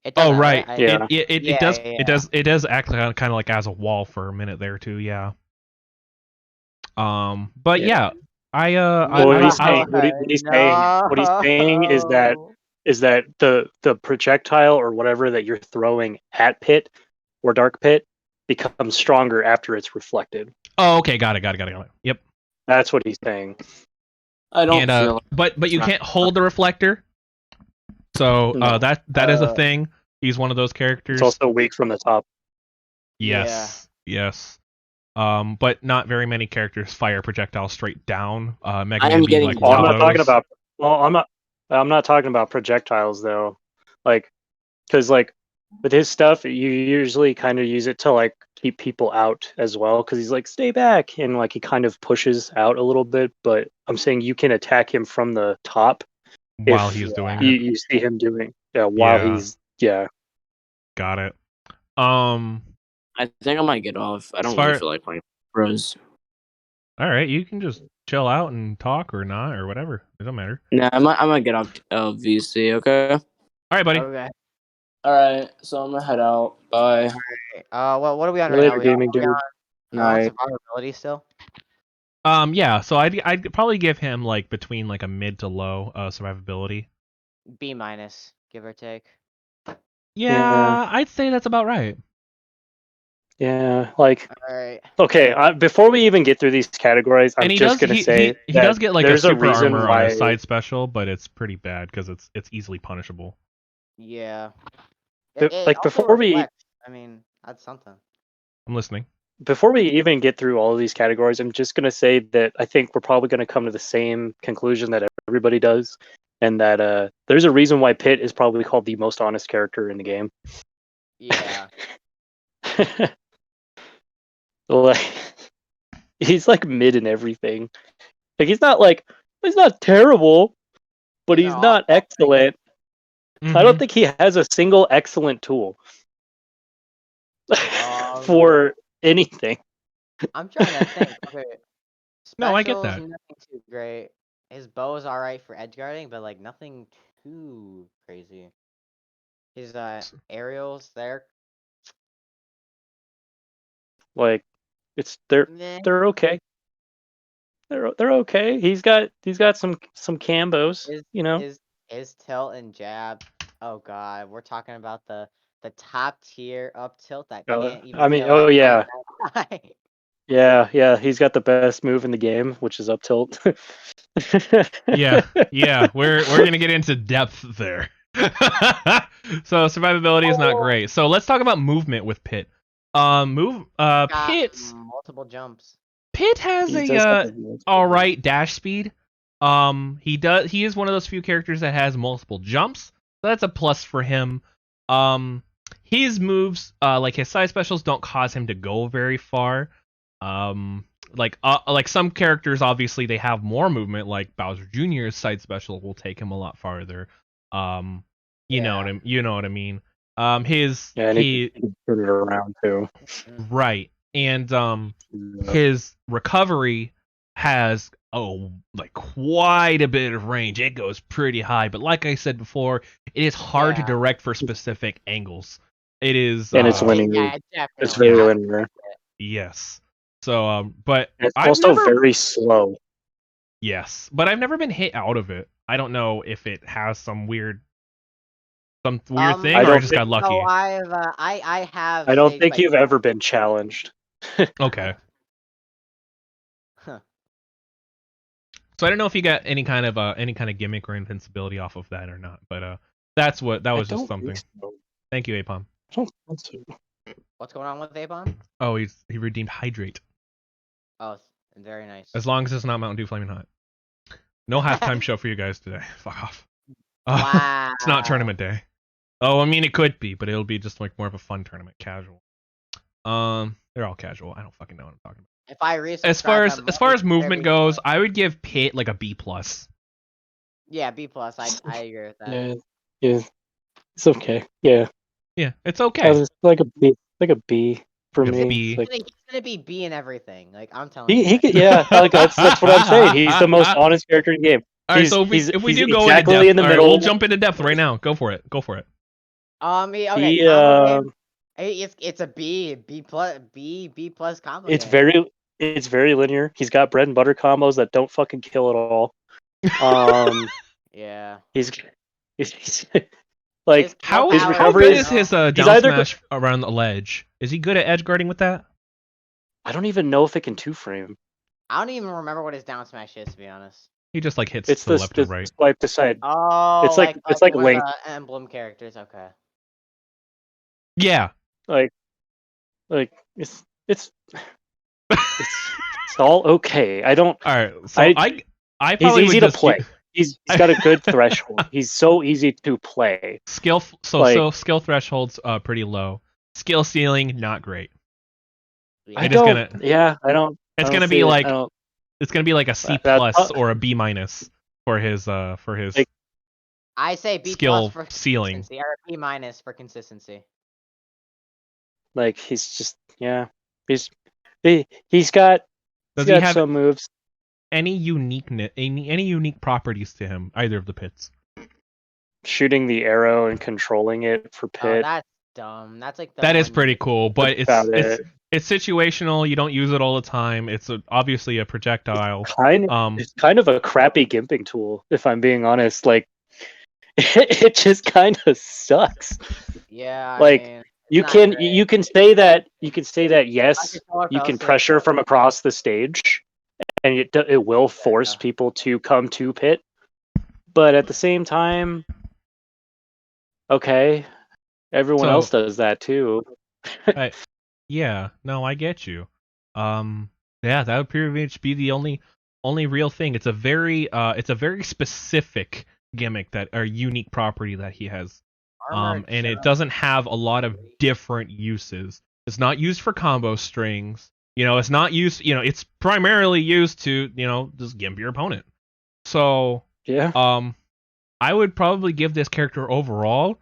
It Oh doesn't, right, Yeah. it does act kind of like as a wall for a minute there too. Yeah. But yeah, What he's saying is that the projectile or whatever that you're throwing at Pit or Dark Pit becomes stronger after it's reflected. Oh, okay, got it. Yep. That's what he's saying. I don't And feel but you can't hold the reflector. So No. that is a thing. He's one of those characters. It's also weak from the top. Yes. Yes. But not very many characters fire projectiles straight down. Mega I Man am being getting like Oh, one I'm of not talking those. about. Well, I'm not talking about projectiles though. Like, because like with his stuff, you usually kind of use it to like keep people out as well. Because he's like, stay back, and like he kind of pushes out a little bit. But I'm saying you can attack him from the top While if he's doing you, it. you see him doing while Yeah. he's yeah. Got it. I think I might get off. I As don't far- really feel like playing Bros. All right, you can just chill out and talk or not or whatever. It don't matter. Nah, I might get off VC. Okay. All right, buddy. Okay. All right. So I'm gonna head out. Bye. What are we on right Later, now? gaming Are we dude. on Night. survivability still? Yeah. So I'd probably give him like between like a mid to low survivability. B minus, give or take. Yeah, I'd say that's about right. Yeah, like All right. okay. Before we even get through these categories, I'm And he just does gonna he, say he that does get like a there's super reason armor why on his side special, but it's pretty bad because it's easily punishable. Yeah. like, also before we- reflects. I mean, that's something. I'm listening. before we even get through all of these categories, I'm just gonna say that I think we're probably gonna come to the same conclusion that everybody does, and that there's a reason why Pitt is probably called the most honest character in the game. Yeah. Like he's like mid in everything. Like he's not terrible, but he's No, not excellent. I don't think he has a single excellent tool for anything. I'm trying to think. Okay. No, I get Specials, that. Nothing too great. His bow is alright for edge guarding, but like nothing too crazy. His aerials, they're Like meh. they're okay. They're okay. He's got some cambos, His, you know. his tilt and jab. Oh god, we're talking about the top tier up tilt that can't even. I mean, kill oh yeah, that high. yeah. He's got the best move in the game, which is up tilt. Yeah. We're gonna get into depth there. So survivability is not great. So let's talk about movement with Pitt. Got Pitt multiple jumps. Pitt has He a does have the- alright dash speed. He is one of those few characters that has multiple jumps. So that's a plus for him. His moves, like his side specials, don't cause him to go very far. Like some characters, obviously they have more movement. Like Bowser Jr.'s side special will take him a lot farther. You know what I mean. and he can turn it around too. Right, and his recovery has like quite a bit of range. It goes pretty high, but like I said before, it is hard to direct for specific angles. It is, And it's linear. Yeah, definitely. It's very linear. yes. So, but It's I've also never, very slow. yes, but I've never been hit out of it. I don't know if it has some weird thing, I or I don't just got lucky. So I have. I don't saved, think like, you've ever been challenged. Okay. Huh. So I don't know if you got any kind of gimmick or invincibility off of that or not, but that was just something. So. Thank you, Apom. I don't think so. What's going on with Avon? Oh, he redeemed Hydrate. Oh, very nice. As long as it's not Mountain Dew Flaming Hot. No halftime show for you guys today. Fuck off. Wow. It's not tournament day. Oh, I mean it could be, but it'll be just like more of a fun tournament, casual. They're all casual. I don't fucking know what I'm talking about. If I As far as movement goes, I would give Pitt like a B+. Yeah, B+. I agree with that. Yeah, it's okay. Yeah, It's okay. it's like a B for Like a me. B. It's like, He's gonna be B in everything. Like I'm telling you. he could, yeah, like that's what I'm saying. He's the most honest character in the game. All right, He's- so he's- if we he's do go exactly into depth, in the all right, middle. we'll jump into depth right now. Go for it. Okay. It's a B plus combo. It's game. very linear. He's got bread and butter combos that don't fucking kill at all. Yeah. He's like How his how recovery good is- is his down either smash around the ledge? Is he good at edge guarding with that? I don't even know if it can two frame. I don't even remember what his down smash is, to be honest. He just like hits It's to the the left and right. swipe to side. Oh, It's like one of Link. the emblem characters. Okay. Yeah. Like it's all okay. I don't. All right. So I I He's probably easy would to just play. He's got a good threshold. He's so easy to play. skill. So skill threshold's pretty low. Skill ceiling not great. Yeah. I It is don't. gonna. Yeah, I don't. It's I don't gonna see be it. like I don't. it's gonna be like a C That- plus or a B minus for his Like, I say B skill plus for ceiling. consistency, or B minus for consistency. like he's just he's got Does he have some moves. any uniqueness, any unique properties to him? Either of the pits. Shooting the arrow and controlling it for Oh, Pit. that's dumb. That's like the That is one pretty cool, but That's about it's situational. You don't use it all the time. It's obviously a projectile. It's kind of a crappy gimping tool, if I'm being honest. Like it just kind of sucks. Yeah, Like, I mean, You not can great. you can say that yes, controller you can posted. pressure from across the stage, and it will force go. people to come to Pit. But at the same time, okay, everyone So- else does that too. Yeah, no, I get you. Yeah, that would pretty much be the only real thing. It's a very specific gimmick that or unique property that he has. Armored And it Shadow. doesn't have a lot of different uses. It's not used for combo strings. It's not used. It's primarily used to just gimp your opponent. So Yeah. I would probably give this character overall,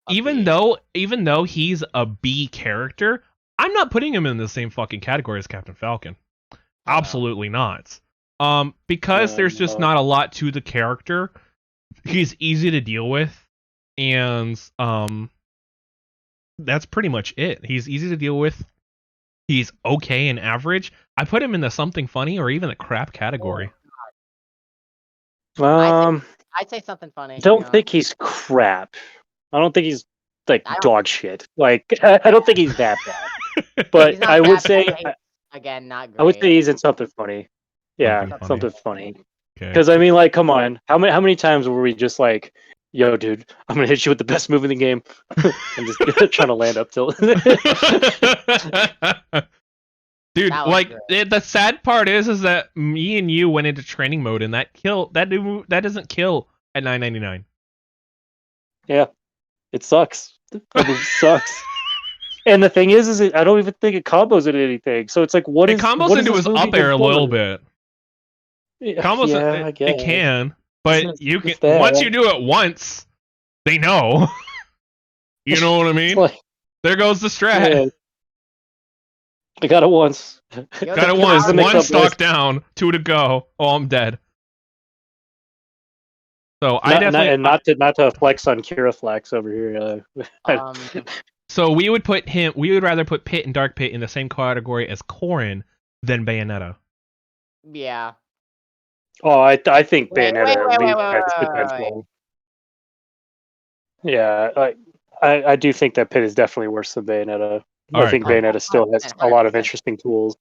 A even B. though he's a B character, I'm not putting him in the same fucking category as Captain Falcon. Absolutely not. Because there's just No. not a lot to the character. He's easy to deal with, and that's pretty much it. He's easy to deal with. He's okay and average. I put him in the something funny or even the crap category. I'd I'd say something funny. don't think he's crap. I don't think he's like I don't- dog shit. Like I don't think he's that bad. But He's not I would bad, say but he's, again, not great. I would say he's in something funny. Yeah, Something something funny. Okay. Because I mean, like, come on, how many times were we just like, "Yo, dude, I'm gonna hit you with the best move in the game," and just trying to land up tilt. Dude, That was like great. the sad part is that me and you went into training mode and that doesn't kill at 9.99. Yeah, it sucks. That move sucks. And the thing is I don't even think it combos into anything. So it's like, what It is combos what is into this his move up even air a for? little bit. Yeah, Combos yeah, I it guess. can, but It's you can just that. once you do it once, they know. You know what I mean? Like, There goes the strat. yeah. I got it once. Yo, Got it the once. power- One stock down, 2 to go. Oh, I'm dead. So I definitely not to flex on Kiraflex over here. So we would rather put Pit and Dark Pit in the same category as Corrin than Bayonetta. Yeah. Oh, I think Wait, Bayonetta wait, at wait, least wait, has wait, wait, potential. Yeah, I do think that Pit is definitely worse than Bayonetta. All I think right, Bayonetta still has a lot of 100%. interesting tools.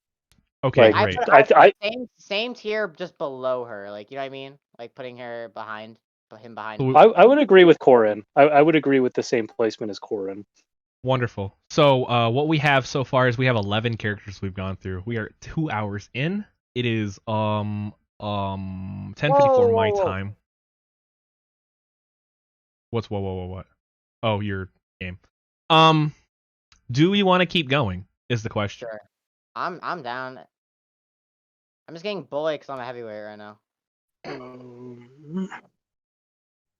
Okay, Like, I great. put I same tier, just below her. Like, you know what I mean? Like putting her behind, put him behind. So- I would agree with Corrin. I would agree with the same placement as Corrin. Wonderful. So what we have so far is we have 11 characters we've gone through. We are 2 hours in. It is 10:54 my Whoa. time. What's what? Oh, your game. Do we want to keep going? Is the question. Sure. I'm down. I'm just getting bullied because I'm a heavyweight right now.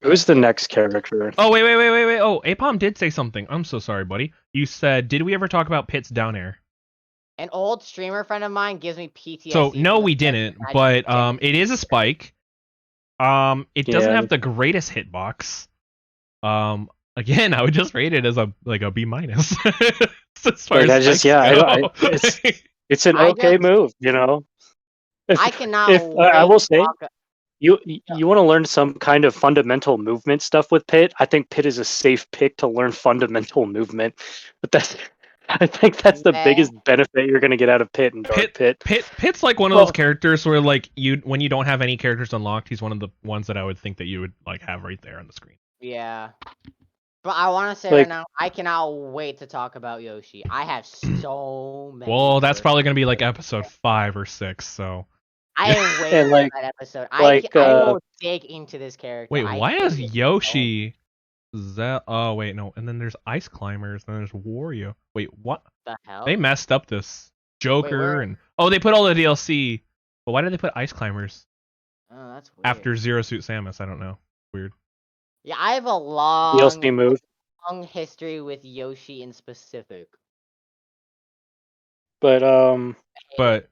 Who's the next character? Oh wait. Oh, Apom did say something. I'm so sorry, buddy. You said, did we ever talk about Pit's down air? An old streamer friend of mine gives me PTSD. So no, from we the fact didn't. that I But didn't- it is a spike. It doesn't Yeah. have the greatest hitbox. Again, I would just rate it as a B minus. As far Like, as I just- spikes yeah, go. It's an I okay just- move, you know. I cannot. If I wait will to say, talk- you want to learn some kind of fundamental movement stuff with Pit, I think Pit is a safe pick to learn fundamental movement. But I think that's the Meh. biggest benefit you're gonna get out of Pit and Dark Pit. Pit's like one of those characters where like when you don't have any characters unlocked, he's one of the ones that I would think that you would like have right there on the screen. Yeah. But I want to say Like- right now, I cannot wait to talk about Yoshi. I have so many. Well, that's first- probably gonna be like episode 5 or 6. So I am waiting And, for like- that episode. like, I will dig into this character. wait, I why is think it's Yoshi? Oh wait, no. And then there's Ice Climbers. And then there's Wario. Wait, what? the hell? They messed up this Joker where? and they put all the DLC. But why did they put Ice Climbers Oh, that's weird. after Zero Suit Samus? I don't know. Weird. Yeah, I have a long DLC move. history with Yoshi in specific. But But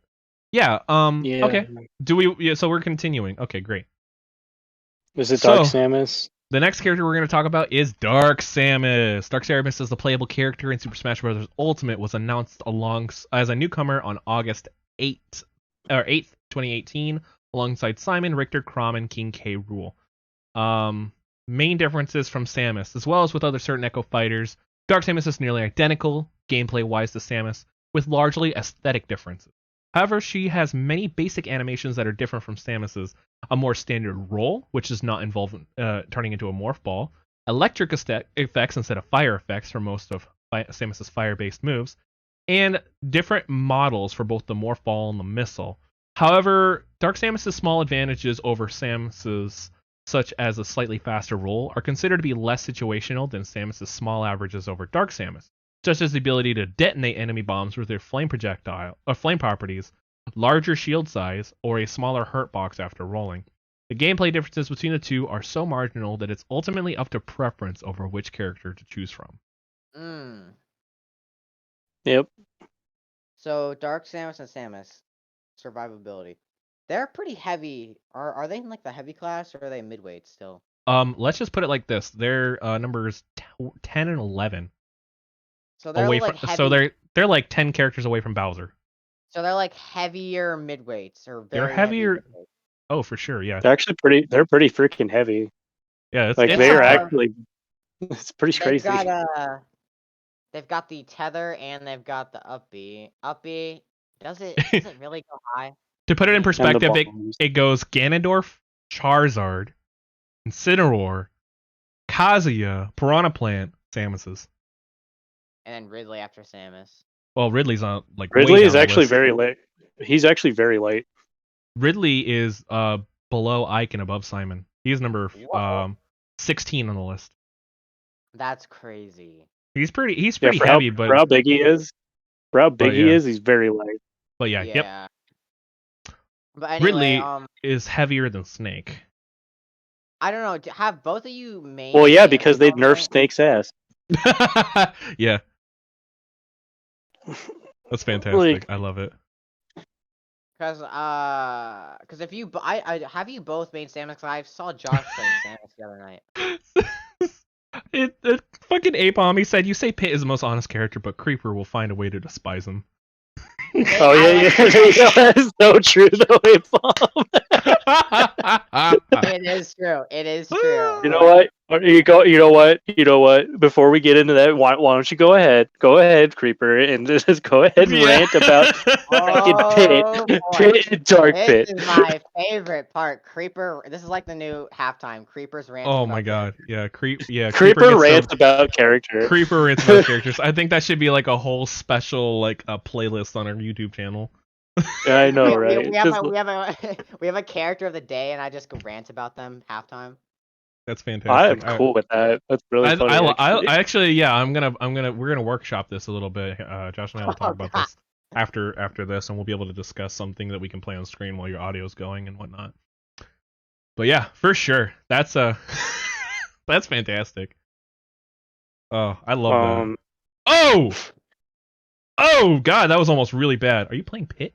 yeah, yeah. okay. Do we? Yeah, so we're continuing. Okay, great. Is it Dark So- Samus? The next character we're going to talk about is Dark Samus. Dark Samus is the playable character in Super Smash Bros. Ultimate. Was announced as a newcomer on August 8th, 2018, alongside Simon, Richter, Chrom, and King K. Rool. Main differences from Samus, as well as with other certain Echo fighters, Dark Samus is nearly identical gameplay-wise to Samus, with largely aesthetic differences. However, she has many basic animations that are different from Samus's. A more standard roll, which does not involve turning into a morph ball, electric effects instead of fire effects for most of Samus's fire-based moves, and different models for both the morph ball and the missile. However, Dark Samus's small advantages over Samus's, such as a slightly faster roll, are considered to be less situational than Samus's small averages over Dark Samus, such as the ability to detonate enemy bombs with their flame projectile or flame properties, larger shield size, or a smaller hurt box after rolling. The gameplay differences between the two are so marginal that it's ultimately up to preference over which character to choose from. Yep. So Dark Samus and Samus, survivability. They're pretty heavy. Are they in like the heavy class or are they midweight still? Let's just put it like this: they're numbers 10 and 11 So they're away like from. heavy. So they're like 10 characters away from Bowser. So they're like heavier midweights or They're very heavy heavier- midweights. Oh, for sure, yeah, They're actually pretty. They're pretty freaking heavy. yeah. Like it's they are uh, actually. It's pretty They've crazy. they've got the tether and they've got the up B. Up B does it really go high? To put it in And the perspective, bombs. it goes Ganondorf, Charizard, Incineroar, Kazuya, Piranha Plant, Samus's. And then Ridley after Samus. Well, Ridley's on like Ridley way is down the actually list. very late. He's actually very late. Ridley is below Ike and above Simon. He's number Whoa. 16 on the list. That's crazy. He's pretty Yeah, heavy, for how big he is. For how big he yeah. is, he's very light. but yep. But anyway, Ridley is heavier than Snake. I don't know. Have both of you made? Well, yeah, a because they account nerfed Snake's ass. Yeah. That's fantastic. I love it. Because if you, I have you both made Samus? 'Cause I saw Josh playing Samus the other night. It fucking Apom, he said, you say Pit is the most honest character, but Creeper will find a way to despise him. Oh yeah, yeah, that's so true though. It is true. It is true. You know what? You know what? You know what? Before we get into that, why don't you go ahead? Go ahead, Creeper, and just go ahead and rant about fucking Oh, Pit, boy. Pit and Dark This Pit. is my favorite part. Creeper. This is like the new halftime. Creeper's rant. Oh my god. Yeah, Creeper gets rants about character. Creeper rants about characters. I think that should be like a whole special like a playlist on our YouTube channel. Yeah, I know, right? We have a character of the day, and I just go rant about them halftime. That's I am fantastic. cool with that. That's really funny. I actually, yeah, we're gonna workshop this a little bit. Josh and I will talk about this after this, and we'll be able to discuss something that we can play on screen while your audio's going and whatnot. But yeah, for sure, that's that's fantastic. Oh, I love that. Oh god, that was almost really bad. Are you playing Pit?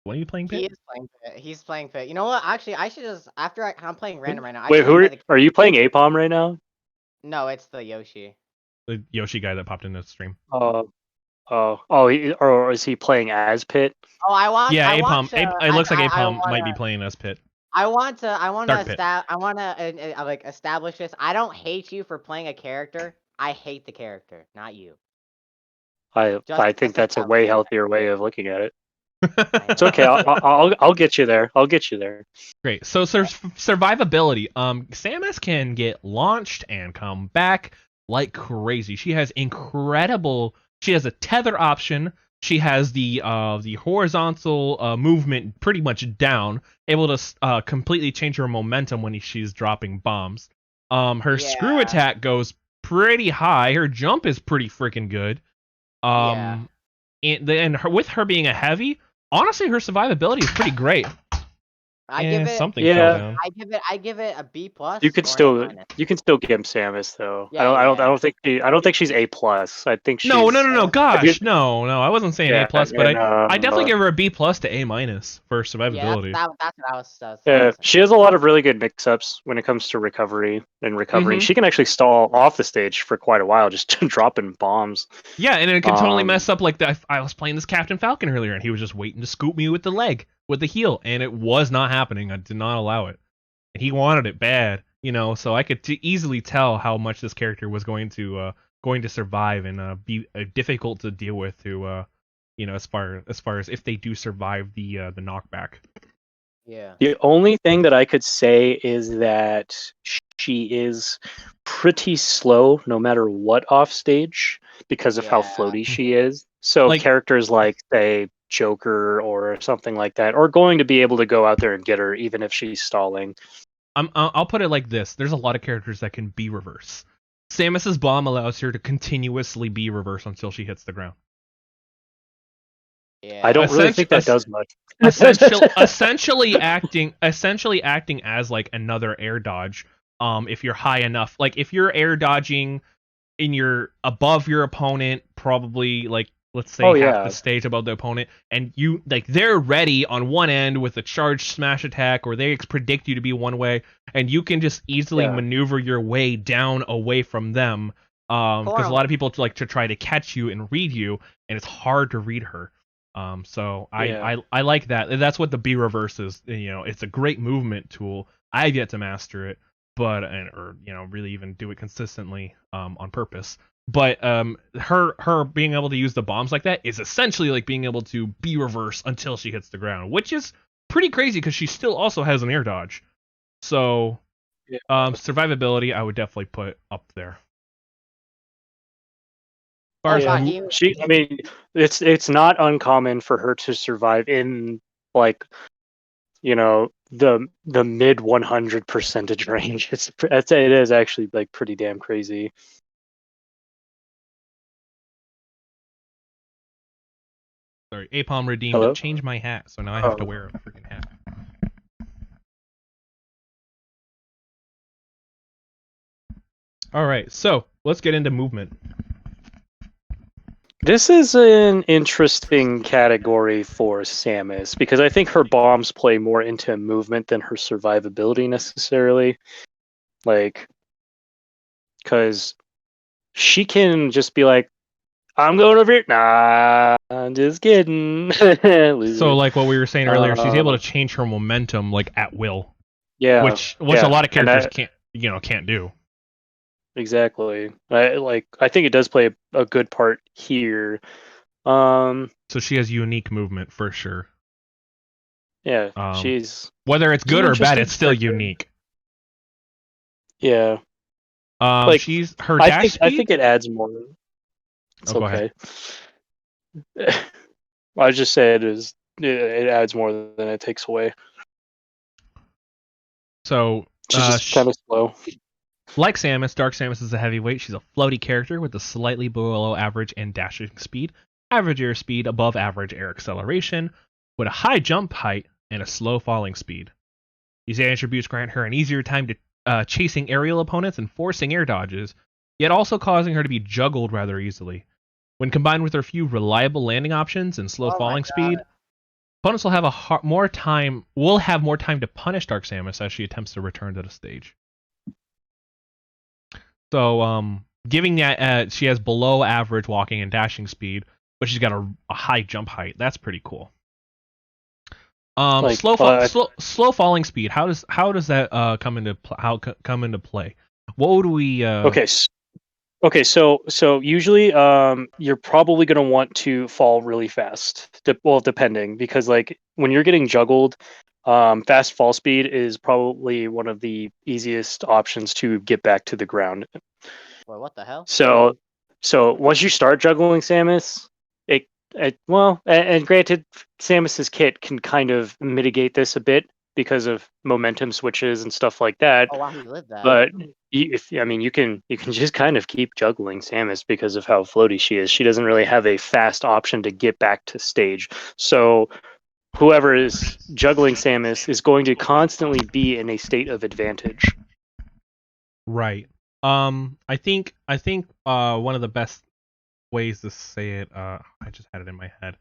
When are you playing Pit? He is playing Pit. He's playing Pit. You know what? Actually, I should just I'm playing random right now. I Wait, should are you playing Apom right now? No, it's the Yoshi. The Yoshi guy that popped in the stream. Or is he playing as Pit? Oh, Yeah, Apom. Apom. It looks like Apom might be playing as Pit. I want to Dark Pit. like establish this. I don't hate you for playing a character. I hate the character, not you. I think just that's a that way way. healthier way of looking at it. I It's know. okay. I'll get you there. I'll get you there. Great. So survivability. Samus can get launched and come back like crazy. She has incredible. She has a tether option. She has the horizontal movement pretty much down, able to completely change her momentum when she's dropping bombs. Her screw Yeah. attack goes pretty high. Her jump is pretty freaking good. Yeah. With her being a heavy, honestly, her survivability is pretty great. I give it. Something Yeah. fell down. I give it a B plus. You could or still an A minus. you can still gimp Samus though. Yeah, I yeah. don't think she's A plus. I think she's No. you- Gosh, no. I wasn't saying Yeah, A plus, but and, I definitely give her a B plus to A minus for Yeah, survivability. that's what I was Yeah, saying. she has a lot of really good mix-ups when it comes to recovery and recovering. Mhm. She can actually stall off the stage for quite a while, just dropping bombs. Yeah, and it can totally Um, mess up. Like I was playing this Captain Falcon earlier, and he was just waiting to scoop me with the leg, with the heel, and it was not happening. I did not allow it, and he wanted it bad, so I could easily tell how much this character was going to survive and be difficult to deal with. As far as if they do survive the knockback. Yeah. The only thing that I could say is that she is pretty slow no matter what off stage because of how Yeah. floaty she is. So Like- characters like, say, Joker or something like that are going to be able to go out there and get her even if she's stalling. I'll put it like this: there's a lot of characters that can be reverse. Samus's bomb allows her to continuously be reverse until she hits the ground. Yeah. I don't really think that Essentially- does much. essentially acting as like another air dodge. If you're high enough, like if you're air dodging in your above your opponent, probably like let's say half the stage above the opponent, and you like they're ready on one end with a charged smash attack, or they predict you to be one way, and you can just easily maneuver your way down away from them. Because a lot of people like to try to catch you and read you, and it's hard to read her. So I like that. That's what the B reverse is. It's a great movement tool. I've yet to master it, but or really even do it consistently on purpose. But her being able to use the bombs like that is essentially like being able to B reverse until she hits the ground, which is pretty crazy because she still also has an air dodge. So survivability, I would definitely put up there. It's not uncommon for her to survive in like the mid 100% range. It is actually like pretty damn crazy. Sorry, Apom redeemed. Hello? Change my hat, so now I have to wear a freaking hat. All right, so let's get into movement. This is an interesting category for Samus because I think her bombs play more into movement than her survivability necessarily. Like, because she can just be like, I'm going over here. Nah, I'm just kidding. So, like what we were saying earlier, she's able to change her momentum like at will. Yeah, which a lot of characters can't do. Exactly. I think it does play a good part here. So she has unique movement for sure. Yeah, she's whether it's good or bad, it's still unique. Yeah. She's her dash speed. I think it adds more. It's okay. I just said it adds more than it takes away. So she's just kind of slow. Like Samus, Dark Samus is a heavyweight. She's a floaty character with a slightly below average and dashing speed, average air speed, above average air acceleration, with a high jump height and a slow falling speed. These attributes grant her an easier time to chasing aerial opponents and forcing air dodges, yet also causing her to be juggled rather easily. When combined with her few reliable landing options and slow falling speed, opponents will have more time to punish Dark Samus as she attempts to return to the stage. So, giving that she has below average walking and dashing speed, but she's got a high jump height. That's pretty cool. Slow falling speed. How does that come into play? What would we? Okay, Okay, so usually you're probably going to want to fall really fast. Well, depending, because like when you're getting juggled, fast fall speed is probably one of the easiest options to get back to the ground. Wait, what the hell? So once you start juggling Samus, and granted, Samus's kit can kind of mitigate this a bit because of momentum switches and stuff like that. Oh wow, he lived that. But you can just kind of keep juggling Samus because of how floaty she is. She doesn't really have a fast option to get back to stage. So whoever is juggling Samus is going to constantly be in a state of advantage. Right. I think one of the best ways to say it, I just had it in my head.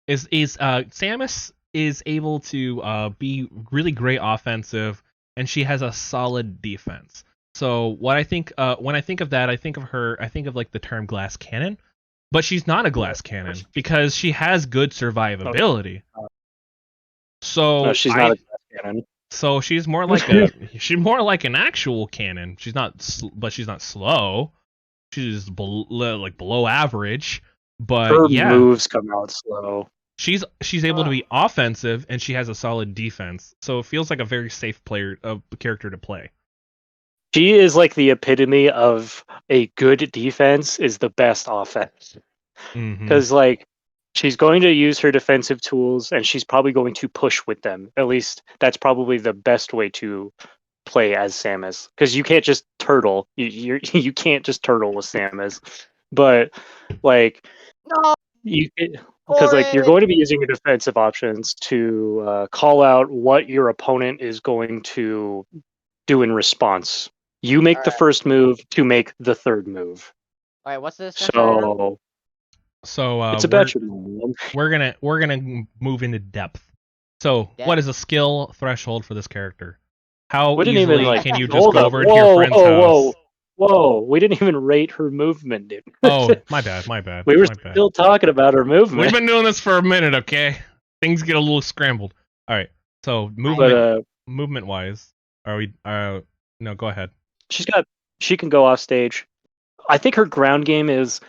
Is Samus is able to be really great offensive, and she has a solid defense. So what I think when I think of that, I think of her. I think of like the term glass cannon, but she's not a glass cannon because she has good survivability. So No, she's not a cannon. So she's more like an actual cannon. She's not, but she's not slow. She's below average. But Her yeah, moves come out slow. she's able to be offensive and she has a solid defense. So it feels like a very safe character to play. She is like the epitome of a good defense is the best offense. Because like she's going to use her defensive tools and she's probably going to push with them. At least that's probably the best way to play as Samus. Because you can't just turtle. You can't just turtle with Samus. But like No. because like you're going to be using your defensive options to call out what your opponent is going to do in response. You make the first move to make the third move. All right, what's this? Right So it's about we're gonna move into depth. So what is a skill threshold for this character? How easily can you just go over to your friend's house? Whoa! We didn't even rate her movement, dude. Oh, my bad. We were still talking about her movement. We've been doing this for a minute, okay? Things get a little scrambled. All right. So movement wise, are we? No, go ahead. She can go off stage. I think her ground game is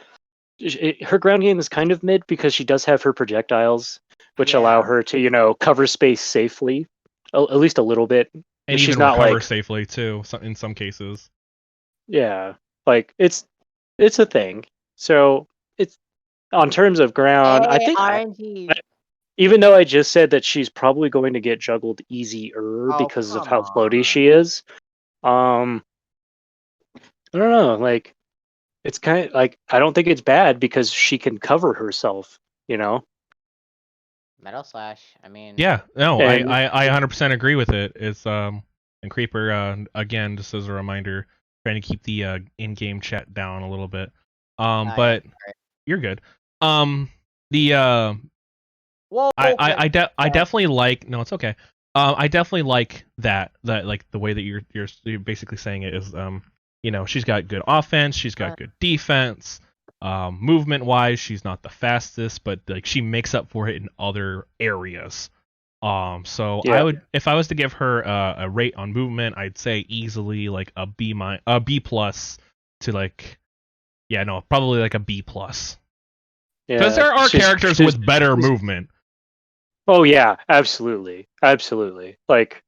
kind of mid because she does have her projectiles, which allow her to cover space safely, at least a little bit. And she's even not recover safely too, in some cases. Yeah, like it's a thing. So it's on terms of ground. I think even though I just said that she's probably going to get juggled easier because of how floaty she is. I don't know, like it's kind of like I don't think it's bad because she can cover herself, Metal Slash. I mean. Yeah, no, I 100% agree with it. It's and Creeper again, just as a reminder, trying to keep the in-game chat down a little bit. But you're good. The Whoa. I definitely like. No, it's okay. I definitely like that like the way that you're basically saying it is she's got good offense, she's got good defense. Movement wise, she's not the fastest, but like she makes up for it in other areas. So I would, if I was to give her a rate on movement, I'd say easily like a B plus to like, probably like a B plus. Because there are characters with better movement. Oh yeah, absolutely. Like,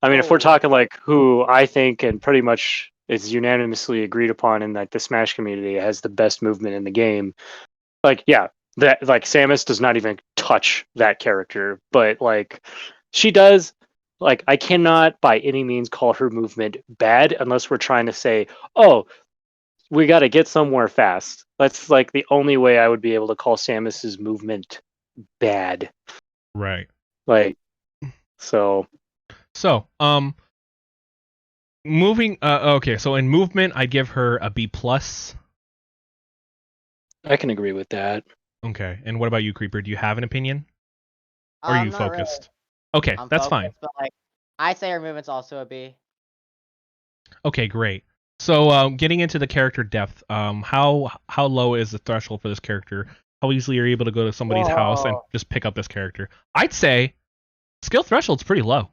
I mean, if we're talking like who I think and pretty much is unanimously agreed upon in like the Smash community has the best movement in the game, like that like Samus does not even touch that character, but like she does. Like I cannot by any means call her movement bad unless we're trying to say, oh, we got to get somewhere fast. That's like the only way I would be able to call Samus's movement bad. Right. Like so moving okay, so in movement I give her a B plus. I can agree with that. Okay. And what about you, Creeper? Do you have an opinion? Or are you focused? Really. Okay, that's fine. But like I say her movement's also a B. Okay, great. So getting into the character depth, how low is the threshold for this character? How easily are you able to go to somebody's house and just pick up this character? I'd say skill threshold's pretty low.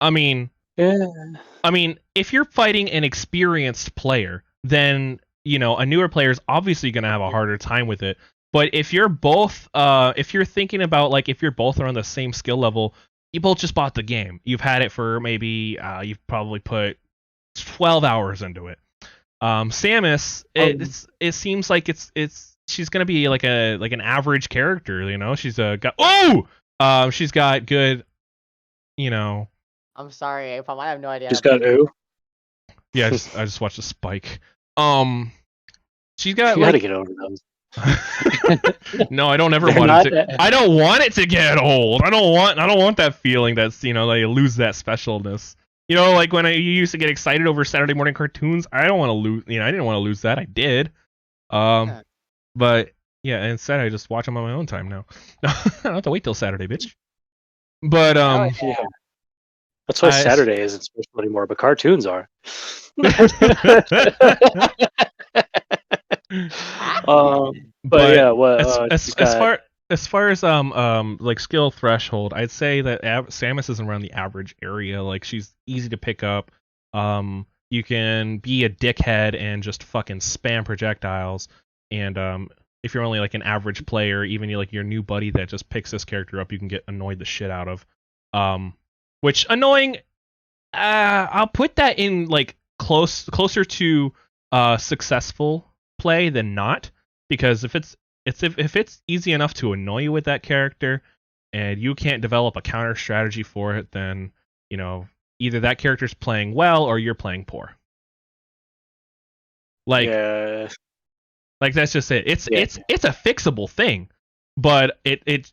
I mean, if you're fighting an experienced player, then a newer player is obviously going to have a harder time with it. But if you're both, if you're thinking about like if you're both are on the same skill level, you both just bought the game. You've had it for maybe you've probably put 12 hours into it. Samus, it seems like she's gonna be like an average character. She's she's got good, I'm sorry, Apom. I have no idea. Just got who? Yeah, I just watched a spike. She's got You like. gotta get over those. No, I don't ever They're want not- it to. I don't want it to get old. I don't want that feeling that's they lose that specialness. Like when you used to get excited over Saturday morning cartoons. I don't want to lose. I didn't want to lose that. I did. Yeah. But yeah, instead I just watch them on my own time now. I don't have to wait till Saturday, bitch. But Yeah. That's why I- Saturday isn't special anymore, but cartoons are. But yeah, what as far as like skill threshold, I'd say that Samus is around the average area. Like she's easy to pick up. You can be a dickhead and just fucking spam projectiles. And if you're only like an average player, even like your new buddy that just picks this character up, you can get annoyed the shit out of. Which annoying. I'll put that in like closer to successful play than not, because if it's easy enough to annoy you with that character and you can't develop a counter strategy for it, then either that character's playing well or you're playing poor. Like yeah. like that's just it. It's Yeah. it's a fixable thing, but it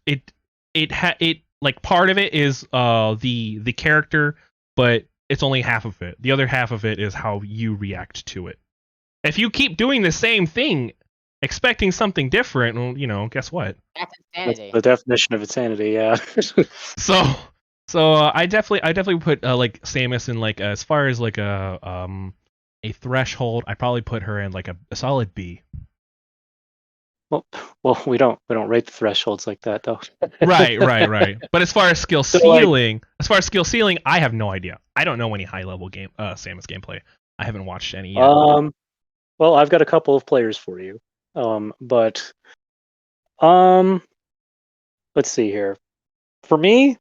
like part of it is the character, but it's only half of it. The other half of it is how you react to it. If you keep doing the same thing, expecting something different, well, guess what? That's That's insanity. the definition of insanity, yeah. So I definitely put like Samus in like as far as like a threshold. I probably put her in like a solid B. Well, we don't rate the thresholds like that though. Right. But as far as skill So, like- ceiling, I have no idea. I don't know any high level Samus gameplay. I haven't watched any yet. Well, I've got a couple of players for you. But let's see here. For me,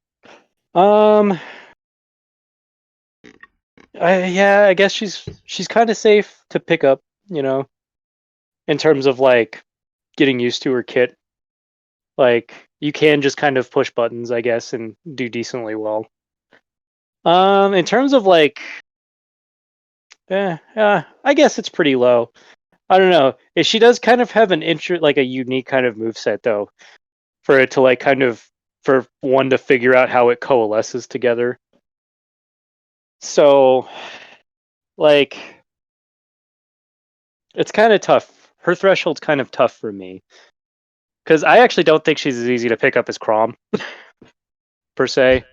I guess she's kind of safe to pick up, in terms of like getting used to her kit. Like you can just kind of push buttons, I guess, and do decently well. In terms of like, I guess it's pretty low. I don't know. She does kind of have an like a unique kind of moveset though, for it to like kind of for one to figure out how it coalesces together. So, like, it's kind of tough. Her threshold's kind of tough for me, because I actually don't think she's as easy to pick up as Crom, per se.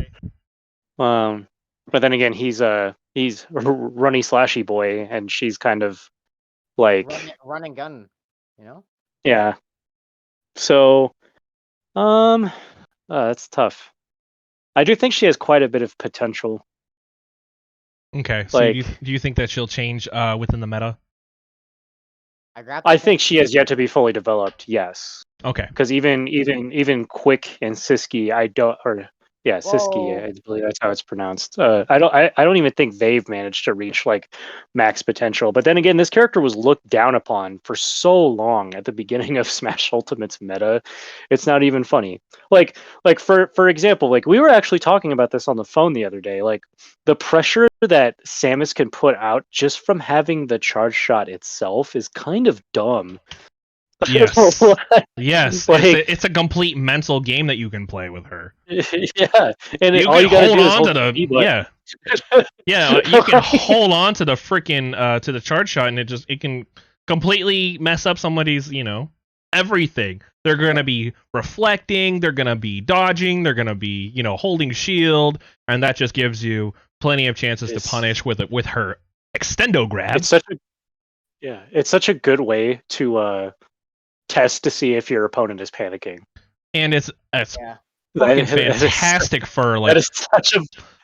But then again, he's runny slashy boy, and she's kind of like Run and gun, yeah. So, that's tough. I do think she has quite a bit of potential. Okay, so like- do you think that she'll change within the meta? I think she has yet to be fully developed. Yes, Okay. because even Quick and Siski, Siski, Whoa. I believe that's how it's pronounced. I don't even think they've managed to reach like max potential. But then again, this character was looked down upon for so long at the beginning of Smash Ultimate's meta. It's not even funny. Like for example, like we were actually talking about this on the phone the other day. Like the pressure that Samus can put out just from having the charge shot itself is kind of dumb. Yes. Yes. Like- it's a complete mental game that you can play with her. Yeah, and You all can you gotta hold do is on hold to the B button. yeah. You can hold on to the freaking to the charge shot, and it can completely mess up somebody's everything. They're gonna be reflecting, they're gonna be dodging, they're gonna be holding shield, and that just gives you plenty of chances to punish with her extendo grab. It's such a good way to test to see if your opponent is panicking. And it's Yeah. fucking That is- fantastic for like That is such a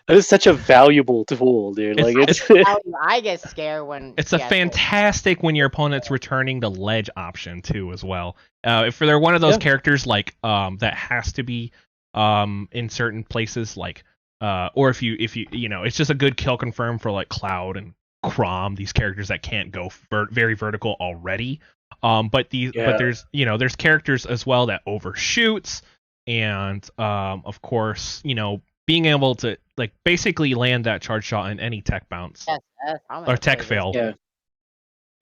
That is such a valuable tool, dude. Like it's I get scared when It's a fantastic when your opponent's returning the ledge option too, as well. If they're one of those characters like that has to be in certain places, like or if you it's just a good kill confirm for like Cloud and Chrom, these characters that can't go very vertical already. But there's characters as well that overshoots, and of course being able to like basically land that charge shot in any tech bounce or tech fail.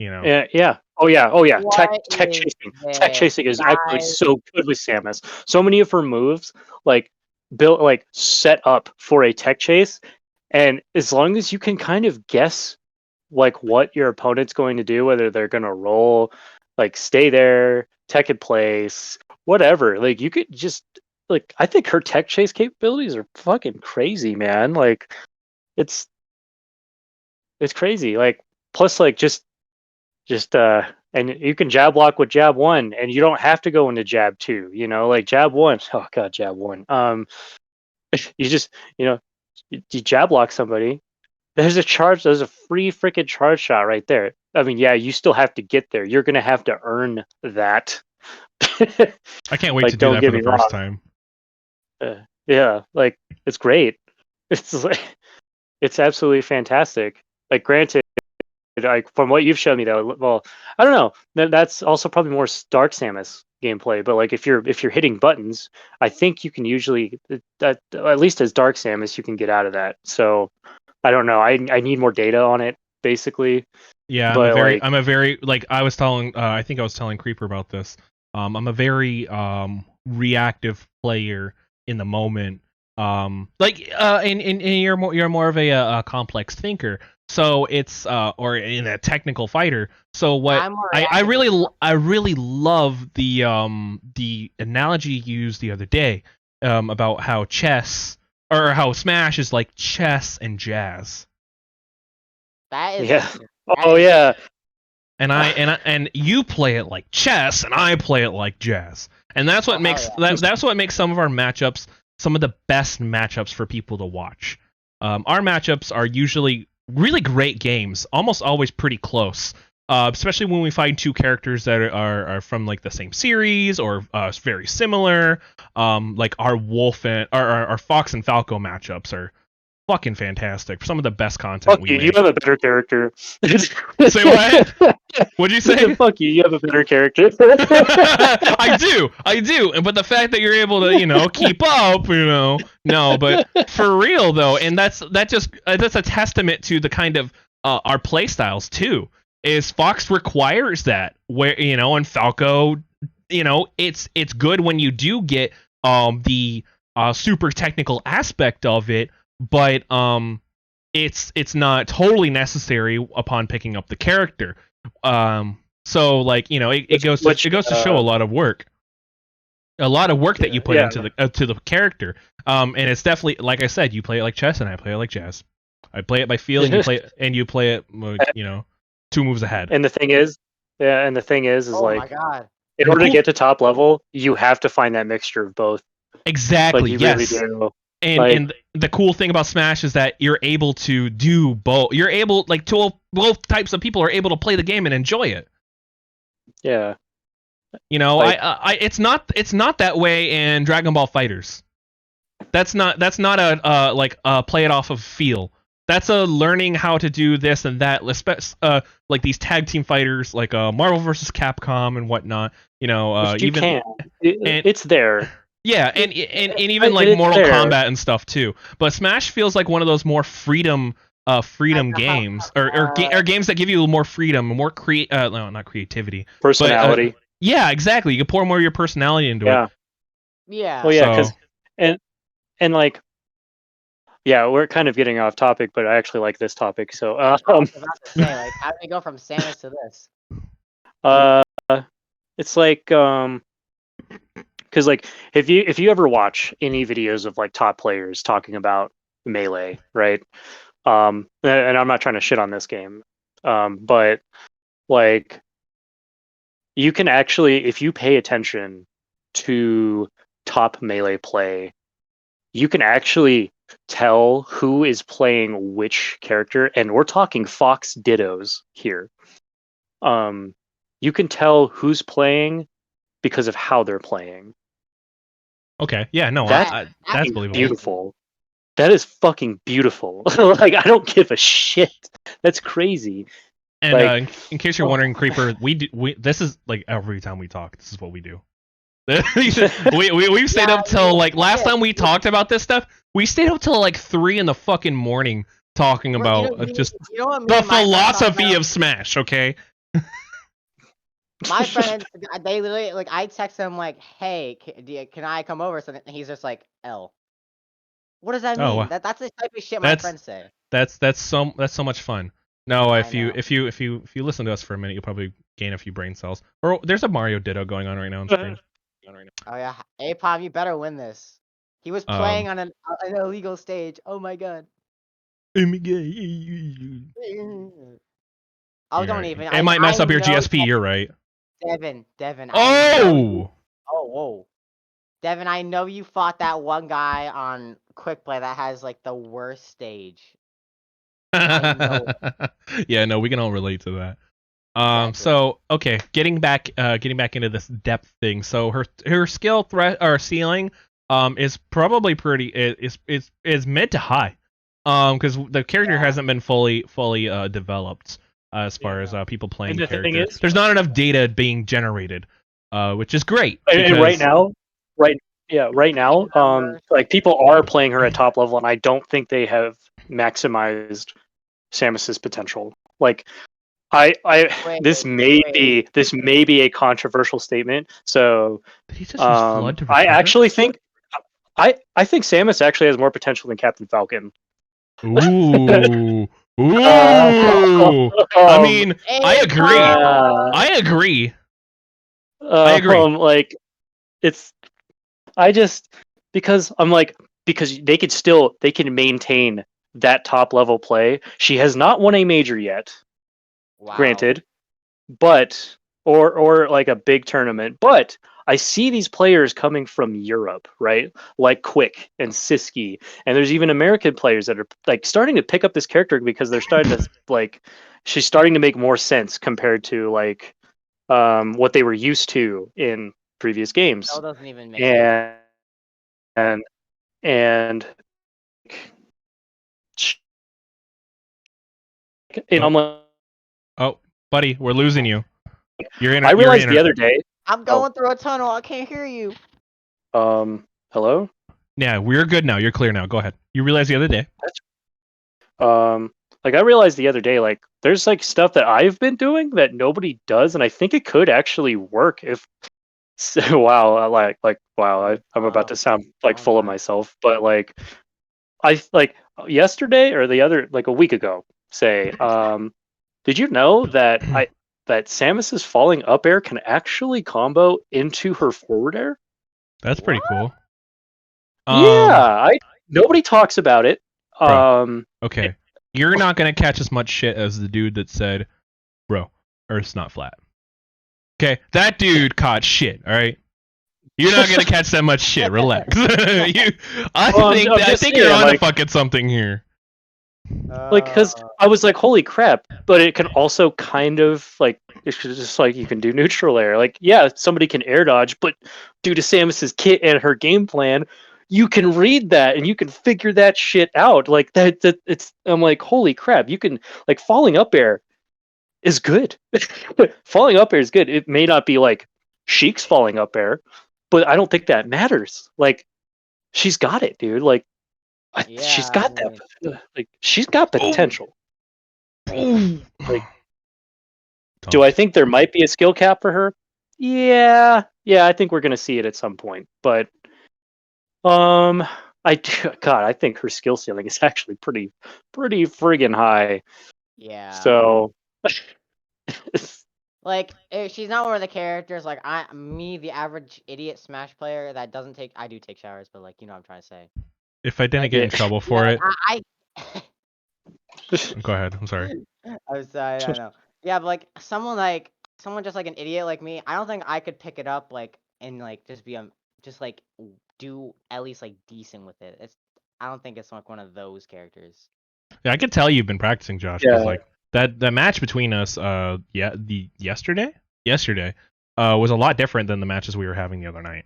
Yeah. Yeah. Oh yeah. What Tech is chasing. this, Tech chasing is actually guys? so good with Samus. So many of her moves set up for a tech chase, and as long as you can kind of guess like what your opponent's going to do, whether they're gonna roll, like stay there, tech in place, whatever. Like you could just like I think her tech chase capabilities are fucking crazy, man. Like it's crazy. Like plus like just and you can jab block with jab 1 and you don't have to go into jab 2, like jab 1. Oh god, jab 1. You just, you jab block somebody. There's a free freaking charge shot right there. I mean, yeah, you still have to get there. You're going to have to earn that. I can't wait to do that for the first time. Yeah, like it's great. It's like it's absolutely fantastic. Like granted, like from what you've shown me though, well, I don't know. That's also probably more Dark Samus gameplay. But like if you're hitting buttons, I think you can usually that at least as Dark Samus you can get out of that. So I don't know. I need more data on it basically. Yeah, but I'm a very like I was telling I think I was telling Creeper about this. I'm a very reactive player in the moment. And you're more of a complex thinker. So it's or in a technical fighter. So what I really love the analogy you used the other day about how chess or how Smash is like chess and jazz. That is yeah. And you play it like chess and I play it like jazz. And that's what that's what makes some of our matchups some of the best matchups for people to watch. Our matchups are usually really great games, almost always pretty close. Especially when we find two characters that are from like the same series or very similar. Like our Wolf and our Fox and Falco matchups are fucking fantastic. Some of the best content we make. You have a better character. Say what? What'd you say? Fuck you, you have a better character. I do. But the fact that you're able to, keep up, no. But for real though, and that's a testament to the kind of our play styles too. Is Fox requires that where and Falco, it's good when you do get the super technical aspect of it, but it's not totally necessary upon picking up the character. So like it goes to show a lot of work that you put into the character. And it's definitely like I said, you play it like chess and I play it like jazz. I play it by feel and you play it 2 moves ahead. And the thing is oh like my God. in order to get to top level, you have to find that mixture of both. Exactly. Like, yes. Really do. And the cool thing about Smash is that you're able to do both. You're able both types of people are able to play the game and enjoy it. Yeah. It's not that way in Dragon Ball Fighters. That's not a play it off of feel. That's a learning how to do this and that. Like these tag team fighters, like Marvel vs. Capcom and whatnot. It's there. Yeah, and even like Mortal Kombat and stuff too. But Smash feels like one of those more freedom games, or games that give you more freedom, more not creativity, personality. But, yeah, exactly. You can pour more of your personality into it. Yeah. Well, yeah, because and like, yeah, we're kind of getting off topic, but I actually like this topic. So, I was about to say, like, how do we go from Samus to this? It's like because like if you ever watch any videos of like top players talking about Melee, right? And I'm not trying to shit on this game, but like you can actually, if you pay attention to top Melee play, you can actually tell who is playing which character, and we're talking Fox Dittos here. You can tell who's playing because of how they're playing. Okay, yeah, no, That's that's That's believable. beautiful. That is fucking beautiful. Like, I don't give a shit. That's crazy. And Like, in case you're wondering, Creeper, we this is like every time we talk, this is what we do. we've stayed up till like last time we talked about this stuff. We stayed up till like 3 in the fucking morning talking about just what me the and my friends talk philosophy about? of Smash. Okay. My friends, they literally like I text them like, "Hey, can I come over?" So he's just like, "L." What does that Oh, mean? wow. That's the type of shit my That's friends say. that's so much fun. No, I if you know. if you if you if you listen to us for a minute, you'll probably gain a few brain cells. Or there's a Mario Ditto going on right now on screen. Oh yeah, Apom, you better win this. He was playing on an illegal stage. Oh my god. I was going even. It might mess up your know GSP. You're right. Devin, I know you. Oh. Oh, whoa. Devin, I know you fought that one guy on Quick Play that has like the worst stage. I know. Yeah, no, we can all relate to that. Exactly. So okay, getting back into this depth thing. So her skill threat or ceiling is probably pretty is mid to high. Because the character hasn't been fully developed as far as people playing and the thing characters. is, There's not enough data being generated, which is great. and right because- now, like people are playing her at top level, and I don't think they have maximized Samus's potential. Like, this may be a controversial statement. So, Did he just use flood to I recover? actually think I think Samus actually has more potential than Captain Falcon. Ooh. Ooh. I mean, I agree. I agree. I agree. Like, it's because I'm like, because they can maintain that top level play. She has not won a major yet, Wow. granted, but or like a big tournament. But I see these players coming from Europe, right? Like Quick and Siski, and there's even American players that are like starting to pick up this character because they're starting to like she's starting to make more sense compared to like what they were used to in previous games. That doesn't even make sense. And I'm like, Oh, buddy, we're losing you. I realized the other day. I'm going through a tunnel. I can't hear you. Hello? Yeah, we're good now. You're clear now. Go ahead. You realized the other day. Like I realized the other day, like there's like stuff that I've been doing that nobody does, and I think it could actually work if. Wow, wow, I'm about to sound like full of myself, but like I like yesterday or the other like a week ago, say, did you know that that Samus's falling up air can actually combo into her forward air? That's pretty cool. Yeah, nobody talks about it. Bro, okay, you're not gonna catch as much shit as the dude that said, "Bro, Earth's not flat." Okay, that dude caught shit. All right, you're not gonna catch that much shit. Relax. I think you're onto fucking something here. Like, because I was like, holy crap, but it can also kind of like it's just like you can do neutral air. Like, yeah, somebody can air dodge, but due to Samus's kit and her game plan, you can read that and you can figure that shit out. Like that it's I'm like, holy crap, you can like falling up air is good. Falling up air is good. It may not be like Sheik's falling up air, but I don't think that matters. Like, she's got it, dude. Like, she's got that. Like, she's got potential. Like, do I think there might be a skill cap for her? Yeah, I think we're gonna see it at some point. But, God, I think her skill ceiling is actually pretty friggin' high. Yeah. So, like, if she's not one of the characters. Like, the average idiot Smash player that doesn't take. I do take showers, but like, you know what I'm trying to say. If I didn't get in trouble for it, I go ahead. I'm sorry. I'm sorry. I know. Yeah, but like someone just like an idiot like me. I don't think I could pick it up like and like just be just like do at least like decent with it. I don't think it's like one of those characters. Yeah, I could tell you've been practicing, Josh, because like that match between us, yesterday was a lot different than the matches we were having the other night.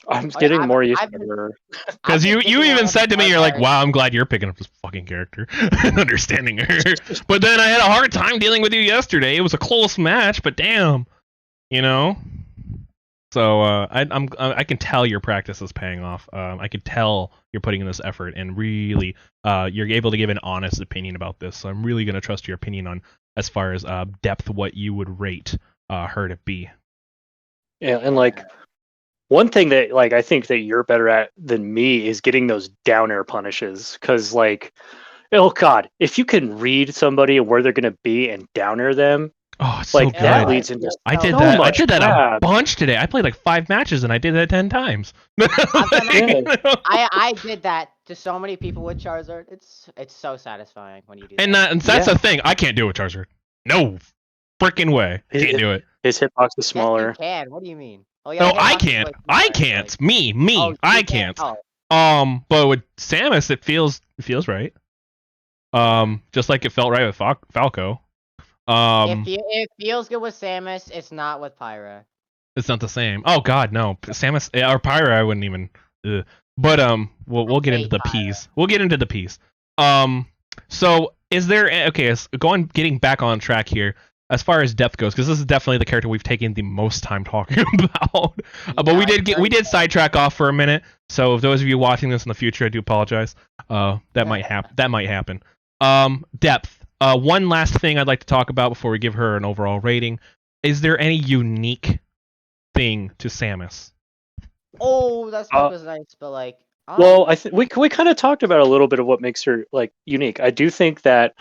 I'm Oh, yeah, getting more used I've to been- her. Because I've been you picking even up said to me, you're like, Barbarian. wow, I'm glad you're picking up this fucking character and understanding her. But then I had a hard time dealing with you yesterday. It was a close match, but damn, you know. So I can tell your practice is paying off. I can tell you're putting in this effort and really you're able to give an honest opinion about this. So I'm really gonna trust your opinion on as far as depth, what you would rate her to be. Yeah, and like one thing that like I think that you're better at than me is getting those down air punishes. Because like, oh god, if you can read somebody and where they're gonna be and down air them, Oh, it's like so that good. leads into I did so that. I much did that crap. a bunch today. I played like 5 matches and I did that 10 times. done that. Yeah. I did that to so many people with Charizard. It's so satisfying when you do that. And that's Yeah. the thing. I can't do it with Charizard. No freaking way. Can't do it. His hitbox is Yes, smaller. you can. What do you mean? Oh No, the I hitbox is can't. way I smaller, can't. like- Me. Oh, you I can't. Oh, But with Samus, it feels right. Just like it felt right with Falco. it feels good with Samus. It's not with Pyra. It's not the same. Oh God, no. Samus or Pyra, I wouldn't even. Ugh. But we'll get into the P's. We'll get into the P's. So is there getting back on track here as far as depth goes, because this is definitely the character we've taken the most time talking about. But we did sidetrack off for a minute. So if those of you watching this in the future, I do apologize. That might happen. Depth. One last thing I'd like to talk about before we give her an overall rating. Is there any unique thing to Samus? Oh, that smoke was nice, but like. Well, I think we kind of talked about a little bit of what makes her like unique. I do think that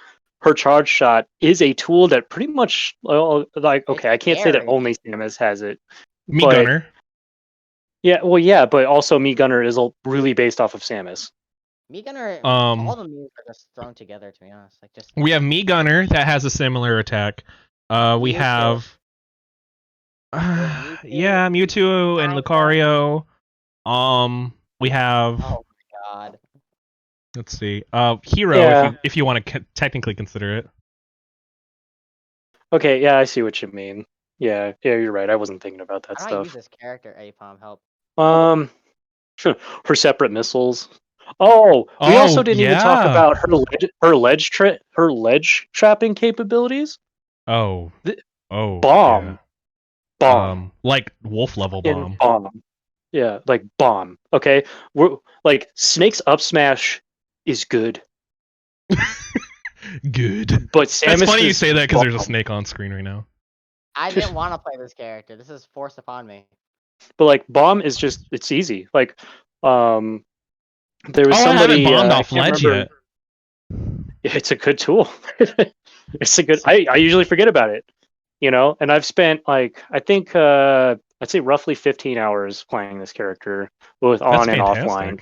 her charge shot is a tool that pretty much like okay, I can't say that scary. only Samus has it. Me but- Gunner. Yeah, well, yeah, but also Me Gunner is really based off of Samus. Me Gunner, Um, all the moves are just thrown together. To be honest, like just. We have Me Gunner that has a similar attack. We Mewtwo. have Mewtwo. yeah, Mewtwo and Lucario. We have Oh my god. let's see. Hero Yeah. if you want to technically consider it. Okay, yeah, I see what you mean. Yeah, you're right. I wasn't thinking about that How do I use stuff. this character? Apom, help. Sure, her separate missiles. Oh, we also didn't even talk yeah. about her ledge trapping capabilities. Oh. The- Oh. Bomb. yeah. Bomb. Like wolf level In bomb. bomb. Yeah, like bomb. Okay, we're like Snake's up smash is good, Good. but Samus. That's funny you is say that because there's a bomb. snake on screen right now. I didn't want to play this character. This is forced upon me. But like bomb is just it's easy. Like there was I somebody haven't bombed I off can't ledge remember- yet. It's a good tool. It's a good. I usually forget about it, and I've spent like I think I'd say roughly 15 hours playing this character both That's on and fantastic. offline.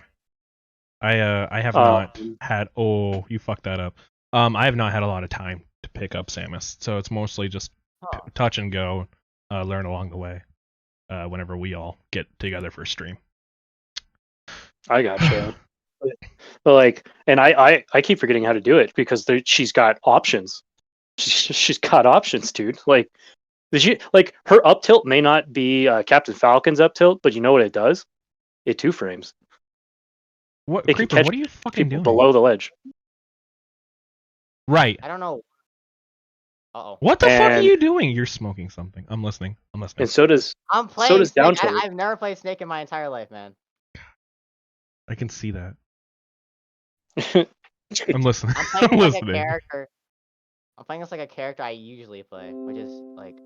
I have not had. Oh, you fucked that up. I have not had a lot of time to pick up Samus, so it's mostly just Huh. touch and go, learn along the way. Whenever we all get together for a stream. I gotcha. But like, and I keep forgetting how to do it because she's got options. She's got options, dude. Like, like her up tilt may not be Captain Falcon's up tilt, but you know what it does? It two frames What It can Creeper? catch What are you fucking people doing? below the ledge. Right. I don't know. Uh-oh. What the fuck are And- you doing? You're smoking something. I'm listening. And so does I'm playing does Snake. Downtilt. I've never played Snake in my entire life, man. I can see that. I'm I'm listening. I'm I'm playing like a listening. character. I'm playing as like a character I usually play, which is like.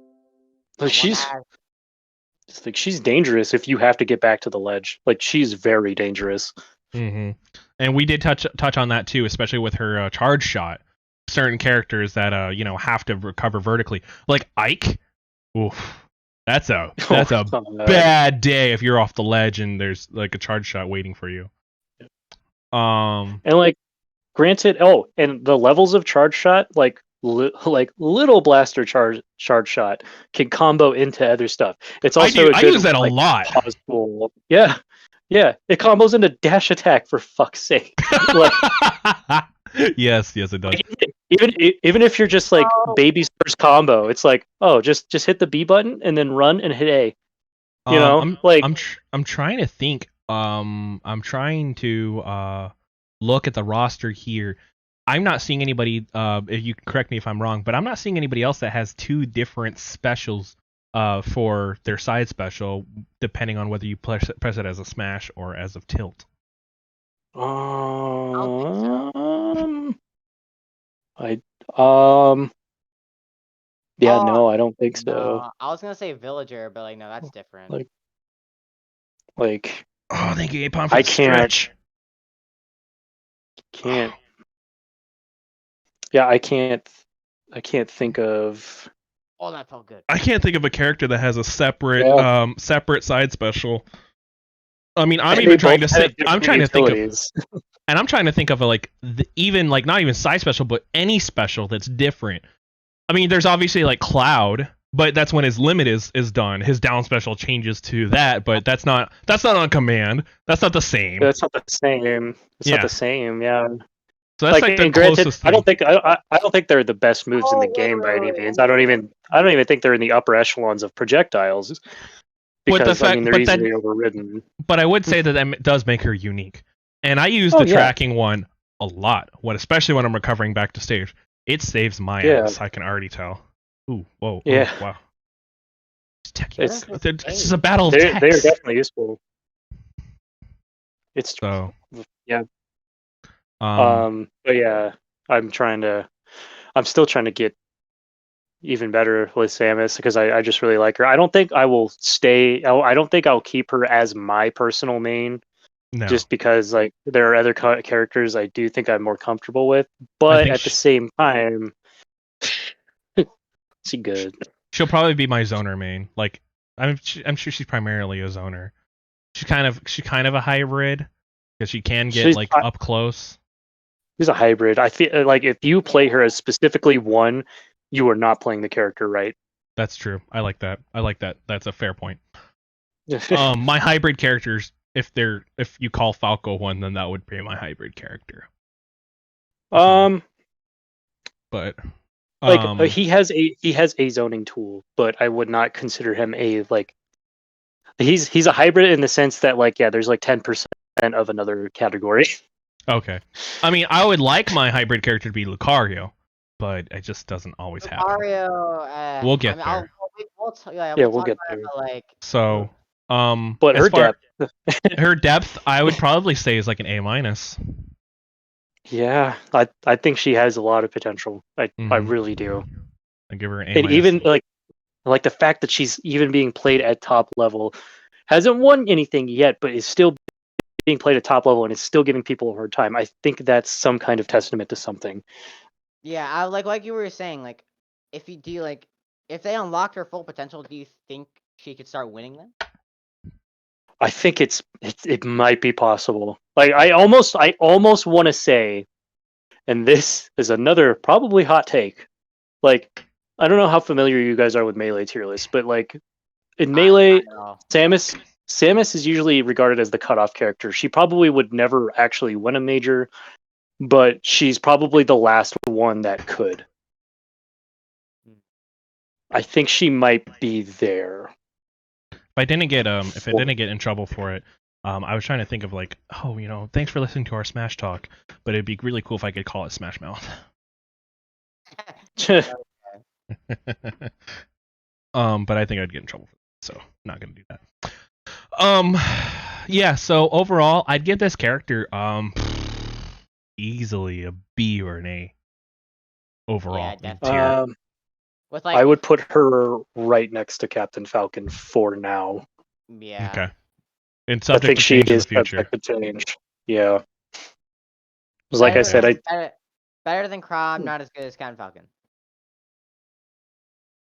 Like, one she's that has- it's like she's dangerous if you have to get back to the ledge. Like she's very dangerous. hmm And we did touch on that too, especially with her charge shot. Certain characters that have to recover vertically, like Ike. Oof, that's a bad day if you're off the ledge and there's like a charge shot waiting for you. And like, granted, and the levels of charge shot, like like little blaster charge shot can combo into other stuff. It's also I use that a lot. pause tool. Yeah, Yeah, it combos into dash attack for fuck's sake. Like, yes, it does. even if you're just like Oh. baby's first combo, it's like, oh, just hit the B button and then run and hit A. You know, I'm trying to think. I'm trying to look at the roster here. I'm not seeing anybody. If you can correct me if I'm wrong, but I'm not seeing anybody else that has two different specials. For their side special, depending on whether you press it as a smash or as a tilt. I Oh, no, I don't think so. no. I was gonna say villager, but like no, that's different. Like Oh, thank you, Apon, for I the stretch. can't. Yeah, I can't think of. Oh, that felt good. I can't think of a character that has a separate separate side special. I mean, I'm even trying to think. I'm trying to think of, and I'm trying to think of even like not even side special, but any special that's different. I mean, there's obviously like Cloud, but that's when his limit is done. His down special changes to that, but that's not on command. That's not the same. That's not the same. It's not the same. Yeah. So that's like the closest thing. I don't think they're the best moves in the game by any means. I don't even think they're in the upper echelons of projectiles. Because I mean, they're easily overridden. But I would say that does make her unique. And I use the tracking one a lot, especially when I'm recovering back to stage. It saves my ass, I can already tell. Ooh, whoa, yeah. Oh, wow. This is a battle of techs. They're definitely useful. It's so yeah. But yeah, I'm still trying to get even better with Samus because I just really like her. I don't think I will stay. I don't think I'll keep her as my personal main. No. Just because like there are other characters I do think I'm more comfortable with, but at the same time, she's good. She'll probably be my zoner main. Like I'm sure she's primarily a zoner. She's kind of a hybrid because she can get up close. She's a hybrid. I feel like if you play her as specifically one, you are not playing the character right. That's true. I like that. That's a fair point. My hybrid characters, if you call Falco one, then that would be my hybrid character. But like he has a zoning tool, but I would not consider him a like. He's a hybrid in the sense that like there's like 10% of another category. Okay. I mean, I would like my hybrid character to be Lucario, but it just doesn't always happen. Lucario, we'll get there. We'll get there. Like, so, but her depth, I would probably say is like an A-. Yeah, I think she has a lot of potential. I really do. I give her an A-. And even like the fact that she's even being played at top level, hasn't won anything yet, but is still being played at top level and is still giving people a hard time. I think that's some kind of testament to something. Yeah, I like you were saying, like if they unlocked her full potential, do you think she could start winning then? I think it might be possible. Like I almost want to say, and this is another probably hot take. Like I don't know how familiar you guys are with Melee tier lists, but like in Melee, Samus is usually regarded as the cutoff character. She probably would never actually win a major, but she's probably the last one that could. I think she might be there. If I didn't get in trouble for it, I was trying to think of like, thanks for listening to our Smash Talk, but it'd be really cool if I could call it Smash Mouth. But I think I'd get in trouble for it, so not gonna do that. Yeah. So overall, I'd give this character easily a B or an A. Overall, tier. I would put her right next to Captain Falcon for now. Yeah. Okay. And subject to change in the future. Yeah. Like I said, better than Crom, not as good as Captain Falcon.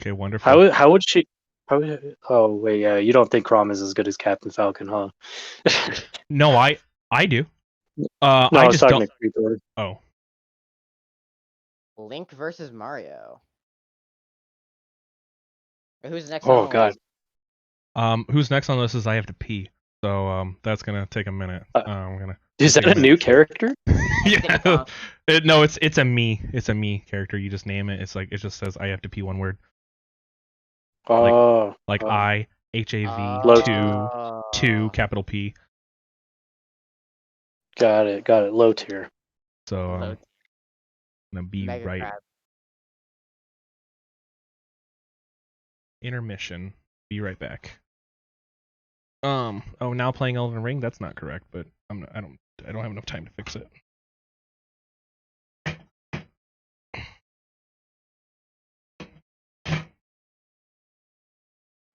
Okay, wonderful. How would she? Oh wait, yeah. You don't think Crom is as good as Captain Falcon, huh? No, I do. No, I just don't. Oh. Link versus Mario. Who's next? Oh god. Who's next on this is I have to pee. So that's gonna take a minute. I'm gonna. Is that a new character? Yeah. No, it's a me. It's a me character. You just name it. It's like it just says I have to pee one word. Oh, Like I HAV Low 2 capital P. got it. Low tier. So Low I'm gonna be Mega right. crab. Intermission. Be right back. Oh, now playing Elden Ring. That's not correct, but I don't have enough time to fix it.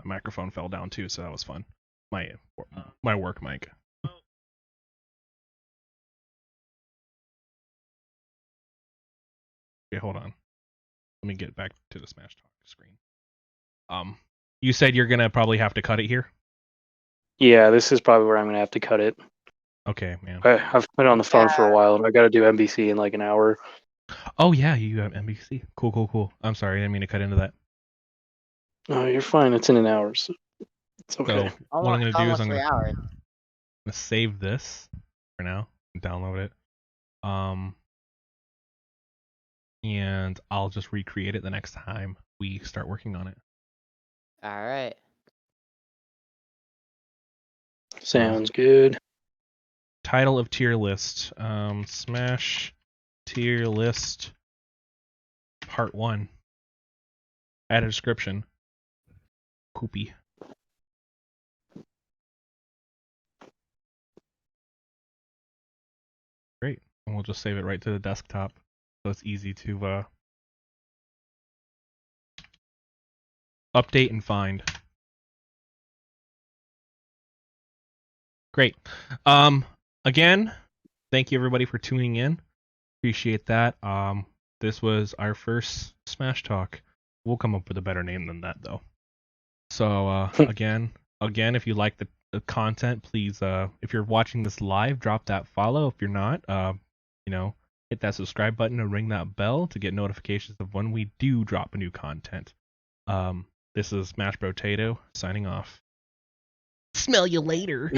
My microphone fell down too, so that was fun. My work mic. Okay, hold on. Let me get back to the Smash Talk screen. You said you're gonna probably have to cut it here. Yeah, this is probably where I'm gonna have to cut it. Okay, man. I've been on the phone for a while, and I got to do MBC in like an hour. Oh yeah, you have NBC. Cool. I'm sorry, I didn't mean to cut into that. No, you're fine. It's in an hour, so it's okay. So what I'm gonna do is Almost I'm 3 gonna hours. save this for now and download it. And I'll just recreate it the next time we start working on it. All right. Sounds good. Title of tier list. Smash tier list part 1. Add a description. Poopy. Great. And we'll just save it right to the desktop so it's easy to update and find. Great. Again, thank you everybody for tuning in. Appreciate that. This was our first Smash Talk. We'll come up with a better name than that though. So again, if you like the content, please if you're watching this live, drop that follow. If you're not, hit that subscribe button and ring that bell to get notifications of when we do drop new content. This is Smash Brotato signing off. Smell you later.